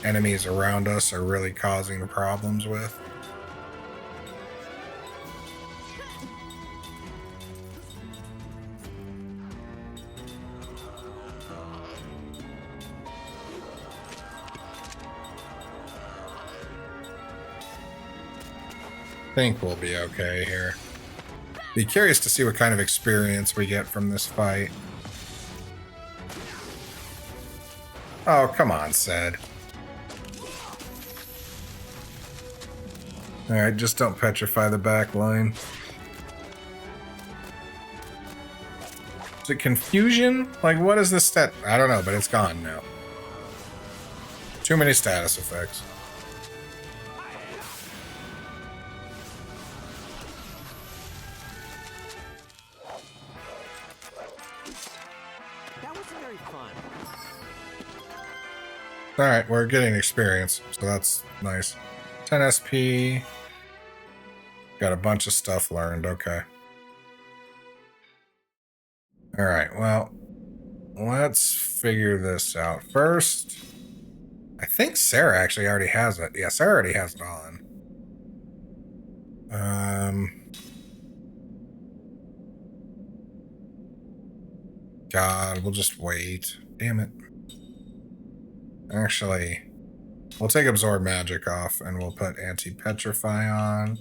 enemies around us are really causing problems with. Think we'll be okay here. Be curious to see what kind of experience we get from this fight. Oh, come on, Ced. Alright, just don't petrify the back line. Is it confusion? Like, what is this stat? I don't know, but it's gone now. Too many status effects. Alright, we're getting experience, so that's nice. 10 SP. Got a bunch of stuff learned, okay. Alright, well, let's figure this out. First, I think Sarah actually already has it. Yeah, Sarah already has it on. God, we'll just wait. Damn it. Actually, we'll take Absorb Magic off and we'll put Anti-Petrify on.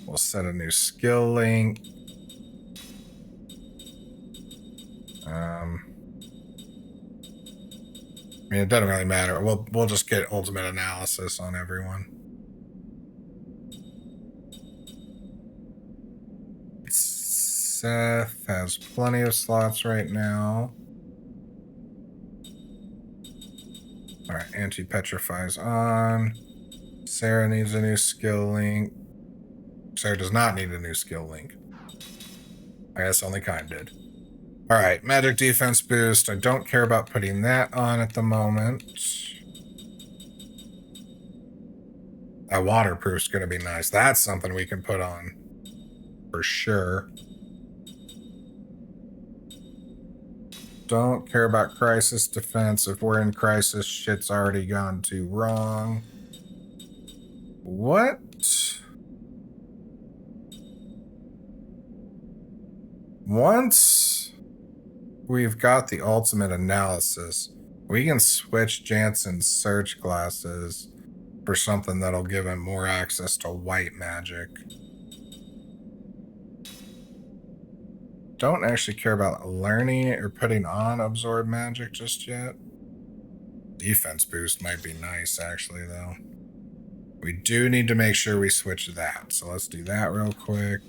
We'll set a new skill link. I mean, it doesn't really matter. We'll just get Ultimate Analysis on everyone. Seth has plenty of slots right now. Alright, Anti-Petrify's on. Sarah needs a new skill link. Sarah does not need a new skill link. I guess only Kind did. Alright, Magic Defense Boost. I don't care about putting that on at the moment. That Waterproof's going to be nice. That's something we can put on. For sure. Don't care about Crisis Defense. If we're in Crisis, shit's already gone too wrong. What? Once we've got the Ultimate Analysis, we can switch Jansen's search glasses for something that'll give him more access to white magic. Don't actually care about learning or putting on Absorb Magic just yet. Defense boost might be nice, actually, though. We do need to make sure we switch that, so let's do that real quick.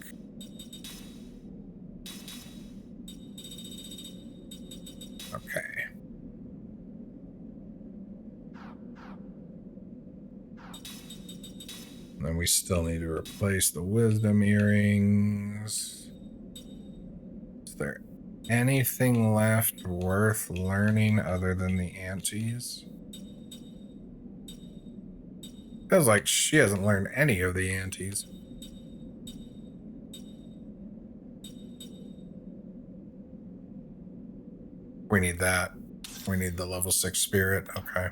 Okay. And then we still need to replace the Wisdom Earrings. Is there anything left worth learning other than the antes? Feels like she hasn't learned any of the antes. We need that. We need the level 6 spirit. Okay.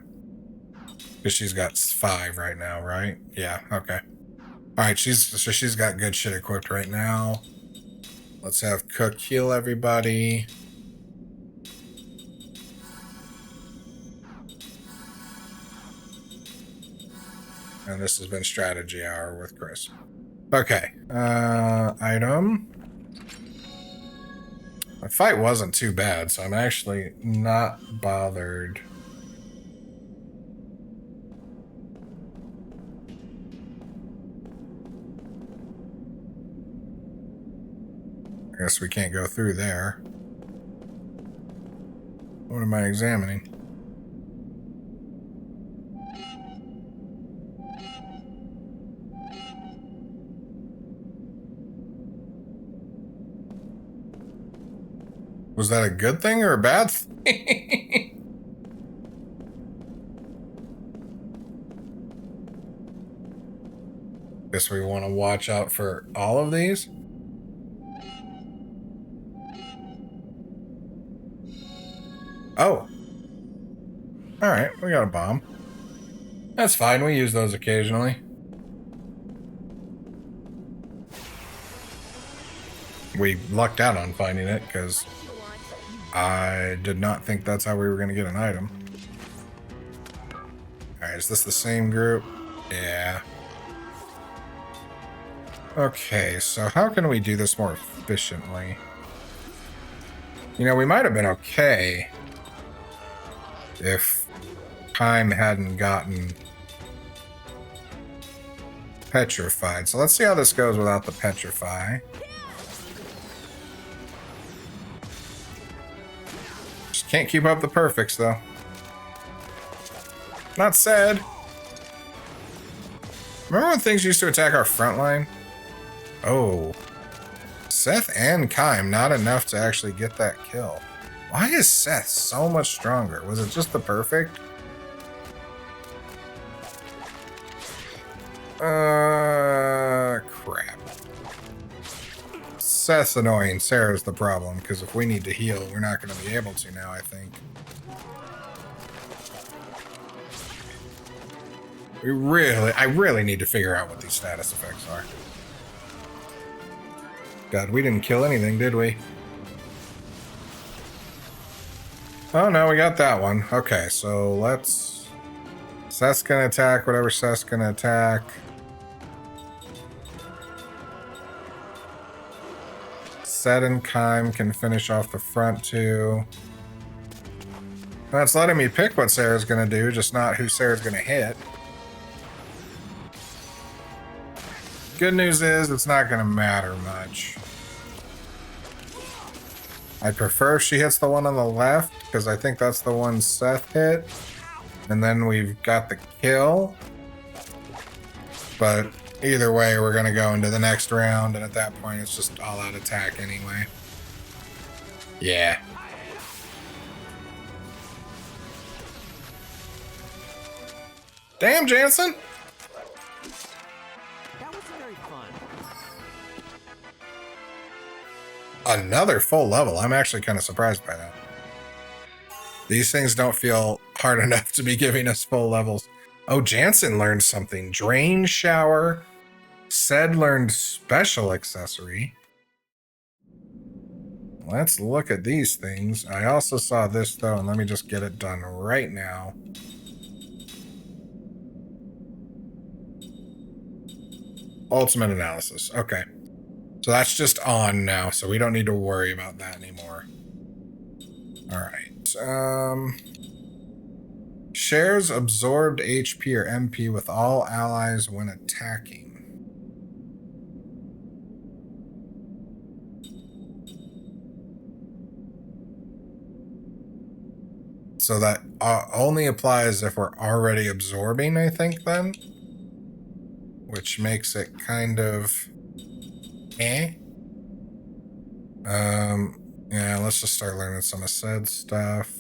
Because she's got 5 right now, right? Yeah, okay. Alright, she's got good shit equipped right now. Let's have Cook heal everybody. And this has been Strategy Hour with Chris. Okay. Item. The fight wasn't too bad, so I'm actually not bothered. I guess we can't go through there. What am I examining? Was that a good thing or a bad thing? Guess we want to watch out for all of these. Oh. Alright, we got a bomb. That's fine, we use those occasionally. We lucked out on finding it, because I did not think that's how we were going to get an item. Alright, is this the same group? Yeah. Okay, so how can we do this more efficiently? You know, we might have been okay if time hadn't gotten petrified. So let's see how this goes without the petrify. Just can't keep up the perfects, though. Not said. Remember when things used to attack our front line? Oh. Seth and Kym, not enough to actually get that kill. Why is Seth so much stronger? Was it just the perfect? Crap. Seth's annoying. Sarah's the problem, because if we need to heal, we're not going to be able to now, I think. I really need to figure out what these status effects are. God, we didn't kill anything, did we? Oh, no, we got that one. Okay, so let's... Seth's gonna attack whatever Seth's gonna attack. Seth and Kym can finish off the front two. That's letting me pick what Sarah's gonna do, just not who Sarah's gonna hit. Good news is, it's not gonna matter much. I prefer if she hits the one on the left, because I think that's the one Seth hit. And then we've got the kill. But either way, we're going to go into the next round, and at that point, it's just all-out attack anyway. Yeah. Damn, Jansen! That was very fun. Another full level. I'm actually kind of surprised by that. These things don't feel hard enough to be giving us full levels. Oh, Jansen learned something. Drain shower. Said learned special accessory. Let's look at these things. I also saw this, though, and let me just get it done right now. Ultimate analysis. Okay. So that's just on now, so we don't need to worry about that anymore. Alright. Shares absorbed HP or MP with all allies when attacking. So that only applies if we're already absorbing, I think, then? Which makes it kind of... eh? Yeah, let's just start learning some of said stuff.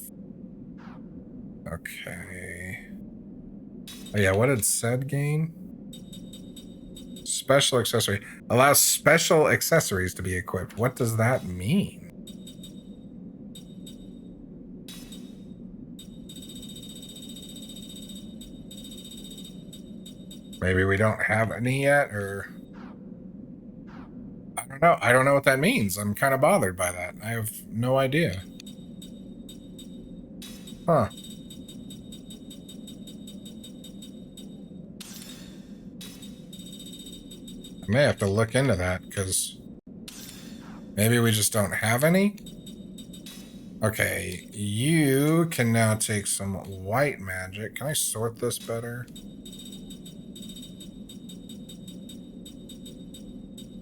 Okay. Oh yeah, what did said gain? Special accessory. Allows special accessories to be equipped. What does that mean? Maybe we don't have any yet, or... I don't know. I don't know what that means. I'm kind of bothered by that. I have no idea. Huh. I may have to look into that, because maybe we just don't have any. Okay, you can now take some white magic. Can I sort this better?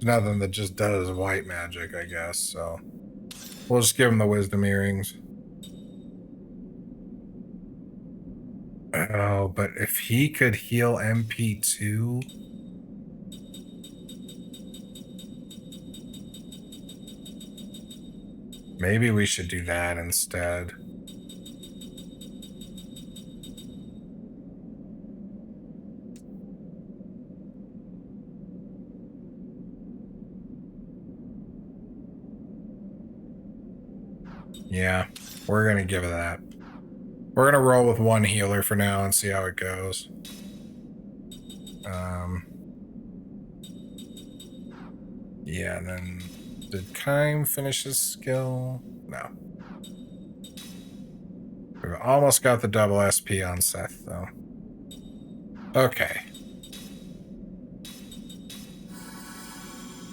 Nothing that just does white magic, I guess, so we'll just give him the wisdom earrings. Oh, but if he could heal MP2... maybe we should do that instead. Yeah, we're gonna give it that. We're gonna roll with one healer for now and see how it goes. Yeah, and then did Kaim finish his skill? No. We've almost got the double SP on Seth, though. Okay.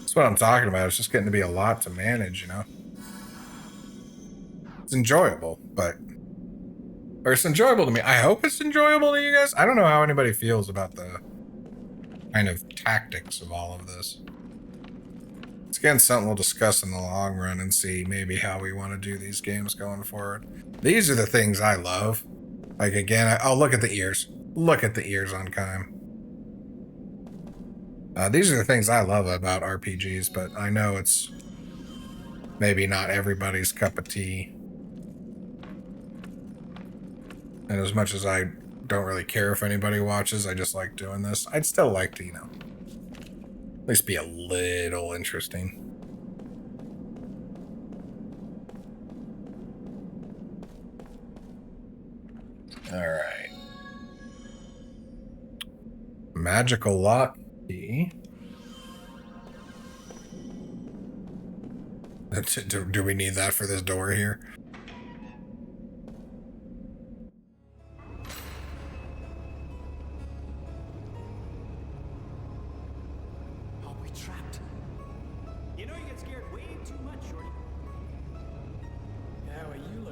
That's what I'm talking about. It's just getting to be a lot to manage, you know? It's enjoyable, but... or it's enjoyable to me. I hope it's enjoyable to you guys. I don't know how anybody feels about the kind of tactics of all of this. It's again something we'll discuss in the long run and see maybe how we want to do these games going forward. These are the things I love. Like, again, I'll look at the ears. Look at the ears on Kaim. These are the things I love about RPGs, but I know it's maybe not everybody's cup of tea. And as much as I don't really care if anybody watches, I just like doing this. I'd still like to, you know, at least be a little interesting. Alright. Magical lock key. Do we need that for this door here?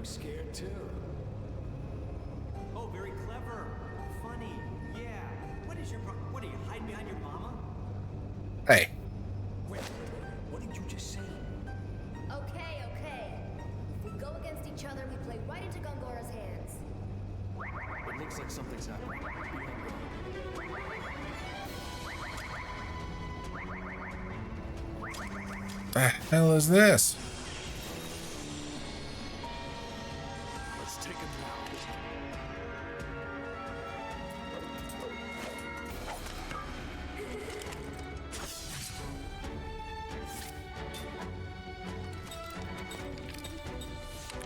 Scared too. Oh, very clever. Funny. Yeah. What is your what are you hiding behind your mama? Hey. Wait, what did you just say? Okay. If we go against each other, we play right into Gongora's hands. It looks like something's happening. The hell is this?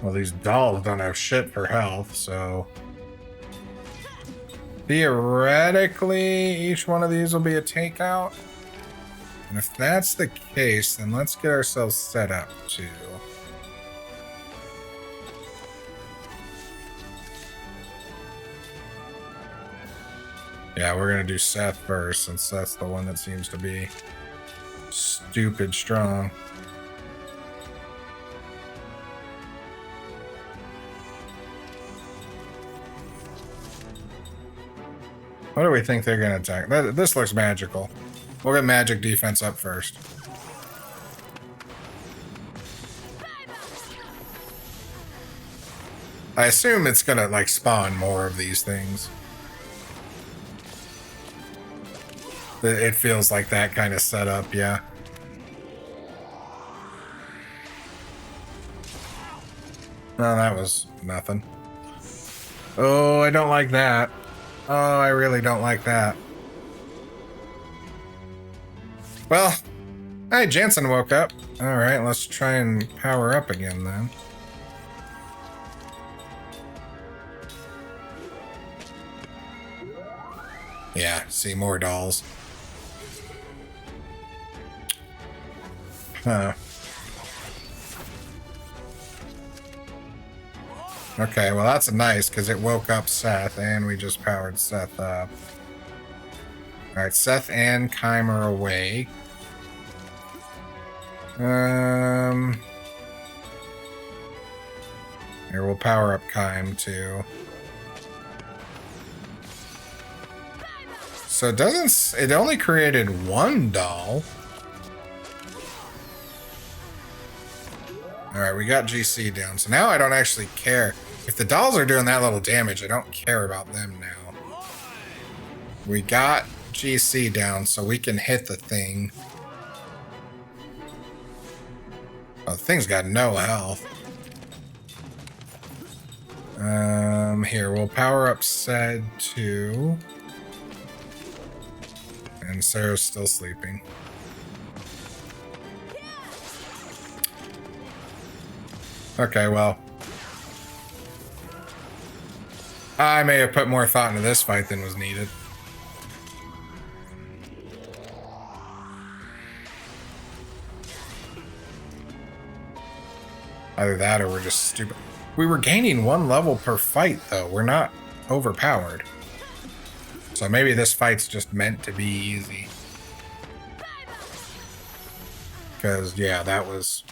Well, these dolls don't have shit for health, so... theoretically, each one of these will be a takeout. And if that's the case, then let's get ourselves set up to... yeah, we're gonna do Seth first, since that's the one that seems to be stupid strong. What do we think they're going to attack? This looks magical. We'll get magic defense up first. I assume it's going to, like, spawn more of these things. It feels like that kind of setup, yeah. No, that was nothing. Oh, I don't like that. Oh, I really don't like that. Well, hey, Jansen woke up. Alright, let's try and power up again then. Yeah, see more dolls. Huh. Okay, well that's nice because it woke up Seth and we just powered Seth up. Alright, Seth and Kym are awake. Here, we'll power up Kym too. So it only created one doll. Alright, we got GC down. So now I don't actually care. If the dolls are doing that little damage, I don't care about them now. We got GC down, so we can hit the thing. Oh, the thing's got no health. Here, we'll power up Sed too. And Sarah's still sleeping. Okay, well. I may have put more thought into this fight than was needed. Either that or we're just stupid. We were gaining 1 level per fight, though. We're not overpowered. So maybe this fight's just meant to be easy. Because, yeah, that was...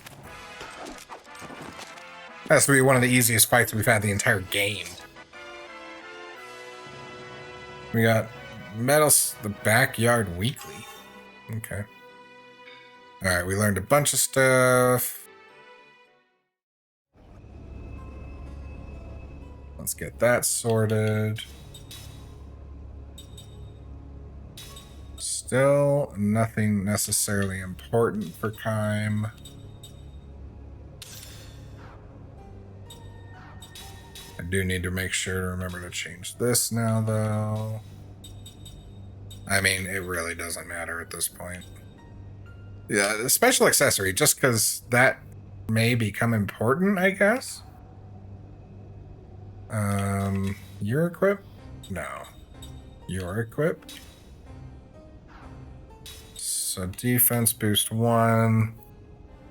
Has to be one of the easiest fights we've had the entire game. We got Metals, the Backyard Weekly. Okay. Alright, we learned a bunch of stuff. Let's get that sorted. Still nothing necessarily important for Kym. I do need to make sure to remember to change this now, though. I mean, it really doesn't matter at this point. Yeah, the special accessory, just because that may become important, I guess. You're equipped? No. You're equipped. So defense boost 1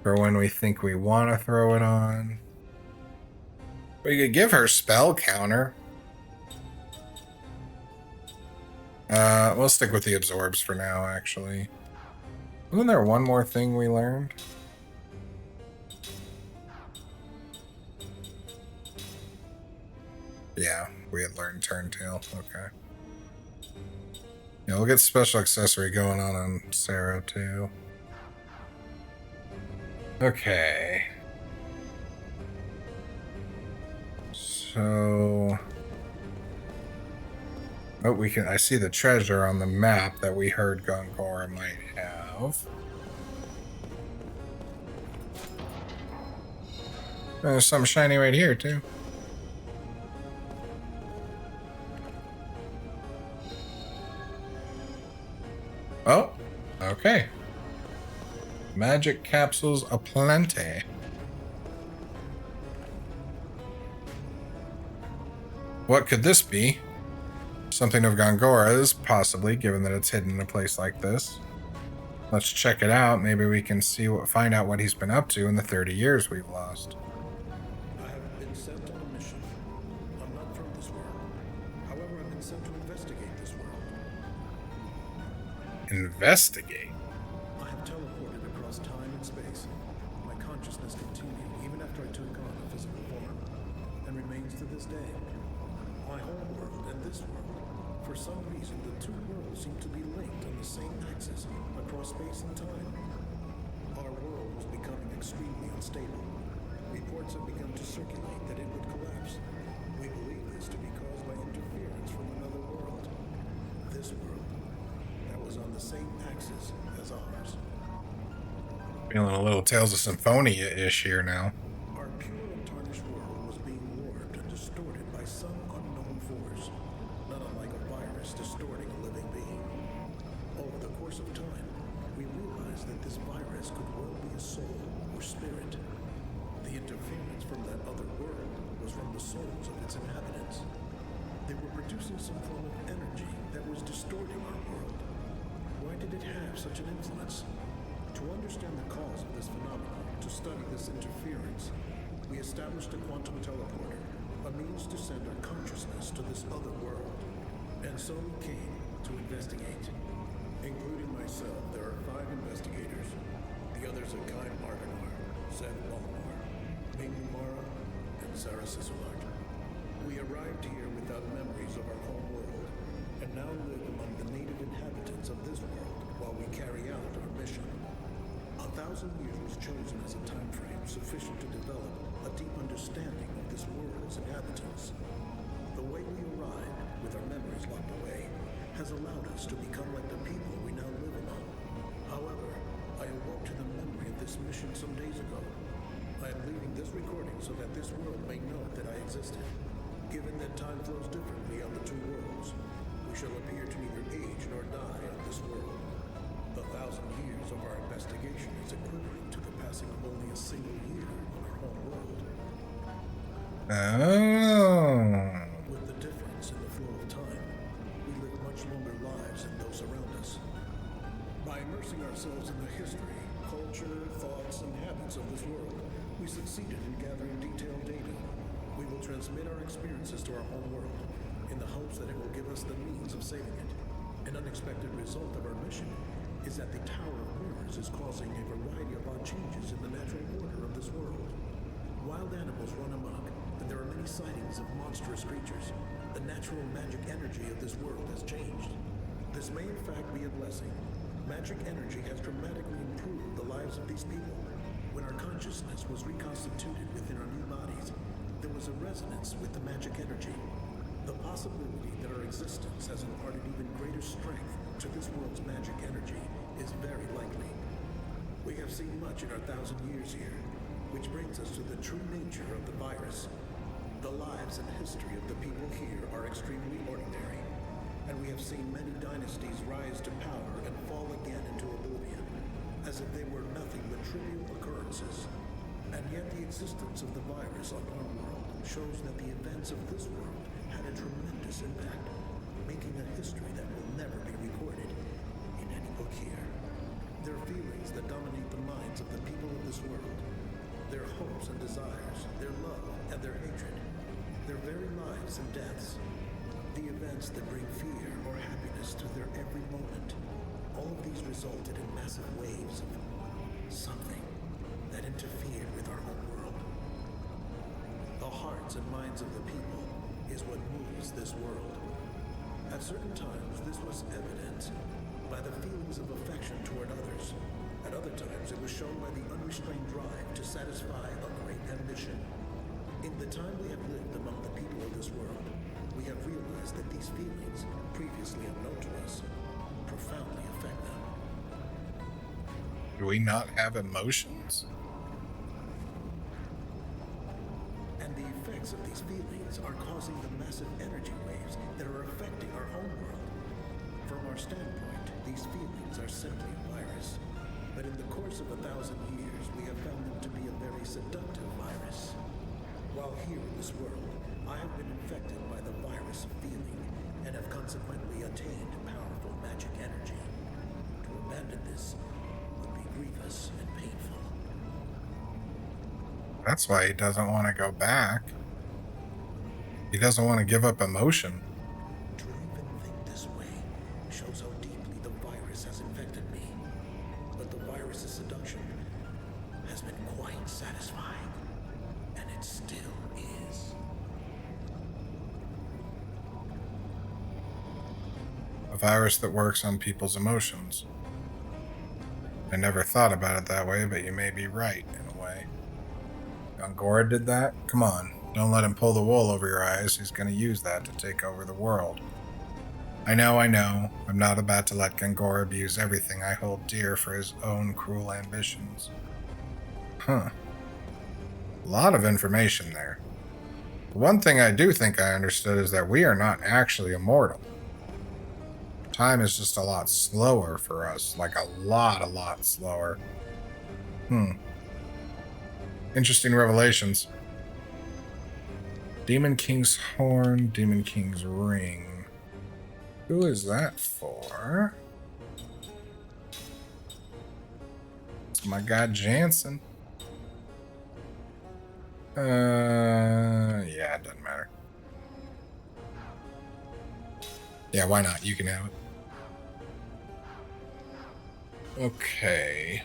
for when we think we want to throw it on. We could give her spell counter. We'll stick with the absorbs for now, actually. Wasn't there one more thing we learned? Yeah, we had learned Turntail. Okay. Yeah, we'll get special accessory going on Sarah, too. Okay. So... Oh, we can... I see the treasure on the map that we heard Gongora might have. There's something shiny right here, too. Oh, okay. Magic capsules aplenty. What could this be? Something of Gongora's, possibly, given that it's hidden in a place like this. Let's check it out. Maybe we can find out what he's been up to in the 30 years we've lost. I have been sent on a mission. I'm not from this world. However, I've been sent to investigate this world. Investigate? I have teleported across time and space. My consciousness continued even after I took on a physical form, and remains to this day. My home world and this world, for some reason, the two worlds seem to be linked on the same axis across space and time. Our world was becoming extremely unstable. Reports have begun to circulate that it would collapse. We believe this to be caused by interference from another world. This world, that was on the same axis as ours. Feeling a little Tales of Symphonia-ish here now. Our pure and tarnished world was being warped and distorted by some unknown force, not unlike a virus distorting a living being. Over the course of time, we realized that this virus could well be a soul or spirit. The interference from that other world was from the souls of its inhabitants. They were producing some form of energy that was distorting our world. Why did it have such an influence? To understand the cause of this phenomenon, to study this interference, we established a quantum teleporter, a means to send our consciousness to this other world. And so we came to investigate. 5 investigators. The others are Kai Marganar, Zed Balmar, Ming Mara, and Sarah Sisolart. We arrived here without memories of our home world, and now live among the native inhabitants of this world while we carry out our mission. 1,000 years was chosen as a time frame sufficient to develop a deep understanding of this world's inhabitants. The way we arrived, with our memories locked away, has allowed us to become like the people we now live among. However, I awoke to the memory of this mission some days ago. I am leaving this recording so that this world may know that I existed. Given that time flows differently on the two worlds, we shall appear to neither age nor die on this world. 1,000 years of our investigation is equivalent to the passing of only a single year on our home world. Oh. With the difference in the flow of time, we live much longer lives than those around us. By immersing ourselves in the history, culture, thoughts, and habits of this world, we succeeded in gathering detailed data. We will transmit our experiences to our home world, in the hopes that it will give us the means of saving it. An unexpected result of our mission is that the Tower of Mirrors is causing a variety of odd changes in the natural order of this world. Wild animals run amok, and there are many sightings of monstrous creatures. The natural magic energy of this world has changed. This may in fact be a blessing. Magic energy has dramatically improved the lives of these people. When our consciousness was reconstituted within our new bodies, there was a resonance with the magic energy. The possibility that our existence has imparted even greater strength to this world's magic energy is very likely. We have seen much in our 1,000 years here, which brings us to the true nature of the virus. The lives and history of the people here are extremely ordinary, and we have seen many dynasties rise to power and fall again into oblivion, as if they were nothing but trivial occurrences. And yet the existence of the virus on our world shows that the events of this world had a tremendous impact, making a history that will never be recorded in any book here. There are feelings that dominate the minds of the people of this world. Their hopes and desires, their love and their hatred, their very lives and deaths. The events that bring fear or happiness to their every moment. All of these resulted in massive waves of something that interfered with our home world. The hearts and minds of the people is what moves this world. At certain times, this was evident by the feelings of affection toward others. At other times, it was shown by the unrestrained drive to satisfy a great ambition. In the time we have lived among the people of this world, we have realized that these feelings, previously unknown to us, profoundly affect them. Do we not have emotions? And the effects of these feelings are causing the massive energy waves that are affecting our home world. From our standpoint, these feelings are simply a virus. But in the course of 1,000 years, we have found them to be a very seductive virus. While here in this world, I have been infected by the virus of feeling, and have consequently attained powerful magic energy. To abandon this would be grievous and painful. That's why he doesn't want to go back. He doesn't want to give up emotion. To even think this way shows how deeply the virus has infected me. But the virus's seduction has been quite satisfying, and it still is. A virus that works on people's emotions. I never thought about it that way, but you may be right in a way. Gongora did that? Come on, don't let him pull the wool over your eyes. He's going to use that to take over the world. I know. I'm not about to let Gongora abuse everything I hold dear for his own cruel ambitions. Huh. A lot of information there. One thing I do think I understood is that we are not actually immortal. Time is just a lot slower for us. Like a lot slower. Interesting revelations. Demon King's Horn, Demon King's Ring. Who is that for? It's my guy Jansen. Yeah, it doesn't matter. Yeah, why not? You can have it. Okay.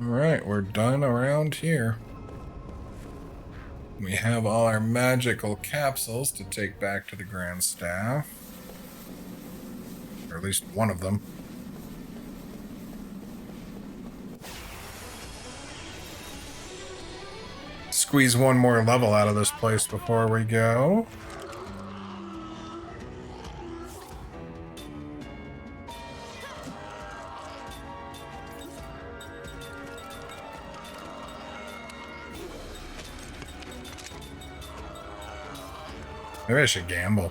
Alright, we're done around here. We have all our magical capsules to take back to the Grand Staff. Or at least one of them. Squeeze one more level out of this place before we go. Maybe I should gamble.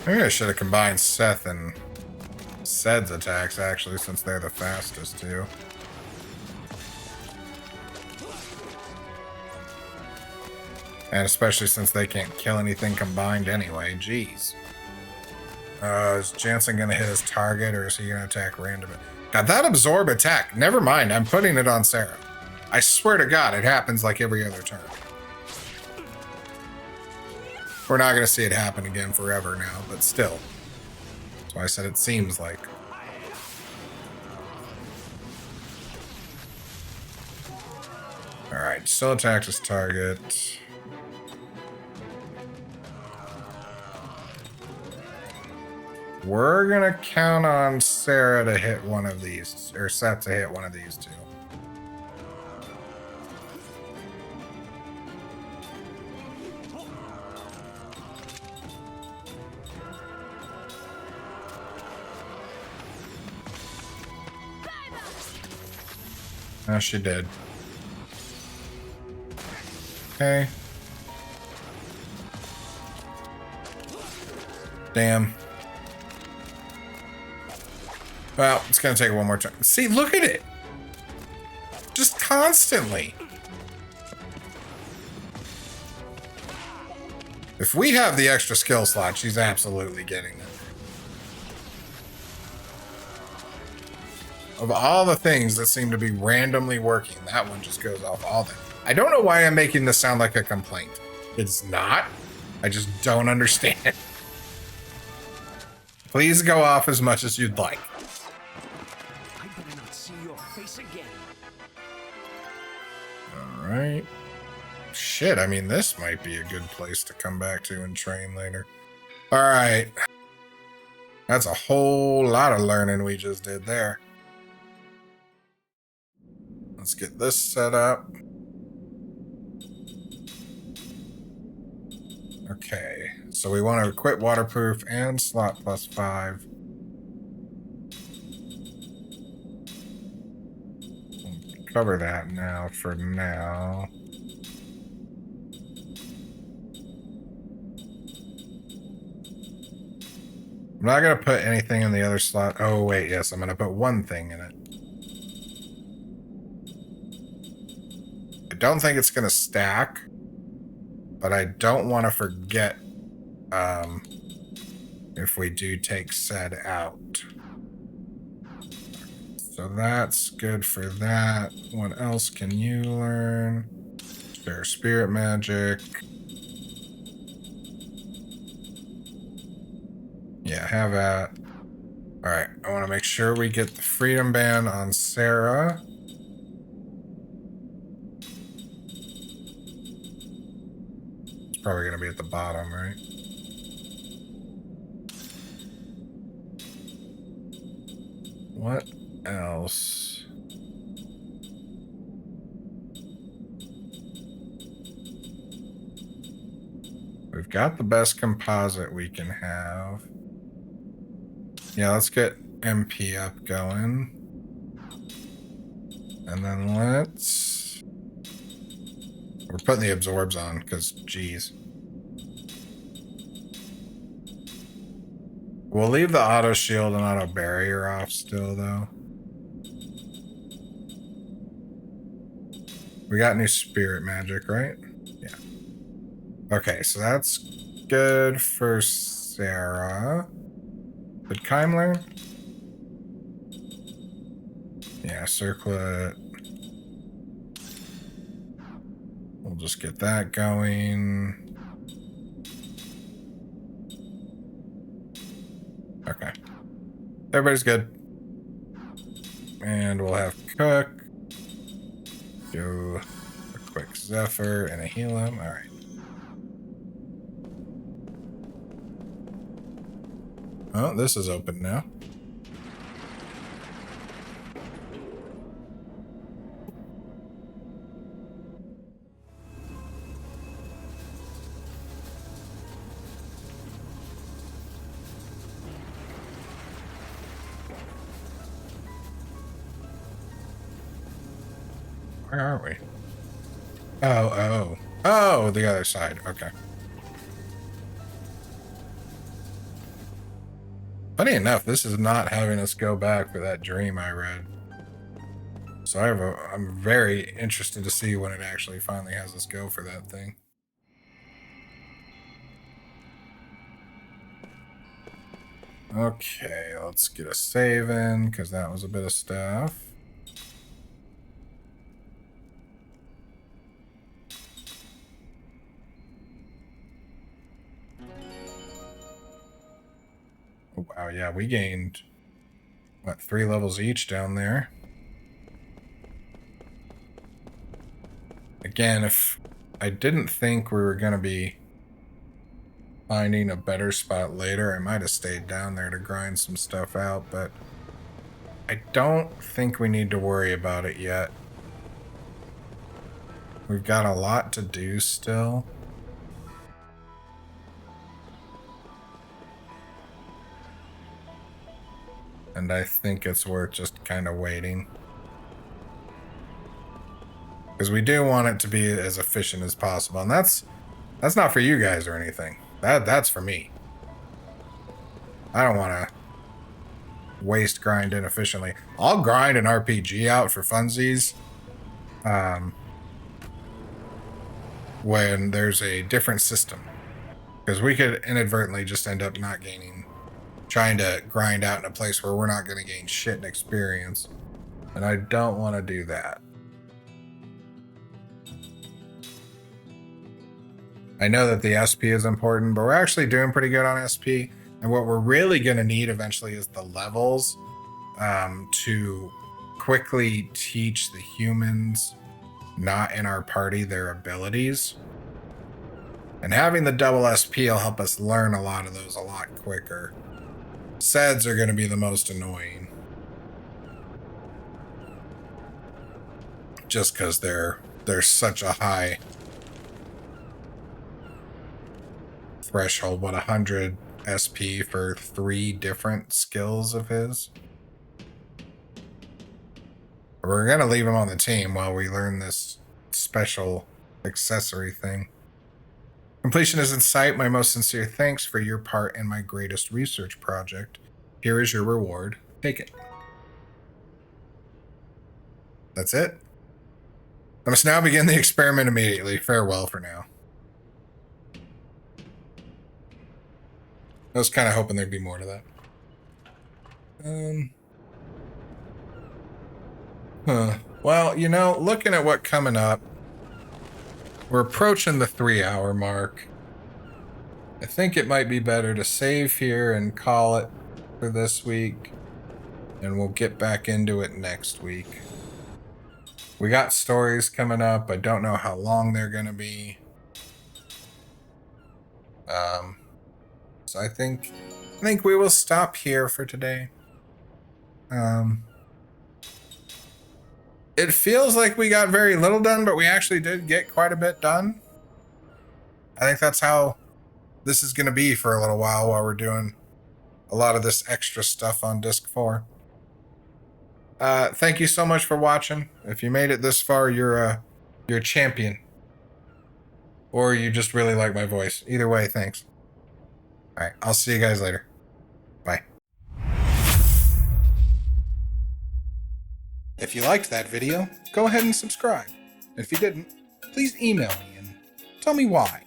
Maybe I should have combined Seth and Ced's attacks, actually, since they're the fastest, too. And especially since they can't kill anything combined anyway. Jeez. Is Jansen going to hit his target, or is he going to attack randomly? God, that absorb attack. Never mind, I'm putting it on Sarah. I swear to God, it happens like every other turn. We're not going to see it happen again forever now, but still. That's why I said it seems like. Alright, still attacked his target. We're going to count on Sarah to hit one of these, or Seth to hit one of these two. Oh, she did. Okay. Damn. Well, it's gonna take one more turn. See, look at it! Just constantly. If we have the extra skill slot, she's absolutely getting it. Of all the things that seem to be randomly working, that one just goes off all the... I don't know why I'm making this sound like a complaint. It's not. I just don't understand. Please go off as much as you'd like. I better not see your face again. Alright. Shit, I mean, this might be a good place to come back to and train later. Alright. That's a whole lot of learning we just did there. Let's get this set up. Okay, so we want to equip waterproof and slot +5. We'll cover that now for now. I'm not going to put anything in the other slot. Oh, wait, yes, I'm going to put one thing in it. I don't think it's going to stack, but I don't want to forget if we do take Ced out. So that's good for that. What else can you learn? Spare spirit magic. Yeah, have that. Alright, I want to make sure we get the freedom band on Sarah. It's probably going to be at the bottom, right? What else? We've got the best composite we can have. Yeah, let's get MP up going. And then let's... We're putting the absorbs on, because, geez. We'll leave the auto shield and auto barrier off still, though. We got new spirit magic, right? Yeah. Okay, so that's good for Sarah. Did Kym learn? Yeah, circlet. We'll just get that going. Okay. Everybody's good. And we'll have Cook do a quick Zephyr and a heal him. All right. Oh, this is open now. Where are we? Oh, the other side. Okay. Funny enough, this is not having us go back for that dream I read. So I'm very interested to see when it actually finally has us go for that thing. Okay, let's get a save in, because that was a bit of stuff. Oh, wow, yeah, we gained, what, 3 levels each down there. Again, if I didn't think we were going to be finding a better spot later, I might have stayed down there to grind some stuff out, but I don't think we need to worry about it yet. We've got a lot to do still. And I think it's worth just kind of waiting. Because we do want it to be as efficient as possible. And that's not for you guys or anything. That's for me. I don't want to waste grind inefficiently. I'll grind an RPG out for funsies. When there's a different system. Because we could inadvertently just end up not gaining, trying to grind out in a place where we're not going to gain shit in experience. And I don't want to do that. I know that the SP is important, but we're actually doing pretty good on SP. And what we're really going to need eventually is the levels to quickly teach the humans not in our party their abilities. And having the double SP will help us learn a lot of those a lot quicker. SEDs are going to be the most annoying. Just because they're such a high threshold. What, 100 SP for 3 different skills of his? We're going to leave him on the team while we learn this special accessory thing. Completion is in sight. My most sincere thanks for your part in my greatest research project. Here is your reward. Take it. That's it. I must now begin the experiment immediately. Farewell for now. I was kind of hoping there'd be more to that. Well, you know, looking at what coming up, we're approaching the 3-hour mark. I think it might be better to save here and call it for this week. And we'll get back into it next week. We got stories coming up. I don't know how long they're going to be. So I think we will stop here for today. It feels like we got very little done, but we actually did get quite a bit done. I think that's how this is going to be for a little while we're doing a lot of this extra stuff on Disc 4. Thank you so much for watching. If you made it this far, you're a champion. Or you just really like my voice. Either way, thanks. All right, I'll see you guys later. Bye. If you liked that video, go ahead and subscribe. If you didn't, please email me and tell me why.